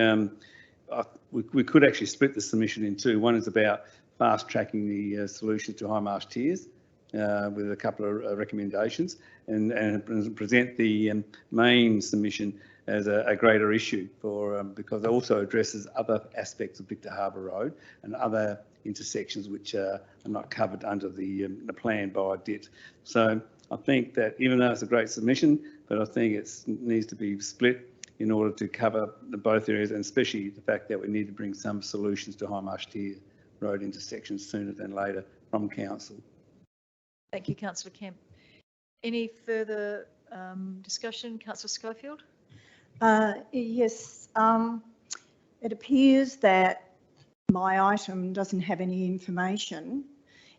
[SPEAKER 5] we could actually split the submission in two. One is about fast tracking the solution to high marsh tiers with a couple of recommendations, and present the main submission as a greater issue for because it also addresses other aspects of Victor Harbour Road and other intersections which are not covered under the plan by DIT. So I think that even though it's a great submission, but I think it needs to be split in order to cover both areas, and especially the fact that we need to bring some solutions to High Marsh Tier Road intersections sooner than later from council.
[SPEAKER 1] Thank you, Councillor Kemp. Any further discussion? Councillor Schofield?
[SPEAKER 4] Yes, it appears that my item doesn't have any information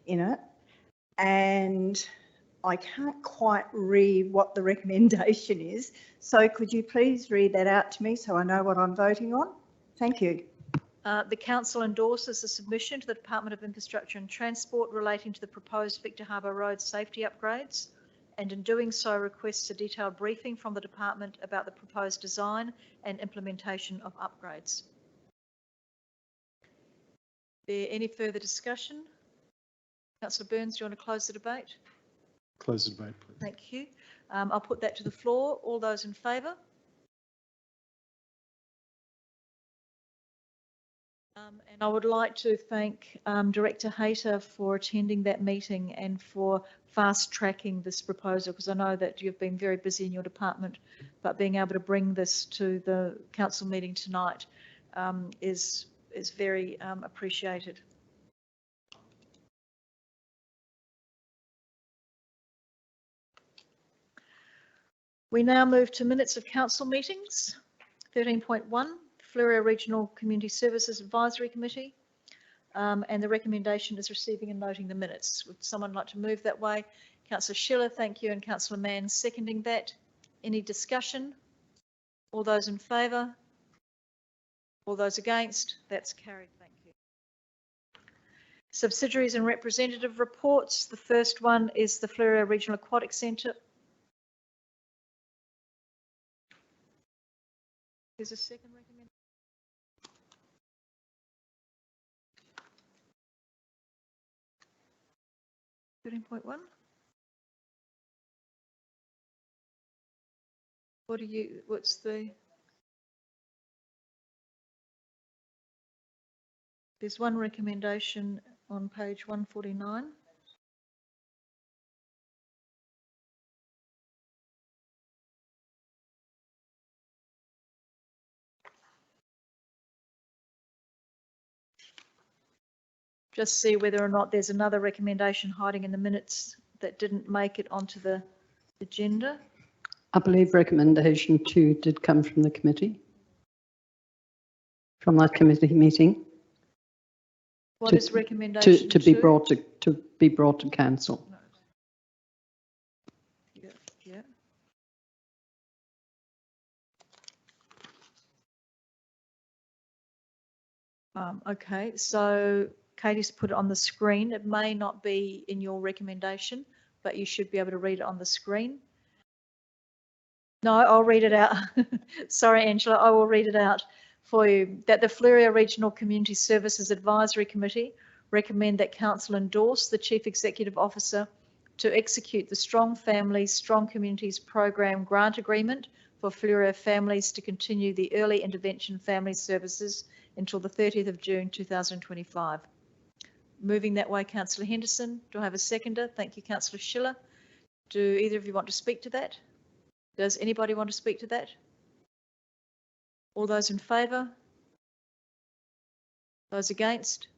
[SPEAKER 4] in it, and I can't quite read what the recommendation is. So could you please read that out to me so I know what I'm voting on? Thank you.
[SPEAKER 1] The council endorses the submission to the Department of Infrastructure and Transport relating to the proposed Victor Harbour Road safety upgrades, and in doing so requests a detailed briefing from the department about the proposed design and implementation of upgrades. There any further discussion? Councillor Burns, do you want to close the debate?
[SPEAKER 3] Close the debate, please.
[SPEAKER 1] Thank you. I'll put that to the floor. All those in favour? And I would like to thank Director Hayter for attending that meeting and for fast tracking this proposal, because I know that you've been very busy in your department, but being able to bring this to the council meeting tonight is very appreciated. We now move to minutes of council meetings. 13.1, Fleurieu Regional Community Services Advisory Committee, and the recommendation is receiving and noting the minutes. Would someone like to move that way? Councillor Schiller, thank you, and Councillor Mann seconding that. Any discussion? All those in favour? All those against? That's carried. Thank you. Subsidiaries and representative reports. The first one is the Fleurieu Regional Aquatic Centre. There's a second recommendation. .1. What's the? There's one recommendation on page 149. Just see whether or not there's another recommendation hiding in the minutes that didn't make it onto the agenda.
[SPEAKER 2] I believe recommendation 2 did come from the committee, from that committee meeting.
[SPEAKER 1] What is recommendation
[SPEAKER 2] to be brought to council?
[SPEAKER 1] Yeah. Okay, so Katie's put it on the screen. It may not be in your recommendation, but you should be able to read it on the screen. No, I'll read it out. Sorry, Angela, I will read it out for you. That the Fleurieu Regional Community Services Advisory Committee recommend that council endorse the Chief Executive Officer to execute the Strong Families, Strong Communities Program grant agreement for Fleurieu families to continue the early intervention family services until the 30th of June 2025. Moving that way, Councillor Henderson. Do I have a seconder? Thank you, Councillor Schiller. Do either of you want to speak to that? Does anybody want to speak to that? All those in favour? Those against?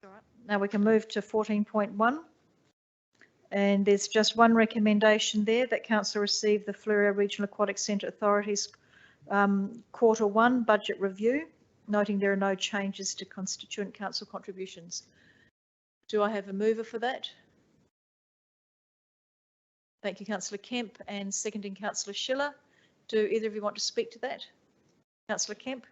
[SPEAKER 1] All right. Now we can move to 14.1. And there's just one recommendation there that council receive the Fleurieu Regional Aquatic Centre Authority's Q1 budget review, noting there are no changes to constituent council contributions. Do I have a mover for that? Thank you, Councillor Kemp, and seconding Councillor Schiller. Do either of you want to speak to that? Councillor Kemp?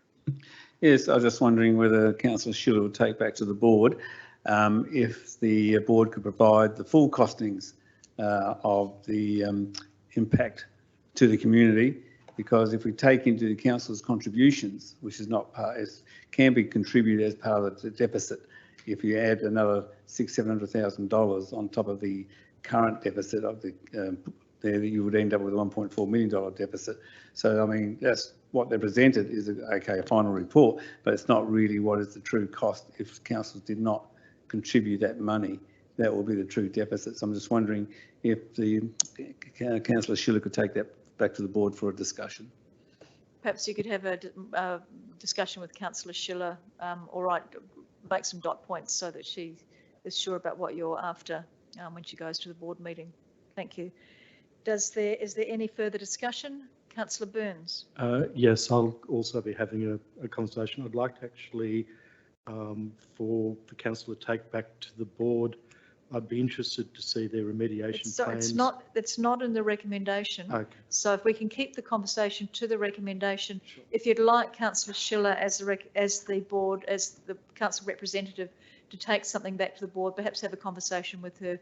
[SPEAKER 5] Yes, I was just wondering whether Councillor Schiller would take back to the board if the board could provide the full costings of the impact to the community, because if we take into the council's contributions, which is not part, can be contributed as part of the deficit. If you add another $600,000-700,000 on top of the current deficit of the there, you would end up with a $1.4 million deficit. So I mean, that's what they presented is a final report, but it's not really what is the true cost. If councils did not contribute that money, that will be the true deficit. So I'm just wondering if the Councillor Schiller could take that back to the board for a discussion.
[SPEAKER 1] Perhaps you could have a discussion with Councillor Schiller, all right, make some dot points so that she is sure about what you're after when she goes to the board meeting. Thank you. Is there any further discussion? Councillor Burns.
[SPEAKER 3] Yes, I'll also be having a conversation. I'd like to actually, for the council to take back to the board, I'd be interested to see their remediation plans.
[SPEAKER 1] It's not in the recommendation.
[SPEAKER 3] Okay.
[SPEAKER 1] So if we can keep the conversation to the recommendation, sure. If you'd like Councillor Schiller as the council representative to take something back to the board, perhaps have a conversation with her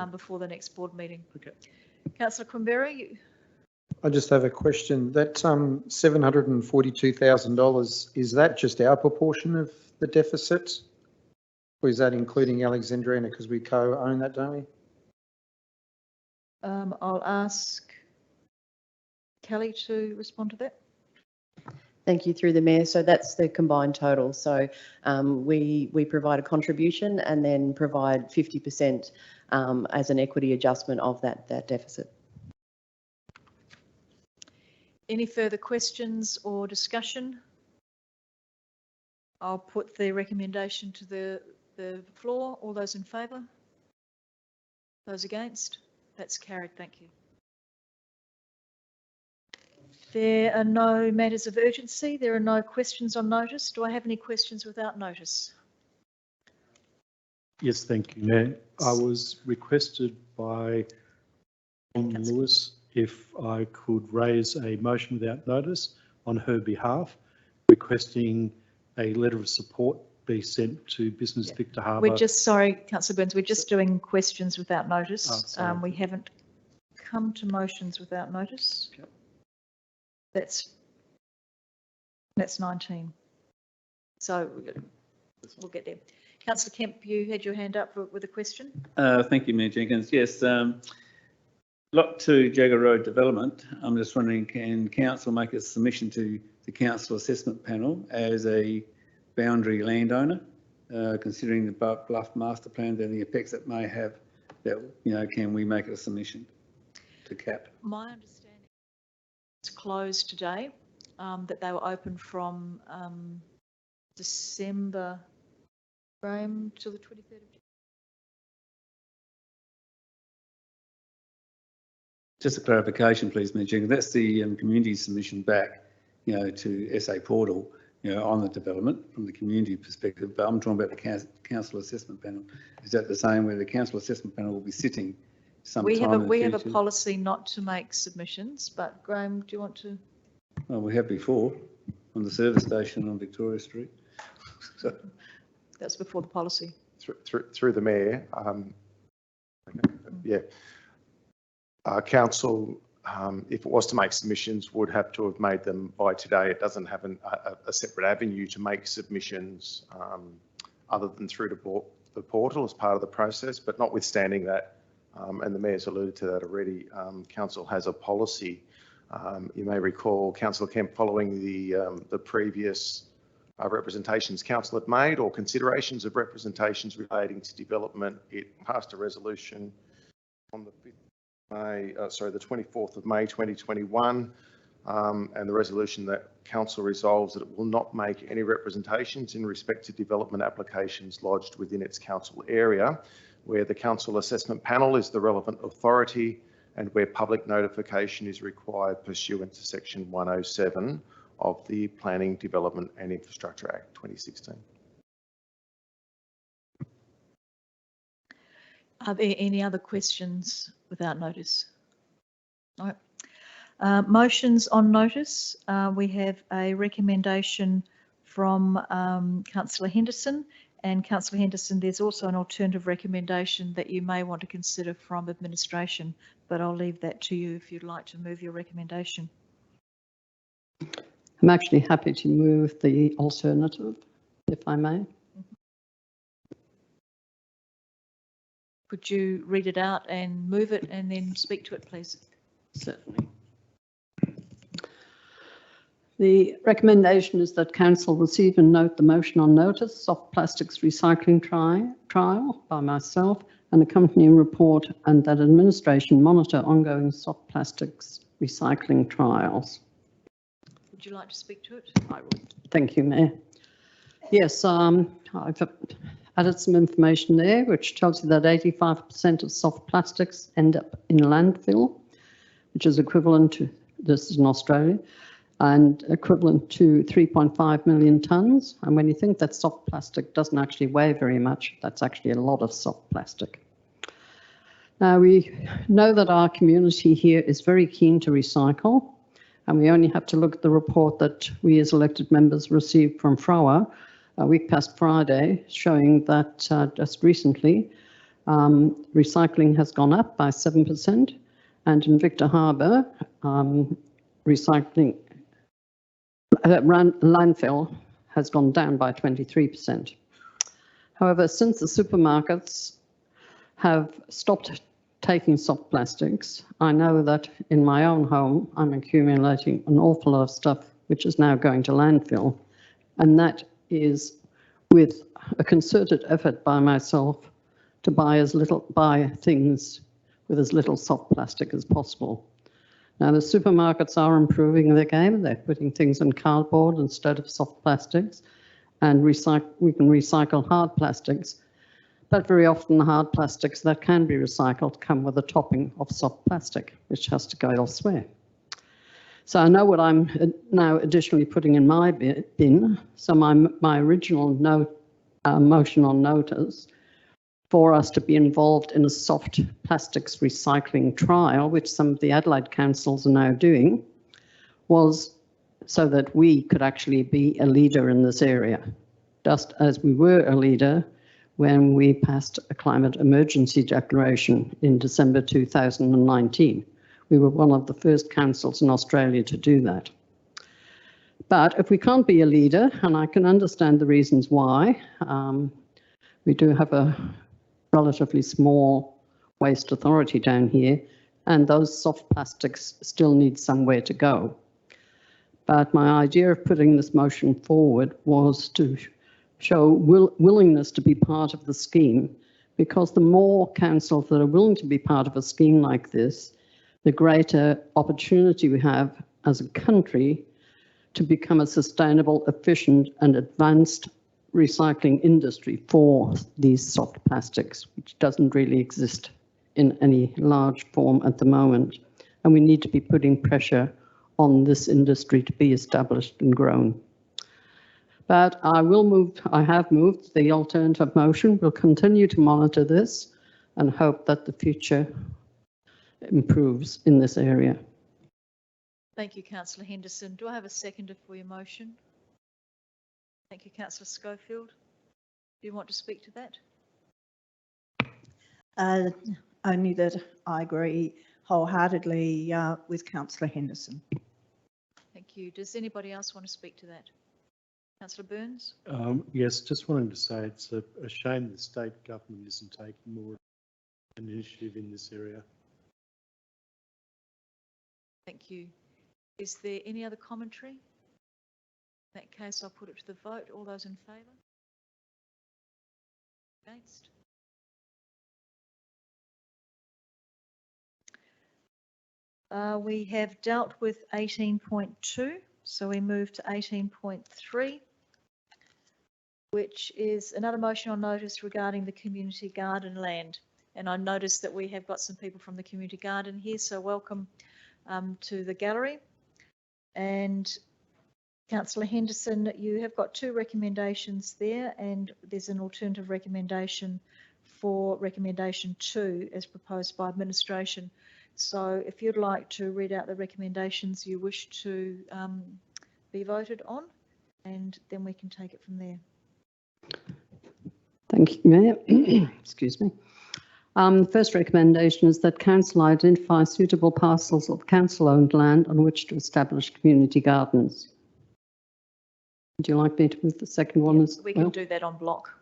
[SPEAKER 1] before the next board meeting.
[SPEAKER 3] Okay.
[SPEAKER 1] Councillor Quimberry.
[SPEAKER 9] I just have a question. That $742,000, is that just our proportion of the deficit? Or is that including Alexandrina, because we co-own that, don't we?
[SPEAKER 1] I'll ask Kelly to respond to that.
[SPEAKER 13] Thank you, through the Mayor. So that's the combined total. So we provide a contribution and then provide 50% as an equity adjustment of that deficit.
[SPEAKER 1] Any further questions or discussion? I'll put the recommendation to the floor. All those in favour? Those against? That's carried. Thank you. There are no matters of urgency. There are no questions on notice. Do I have any questions without notice?
[SPEAKER 3] Yes, thank you, Mayor. I was requested by John Lewis if I could raise a motion without notice on her behalf, requesting a letter of support be sent to Business Victor Harbor.
[SPEAKER 1] We're just, sorry, Councillor Burns, we're just doing questions without notice. We haven't come to motions without notice. Okay. That's 19. So we'll get there. Councillor Kemp, you had your hand up with a question.
[SPEAKER 5] Thank you, Mayor Jenkins. Yes, Lot 2 Jagger Road development. I'm just wondering, can council make a submission to the council assessment panel as a boundary landowner, considering the Bluff master plan and the effects it may have? That, you know, can we make a submission to CAP?
[SPEAKER 1] My understanding it's closed today, that they were open from December, Graham, till the 23rd of June.
[SPEAKER 5] Just a clarification, please, Mayor Jenkins. That's the community submission back, you know, to SA Portal, you know, on the development from the community perspective. But I'm talking about the council assessment panel. Is that the same where the council assessment panel will be sitting sometime in the future?
[SPEAKER 1] We have a policy not to make submissions, but Graham, do you want to?
[SPEAKER 5] Well, we have before on the service station on Victoria Street. So.
[SPEAKER 1] That's before the policy.
[SPEAKER 16] Through the Mayor, yeah. Council, if it was to make submissions, would have to have made them by today. It doesn't have a separate avenue to make submissions other than through the portal as part of the process. But notwithstanding that, and the Mayor's alluded to that already, Council has a policy. You may recall Councillor Kemp, following the previous representations Council had made or considerations of representations relating to development, it passed a resolution on the 24th of May 2021, and the resolution that Council resolves that it will not make any representations in respect to development applications lodged within its council area, where the council assessment panel is the relevant authority and where public notification is required pursuant to section 107 of the Planning, Development and Infrastructure Act 2016.
[SPEAKER 1] Are there any other questions without notice? No. Motions on notice. We have a recommendation from Councillor Henderson, and Councillor Henderson, there's also an alternative recommendation that you may want to consider from administration, but I'll leave that to you if you'd like to move your recommendation.
[SPEAKER 2] I'm actually happy to move the alternative, if I may.
[SPEAKER 1] Could you read it out and move it and then speak to it, please?
[SPEAKER 2] Certainly. The recommendation is that council receive and note the motion on notice, soft plastics recycling trial by myself, an accompanying report, and that administration monitor ongoing soft plastics recycling trials.
[SPEAKER 1] Would you like to speak to it?
[SPEAKER 2] I would. Thank you, Mayor. Yes, I've added some information there which tells you that 85% of soft plastics end up in landfill, which is equivalent to, this is in Australia, and equivalent to 3.5 million tonnes. And when you think that soft plastic doesn't actually weigh very much, that's actually a lot of soft plastic. Now, we know that our community here is very keen to recycle, and we only have to look at the report that we as elected members received from FROA a week past Friday, showing that just recently recycling has gone up by 7%, and in Victor Harbor, recycling landfill has gone down by 23%. However, since the supermarkets have stopped taking soft plastics, I know that in my own home, I'm accumulating an awful lot of stuff which is now going to landfill. And that is with a concerted effort by myself to buy things with as little soft plastic as possible. Now, the supermarkets are improving their game. They're putting things in cardboard instead of soft plastics, and we can recycle hard plastics. But very often the hard plastics that can be recycled come with a topping of soft plastic, which has to go elsewhere. So I know what I'm now additionally putting in my bin. So my original motion on notice for us to be involved in a soft plastics recycling trial, which some of the Adelaide councils are now doing, was so that we could actually be a leader in this area, just as we were a leader when we passed a climate emergency declaration in December 2019. We were one of the first councils in Australia to do that. But if we can't be a leader, and I can understand the reasons why, we do have a relatively small waste authority down here, and those soft plastics still need somewhere to go. But my idea of putting this motion forward was to show willingness to be part of the scheme, because the more councils that are willing to be part of a scheme like this, the greater opportunity we have as a country to become a sustainable, efficient and advanced recycling industry for these soft plastics, which doesn't really exist in any large form at the moment. And we need to be putting pressure on this industry to be established and grown. But I have moved the alternative motion. We'll continue to monitor this and hope that the future improves in this area.
[SPEAKER 1] Thank you, Councillor Henderson. Do I have a seconder for your motion? Thank you, Councillor Schofield. Do you want to speak to that?
[SPEAKER 4] Only that I agree wholeheartedly with Councillor Henderson.
[SPEAKER 1] Thank you. Does anybody else want to speak to that? Councillor Burns?
[SPEAKER 3] Yes, just wanting to say it's a shame the state government isn't taking more an initiative in this area.
[SPEAKER 1] Thank you. Is there any other commentary? In that case, I'll put it to the vote. All those in favour? Against? We have dealt with 18.2, so we move to 18.3, which is another motion on notice regarding the community garden land. And I noticed that we have got some people from the community garden here, so welcome to the gallery. And Councillor Henderson, you have got two recommendations there, and there's an alternative recommendation for recommendation 2 as proposed by administration. So if you'd like to read out the recommendations you wish to be voted on, and then we can take it from there.
[SPEAKER 2] Thank you, Mayor. Excuse me. The first recommendation is that council identify suitable parcels of council-owned land on which to establish community gardens. Would you like me to move the second one as
[SPEAKER 1] We can
[SPEAKER 2] well?
[SPEAKER 1] do that on block.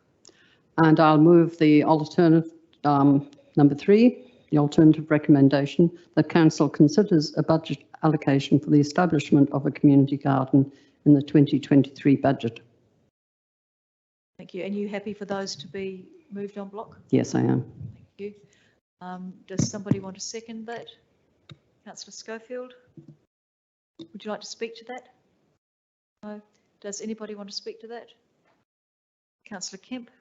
[SPEAKER 2] And I'll move the alternative, number 3, the alternative recommendation that council considers a budget allocation for the establishment of a community garden in the 2023 budget.
[SPEAKER 1] Thank you. And you happy for those to be moved on block?
[SPEAKER 2] Yes, I am.
[SPEAKER 1] Thank you. Does somebody want to second that? Councillor Schofield? Would you like to speak to that? No. Does anybody want to speak to that? Councillor Kemp?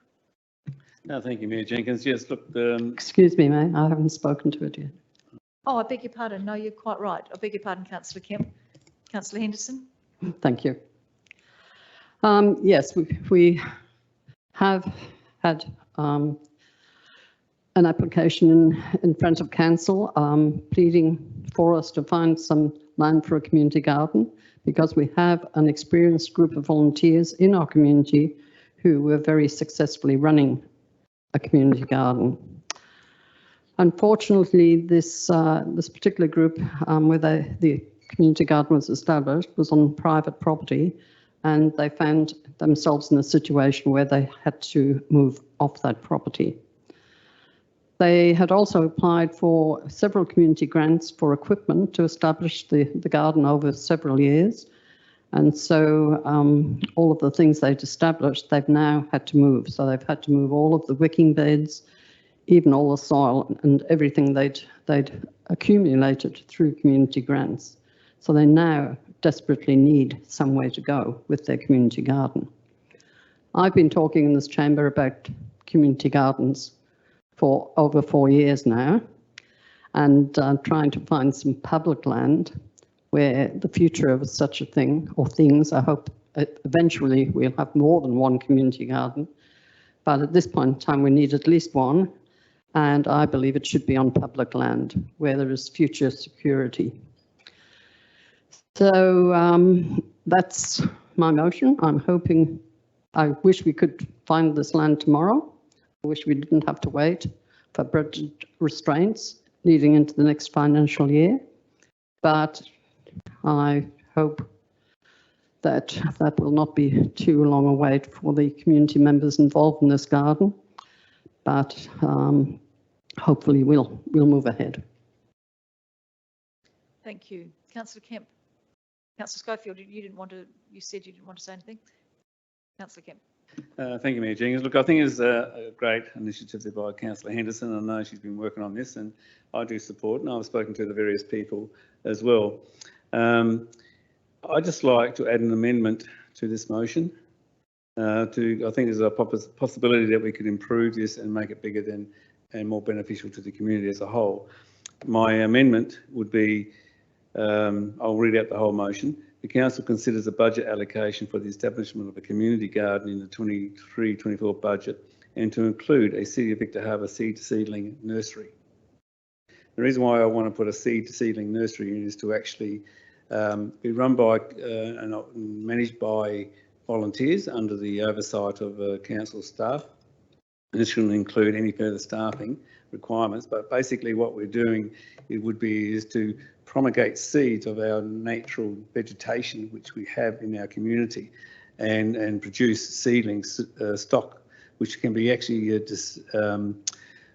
[SPEAKER 5] No, thank you, Mayor Jenkins. Yes, look,
[SPEAKER 2] Excuse me, Mayor, I haven't spoken to it yet.
[SPEAKER 1] Oh, I beg your pardon. No, you're quite right. I beg your pardon, Councillor Kemp. Councillor Henderson?
[SPEAKER 2] Thank you. Yes, we have had an application in front of council pleading for us to find some land for a community garden because we have an experienced group of volunteers in our community who were very successfully running a community garden. Unfortunately, this particular group where the community garden was established was on private property, and they found themselves in a situation where they had to move off that property. They had also applied for several community grants for equipment to establish the garden over several years. And so all of the things they'd established, they've now had to move. So they've had to move all of the wicking beds, even all the soil and everything they'd accumulated through community grants. So they now desperately need somewhere to go with their community garden. I've been talking in this chamber about community gardens for over 4 years now, and trying to find some public land where the future of such a thing, or things, I hope eventually we'll have more than one community garden, but at this point in time we need at least one, and I believe it should be on public land where there is future security. So that's my motion. I wish we could find this land tomorrow. I wish we didn't have to wait for budget restraints leading into the next financial year. But I hope that that will not be too long a wait for the community members involved in this garden. But hopefully we'll move ahead.
[SPEAKER 1] Thank you. Councillor Kemp. Councillor Schofield, you said you didn't want to say anything. Councillor Kemp.
[SPEAKER 5] thank you, Mayor Jenkins. Look, I think it's a great initiative there by Councillor Henderson. I know she's been working on this, and I do support, and I've spoken to the various people as well. I'd just like to add an amendment to this motion. I think there's a possibility that we could improve this and make it bigger and more beneficial to the community as a whole. My amendment would be, I'll read out the whole motion. The council considers a budget allocation for the establishment of a community garden in the 23-24 budget, and to include a City of Victor Harbor seed to seedling nursery. The reason why I want to put a seed to seedling nursery in is to actually be run by and managed by volunteers under the oversight of council staff. And this shouldn't include any further staffing requirements, but basically what we're doing is to promulgate seeds of our natural vegetation which we have in our community, and produce seedlings stock which can be actually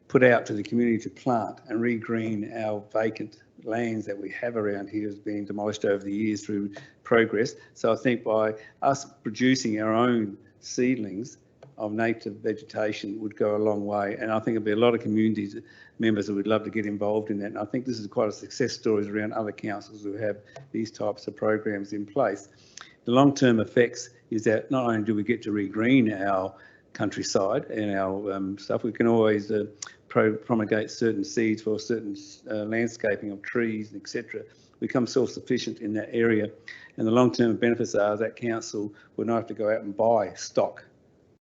[SPEAKER 5] put out to the community to plant and regreen our vacant lands that we have around here has been demolished over the years through progress. So I think by us producing our own seedlings of native vegetation would go a long way, and I think there'll be a lot of community members that would love to get involved in that, and I think this is quite a success story around other councils who have these types of programs in place. The long-term effects is that not only do we get to regreen our countryside and our stuff, we can always promulgate certain seeds for certain landscaping of trees, etc. Become self-sufficient in that area, and the long-term benefits are that council would not have to go out and buy stock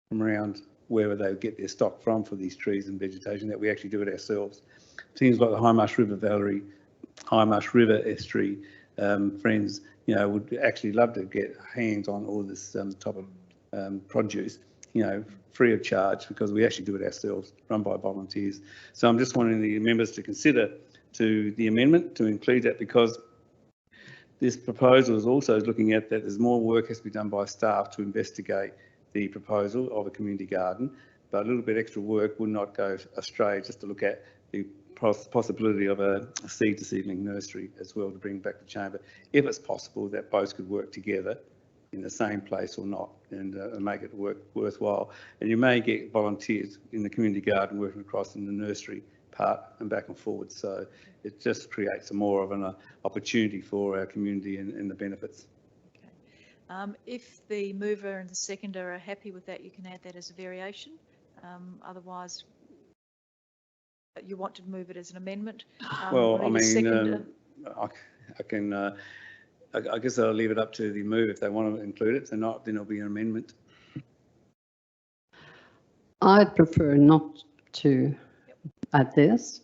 [SPEAKER 5] from around wherever they would get their stock from for these trees and vegetation, that we actually do it ourselves. Things like the High Marsh River Valley, High Marsh River Estuary, friends, would actually love to get hands on all this type of produce, free of charge, because we actually do it ourselves, run by volunteers. So I'm just wanting the members to consider the amendment to include that, because This proposal is also looking at that there's more work has to be done by staff to investigate the proposal of a community garden, but a little bit extra work would not go astray just to look at the possibility of a seed to seedling nursery as well to bring back the chamber, if it's possible that both could work together in the same place or not, and make it worthwhile. And you may get volunteers in the community garden working across in the nursery part and back and forward. So it just creates more of an opportunity for our community and the benefits.
[SPEAKER 1] If the mover and the seconder are happy with that, you can add that as a variation. Otherwise, you want to move it as an amendment.
[SPEAKER 5] Well, I mean, I guess I'll leave it up to the move if they want to include it. If they're not, then it'll be an amendment.
[SPEAKER 2] I'd prefer not to add this.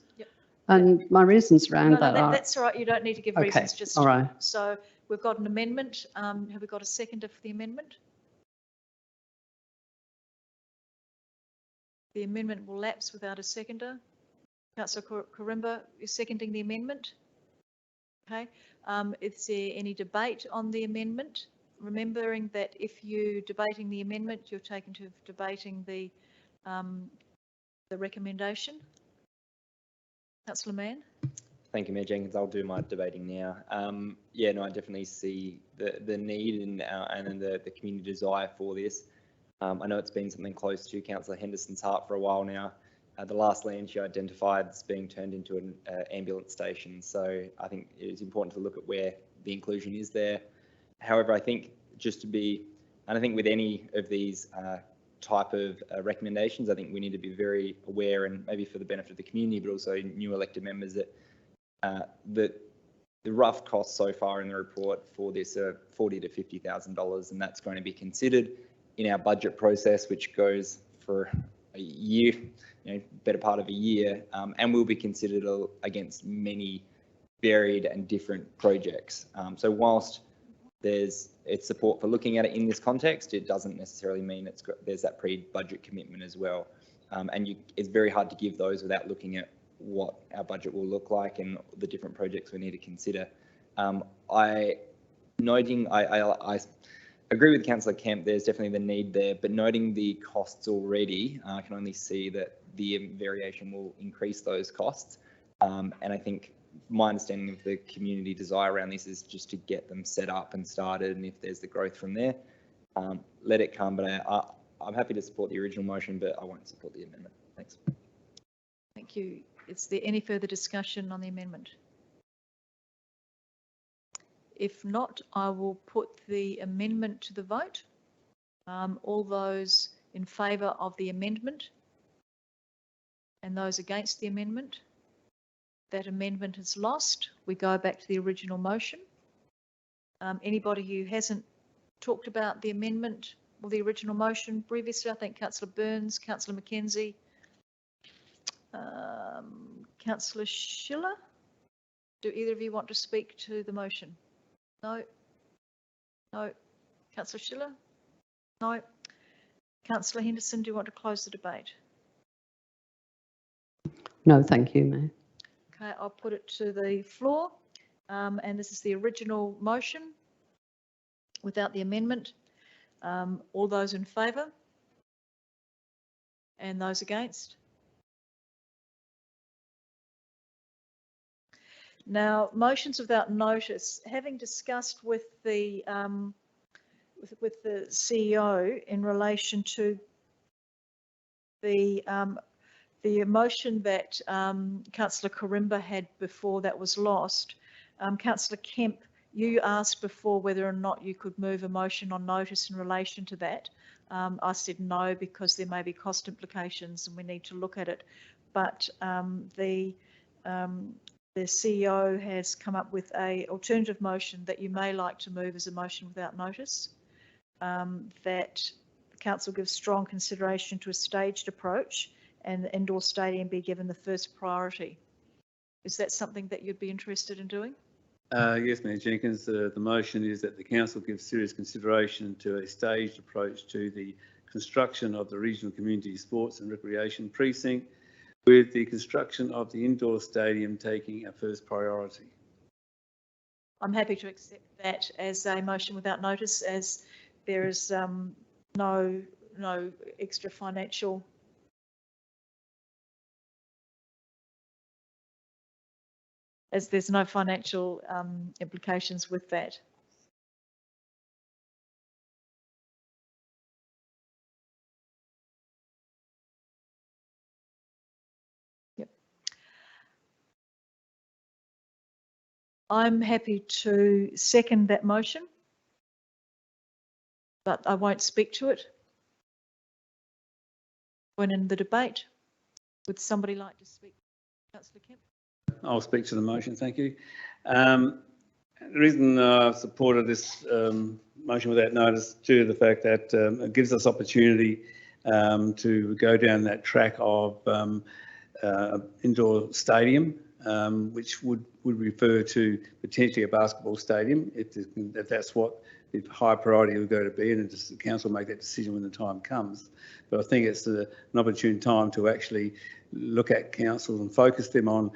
[SPEAKER 2] And my reasons around that are...
[SPEAKER 1] That's all right. You don't need to give
[SPEAKER 2] Okay,
[SPEAKER 1] reasons. Just
[SPEAKER 2] all right.
[SPEAKER 1] So we've got an amendment. Have we got a seconder for the amendment? The amendment will lapse without a seconder. Councillor Corimba, you're seconding the amendment? Okay. Is there any debate on the amendment? Remembering that if you're debating the amendment, you're taken to debating the recommendation. Councillor Mann.
[SPEAKER 6] Thank you, Mayor Jenkins. I'll do my debating now. Yeah, no, I definitely see the need and the community desire for this. I know it's been something close to Councillor Henderson's heart for a while now. The last land she identified is being turned into an ambulance station. So I think it is important to look at where the inclusion is there. However, I think and I think with any of these type of recommendations, I think we need to be very aware, and maybe for the benefit of the community, but also new elected members, that the rough costs so far in the report for this are $40,000 to $50,000, and that's going to be considered in our budget process, which goes for a year, better part of a year, and will be considered against many varied and different projects. So whilst it's support for looking at it in this context, it doesn't necessarily mean there's that pre-budget commitment as well. And it's very hard to give those without looking at what our budget will look like and the different projects we need to consider. I agree with Councillor Kemp, there's definitely the need there, but noting the costs already, I can only see that the variation will increase those costs. And I think my understanding of the community desire around this is just to get them set up and started, and if there's the growth from there, let it come. But I'm happy to support the original motion, but I won't support the amendment. Thanks.
[SPEAKER 1] Thank you. Is there any further discussion on the amendment? If not, I will put the amendment to the vote. All those in favour of the amendment and those against the amendment? That amendment is lost. We go back to the original motion. Anybody who hasn't talked about the amendment or the original motion previously, I think Councillor Burns, Councillor McKenzie, Councillor Schiller. Do either of you want to speak to the motion? No. No. Councillor Schiller? No. Councillor Henderson, do you want to close the debate?
[SPEAKER 2] No, thank you, Mayor.
[SPEAKER 1] Okay, I'll put it to the floor. And this is the original motion without the amendment. All those in favour? And those against? Now, motions without notice. Having discussed with the CEO in relation to the motion that Councillor Corimba had before that was lost, Councillor Kemp, you asked before whether or not you could move a motion on notice in relation to that. I said no, because there may be cost implications and we need to look at it. But the CEO has come up with an alternative motion that you may like to move as a motion without notice, that the council gives strong consideration to a staged approach and the indoor stadium be given the first priority. Is that something that you'd be interested in doing?
[SPEAKER 5] Yes, Mayor Jenkins, the motion is that the council gives serious consideration to a staged approach to the construction of the regional community sports and recreation precinct, with the construction of the indoor stadium taking a first priority.
[SPEAKER 1] I'm happy to accept that as a motion without notice, as there is no extra financial. As there's no financial implications with that. Yep. I'm happy to second that motion, but I won't speak to it. When in the debate, would somebody like to speak? Councillor Kemp?
[SPEAKER 5] I'll speak to the motion, thank you. The reason I supported this motion without notice due to the fact that it gives us opportunity to go down that track of indoor stadium, which would refer to potentially a basketball stadium, if that's what the high priority would go to be, and just the council make that decision when the time comes. But I think it's an opportune time to actually look at councils and focus them on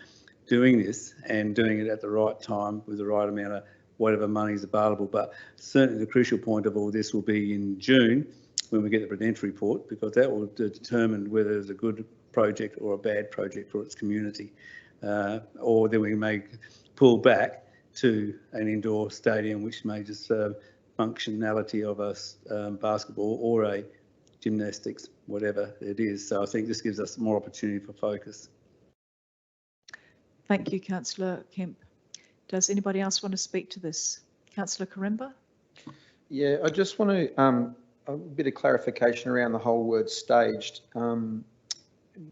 [SPEAKER 5] doing this and doing it at the right time with the right amount of whatever money is available. But certainly the crucial point of all this will be in June when we get the Prudential report, because that will determine whether it's a good project or a bad project for its community. Or then we may pull back to an indoor stadium which may just serve functionality of a basketball or a gymnastics, whatever it is. So I think this gives us more opportunity for focus.
[SPEAKER 1] Thank you, Councillor Kemp. Does anybody else want to speak to this? Councillor Karimba?
[SPEAKER 9] Yeah, I just want to a bit of clarification around the whole word staged,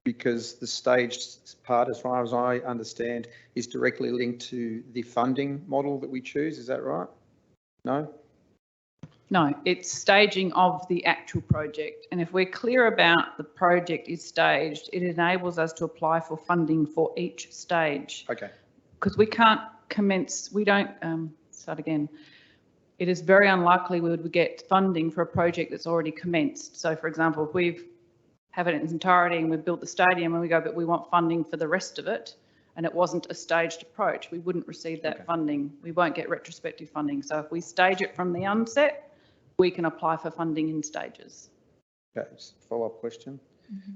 [SPEAKER 9] because the staged part, as far as I understand, is directly linked to the funding model that we choose. Is that right? No?
[SPEAKER 7] No, it's staging of the actual project. And if we're clear about the project is staged, it enables us to apply for funding for each stage.
[SPEAKER 9] Okay.
[SPEAKER 7] Because we can't commence, we don't, start again. It is very unlikely we would get funding for a project that's already commenced. So for example, if we've have it in its entirety and we've built the stadium and we go, but we want funding for the rest of it, and it wasn't a staged approach, we wouldn't receive that funding. We won't get retrospective funding. So if we stage it from the onset, we can apply for funding in stages.
[SPEAKER 9] Okay, follow-up question.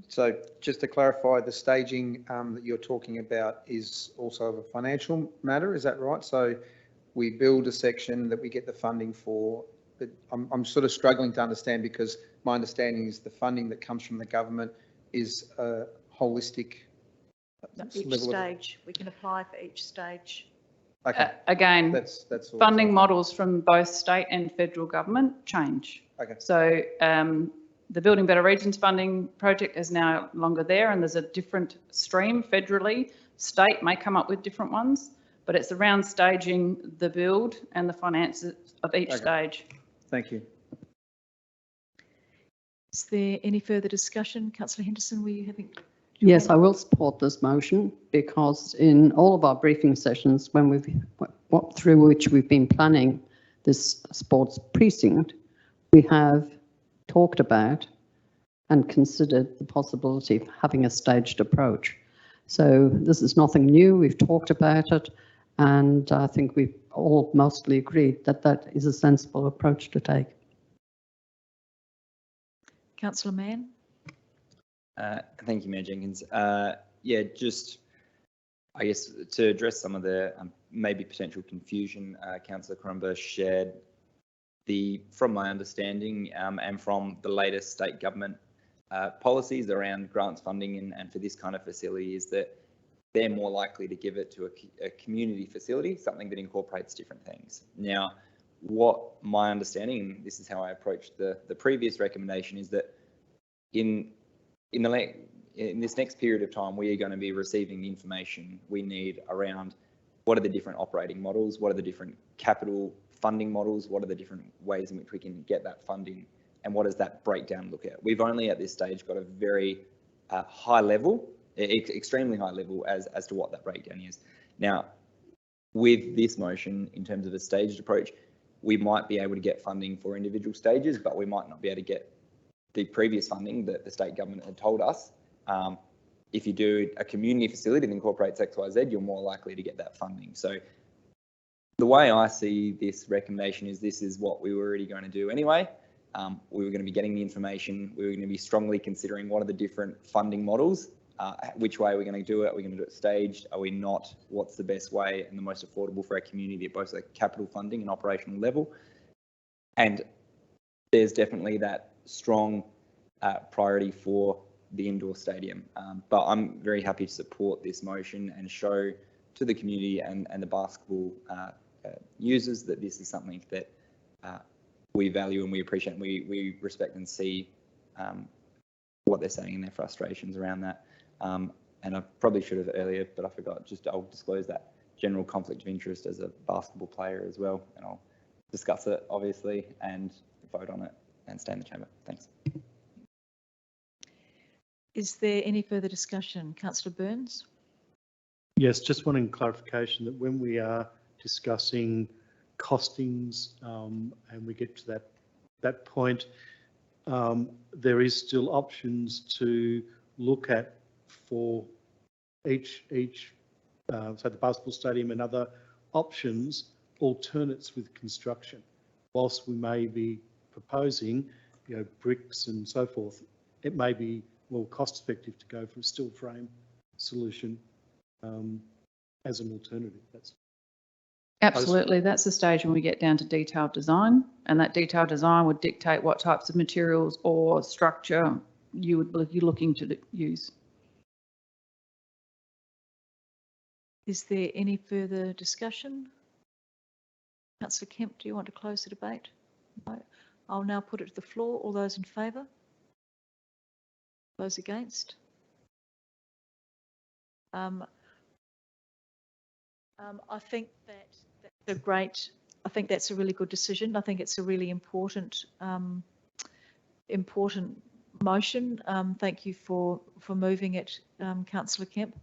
[SPEAKER 9] So just to clarify, the staging that you're talking about is also a financial matter, is that right? So we build a section that we get the funding for, but I'm sort of struggling to understand, because my understanding is the funding that comes from the government is a holistic
[SPEAKER 1] Each stage, we can apply for each stage.
[SPEAKER 9] Okay.
[SPEAKER 7] Again,
[SPEAKER 9] that's
[SPEAKER 7] funding models from both state and federal government change.
[SPEAKER 9] Okay.
[SPEAKER 7] So the Building Better Regions funding project is now longer there, and there's a different stream federally. State may come up with different ones, but it's around staging the build and the finances of each stage.
[SPEAKER 9] Thank you.
[SPEAKER 1] Is there any further discussion? Councillor Henderson, were you having?
[SPEAKER 2] Yes, I will support this motion, because in all of our briefing sessions, when through which we've been planning this sports precinct, we have talked about and considered the possibility of having a staged approach. So this is nothing new. We've talked about it, and I think we've all mostly agreed that that is a sensible approach to take.
[SPEAKER 1] Councillor Mann?
[SPEAKER 6] Thank you, Mayor Jenkins. Yeah, just I guess to address some of the maybe potential confusion Councillor Karimba shared, from my understanding and from the latest state government policies around grants funding and for this kind of facility, is that they're more likely to give it to a community facility, something that incorporates different things. Now, what my understanding, this is how I approached the previous recommendation, is that in this next period of time, we are going to be receiving the information we need around what are the different operating models, what are the different capital funding models, what are the different ways in which we can get that funding, and what does that breakdown look at. We've only at this stage got a very high level, extremely high level as to what that breakdown is. Now, with this motion, in terms of a staged approach, we might be able to get funding for individual stages, but we might not be able to get the previous funding that the state government had told us. If you do a community facility that incorporates XYZ, you're more likely to get that funding. So the way I see this recommendation is this is what we were already going to do anyway. We were going to be getting the information. We were going to be strongly considering what are the different funding models, which way are we going to do it? Are we going to do it staged? Are we not? What's the best way and the most affordable for our community at both the capital funding and operational level? And there's definitely that strong priority for the indoor stadium. But I'm very happy to support this motion and show to the community and the basketball users that this is something that we value and we appreciate and we respect and see what they're saying and their frustrations around that. And I probably should have earlier, but I forgot. I'll disclose that general conflict of interest as a basketball player as well, and I'll discuss it obviously and vote on it and stay in the chamber. Thanks.
[SPEAKER 1] Is there any further discussion? Councillor Burns?
[SPEAKER 3] Yes, just wanting clarification that when we are discussing costings and we get to that point, there is still options to look at for each so the basketball stadium and other options, alternates with construction. Whilst we may be proposing, bricks and so forth, it may be more cost effective to go for a steel frame solution as an alternative.
[SPEAKER 7] Absolutely, that's the stage when we get down to detailed design, and that detailed design would dictate what types of materials or structure you're looking to use.
[SPEAKER 1] Is there any further discussion? Councillor Kemp, do you want to close the debate? No. I'll now put it to the floor. All those in favour? Those against? I think that's a really good decision. I think it's a really important motion. Thank you for moving it, Councillor Kemp.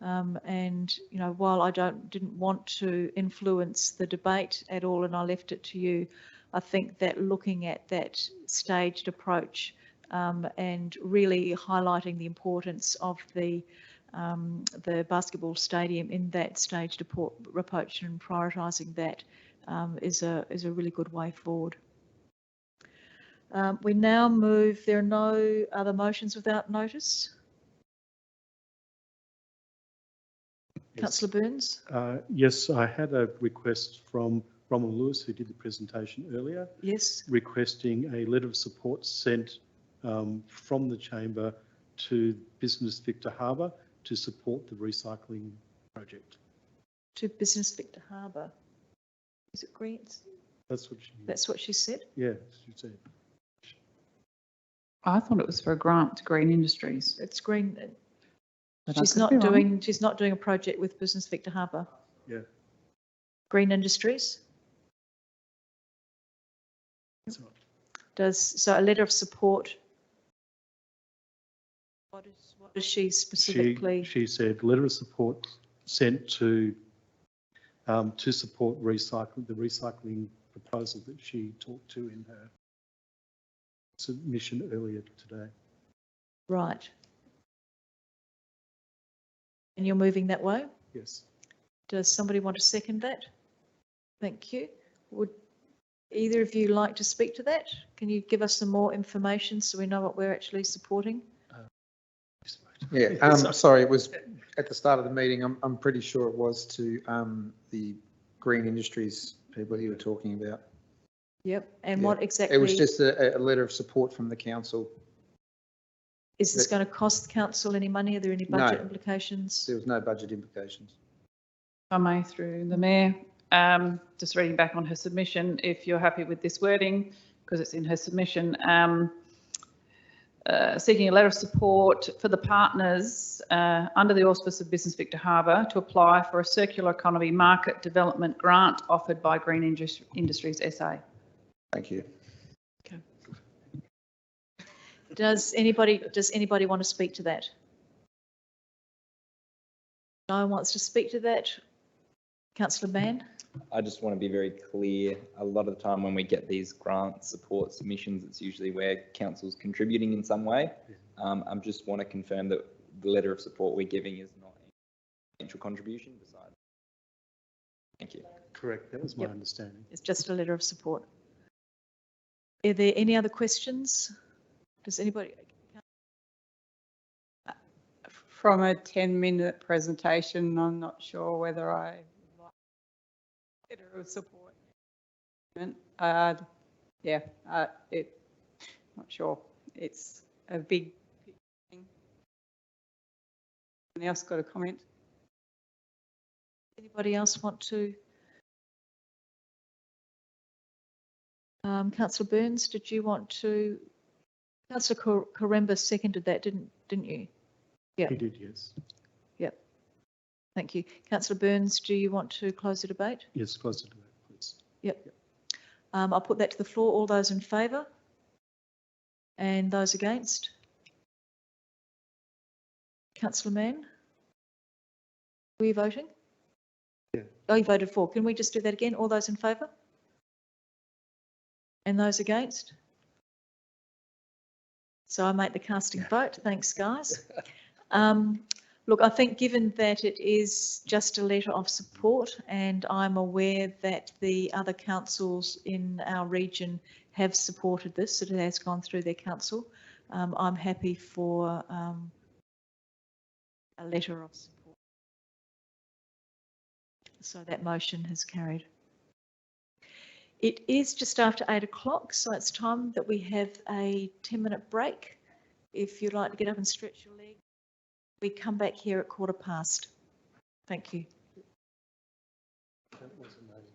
[SPEAKER 1] And while I didn't want to influence the debate at all, and I left it to you, I think that looking at that staged approach and really highlighting the importance of the basketball stadium in that staged approach and prioritising that is a really good way forward. We now move. There are no other motions without notice.
[SPEAKER 3] Yes.
[SPEAKER 1] Councillor Burns?
[SPEAKER 3] Yes, I had a request from Rommel Lewis, who did the presentation earlier.
[SPEAKER 1] Yes.
[SPEAKER 3] Requesting a letter of support sent from the chamber to Business Victor Harbor to support the recycling project.
[SPEAKER 1] To Business Victor Harbor. Is it Greens?
[SPEAKER 3] That's what she.
[SPEAKER 1] That's what she said?
[SPEAKER 3] Yeah, she said.
[SPEAKER 7] I thought it was for a grant to Green Industries.
[SPEAKER 1] It's Green.
[SPEAKER 7] But
[SPEAKER 1] She's not doing a project with Business Victor Harbor.
[SPEAKER 3] Yeah.
[SPEAKER 1] Green Industries. So a letter of support. What does she specifically?
[SPEAKER 3] She said letter of support sent to support the recycling proposal that she talked to in her submission earlier today.
[SPEAKER 1] Right. And you're moving that way?
[SPEAKER 3] Yes.
[SPEAKER 1] Does somebody want to second that? Thank you. Would either of you like to speak to that? Can you give us some more information so we know what we're actually supporting?
[SPEAKER 9] Yeah, sorry, it was at the start of the meeting. I'm pretty sure it was to the Green Industries people you were talking about.
[SPEAKER 1] Yep. And what exactly?
[SPEAKER 9] It was just a letter of support from the council.
[SPEAKER 1] Is this going to cost the council any money? Are there any budget implications?
[SPEAKER 9] There was no budget implications.
[SPEAKER 7] If I may, through the Mayor, just reading back on her submission, if you're happy with this wording, because it's in her submission, seeking a letter of support for the partners under the auspice of Business Victor Harbor to apply for a circular economy market development grant offered by Green Industries SA.
[SPEAKER 9] Thank you.
[SPEAKER 1] Okay. Does anybody want to speak to that? No one wants to speak to that. Councillor Mann?
[SPEAKER 6] I just want to be very clear. A lot of the time when we get these grant support submissions, it's usually where council's contributing in some way. I just want to confirm that the letter of support we're giving is not a financial contribution besides. Thank you.
[SPEAKER 3] Correct, that was my
[SPEAKER 1] Yep.
[SPEAKER 3] understanding.
[SPEAKER 1] It's just a letter of support. Are there any other questions? Does anybody?
[SPEAKER 8] From a 10-minute presentation, I'm not sure whether I like letter of support. Yeah, not sure. It's a big thing. Anyone else got a comment?
[SPEAKER 1] Anybody else want to? Councillor Burns, did you want to? Councillor Karemba seconded that, didn't you? Yeah.
[SPEAKER 3] He did, yes.
[SPEAKER 1] Yep. Thank you. Councillor Burns, do you want to close the debate?
[SPEAKER 3] Yes, close the debate, please.
[SPEAKER 1] Yep. I'll put that to the floor. All those in favour? And those against? Councillor Mann? Were you voting?
[SPEAKER 3] Yeah.
[SPEAKER 1] Oh, you voted for. Can we just do that again? All those in favour? And those against? So I make the casting vote. Thanks, guys. Look, I think given that it is just a letter of support, and I'm aware that the other councils in our region have supported this, it has gone through their council. I'm happy for a letter of support. So that motion has carried. It is just after 8 o'clock, so it's time that we have a 10-minute break. If you'd like to get up and stretch your legs, we come back here at 1:15. Thank you.
[SPEAKER 3] That was amazing.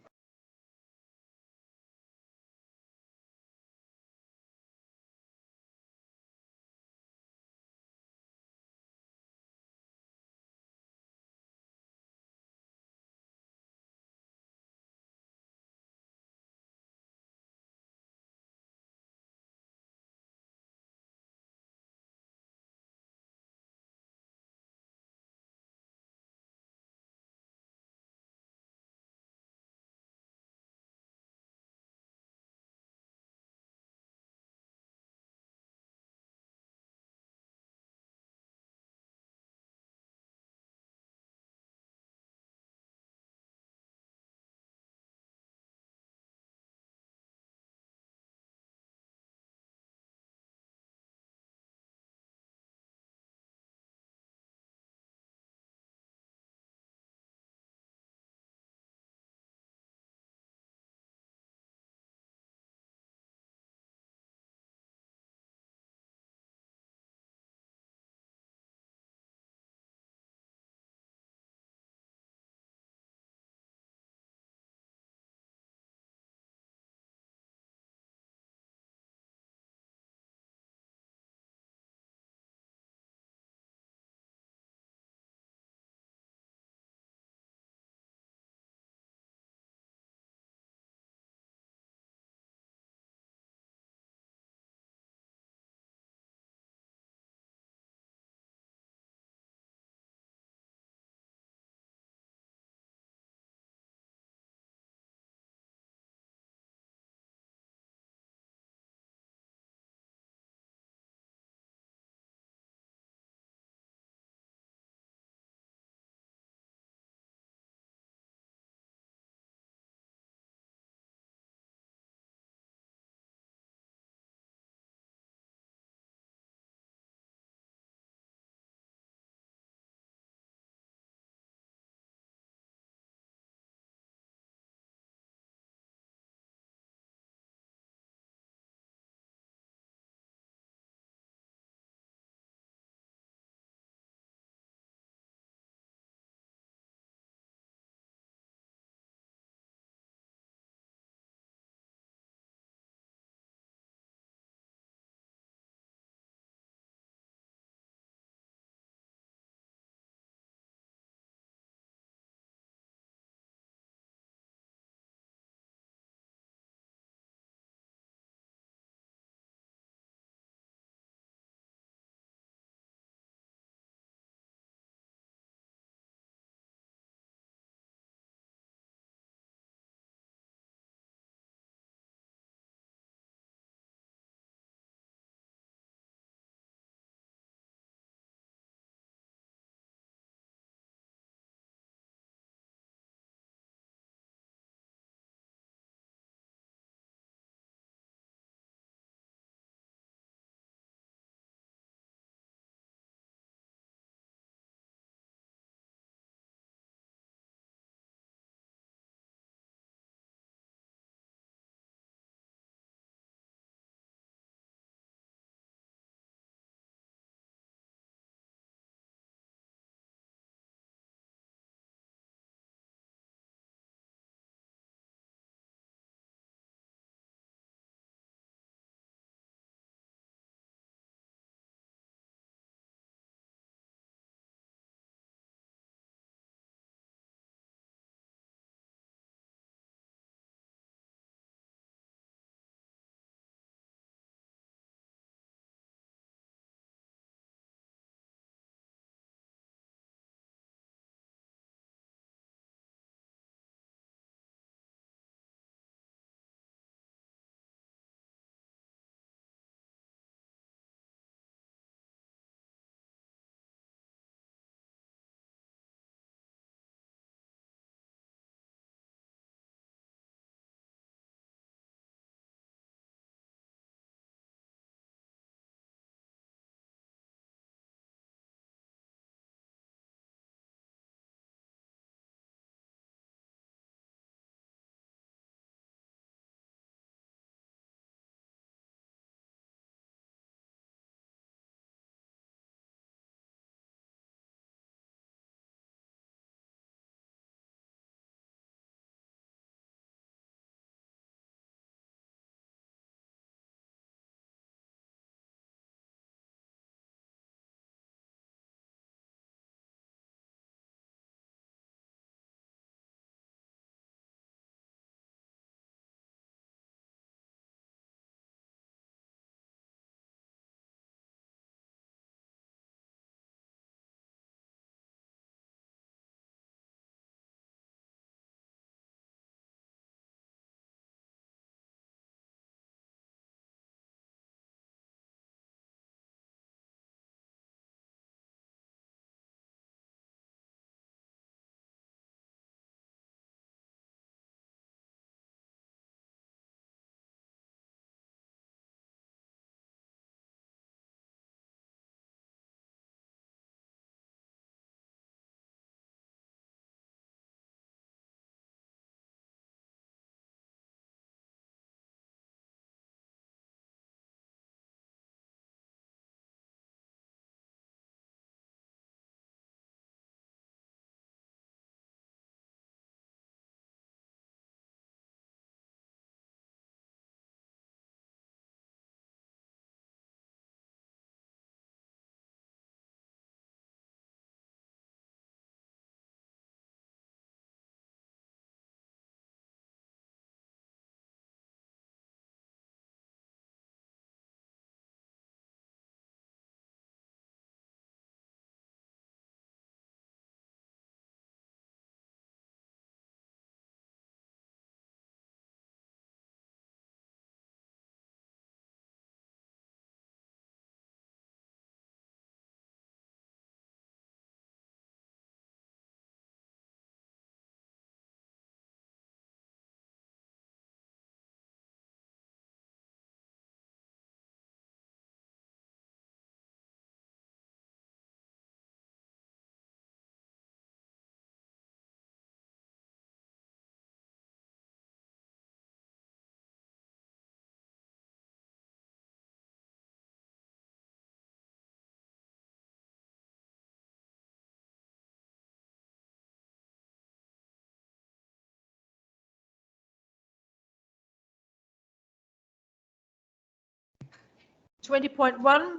[SPEAKER 1] 20.1,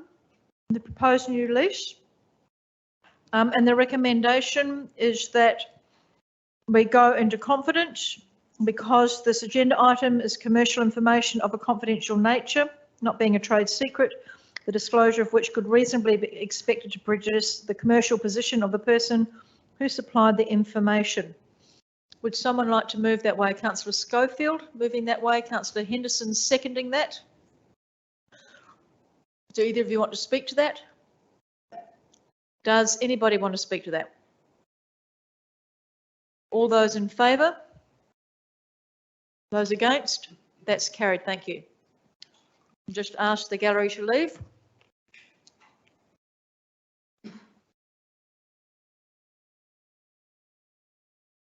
[SPEAKER 1] the proposed new lease. And the recommendation is that we go into confidence because this agenda item is commercial information of a confidential nature, not being a trade secret, the disclosure of which could reasonably be expected to prejudice the commercial position of the person who supplied the information. Would someone like to move that way? Councillor Schofield moving that way, Councillor Henderson seconding that. Do either of you want to speak to that? Does anybody want to speak to that? All those in favour? Those against? That's carried, thank you. Just ask the gallery to leave.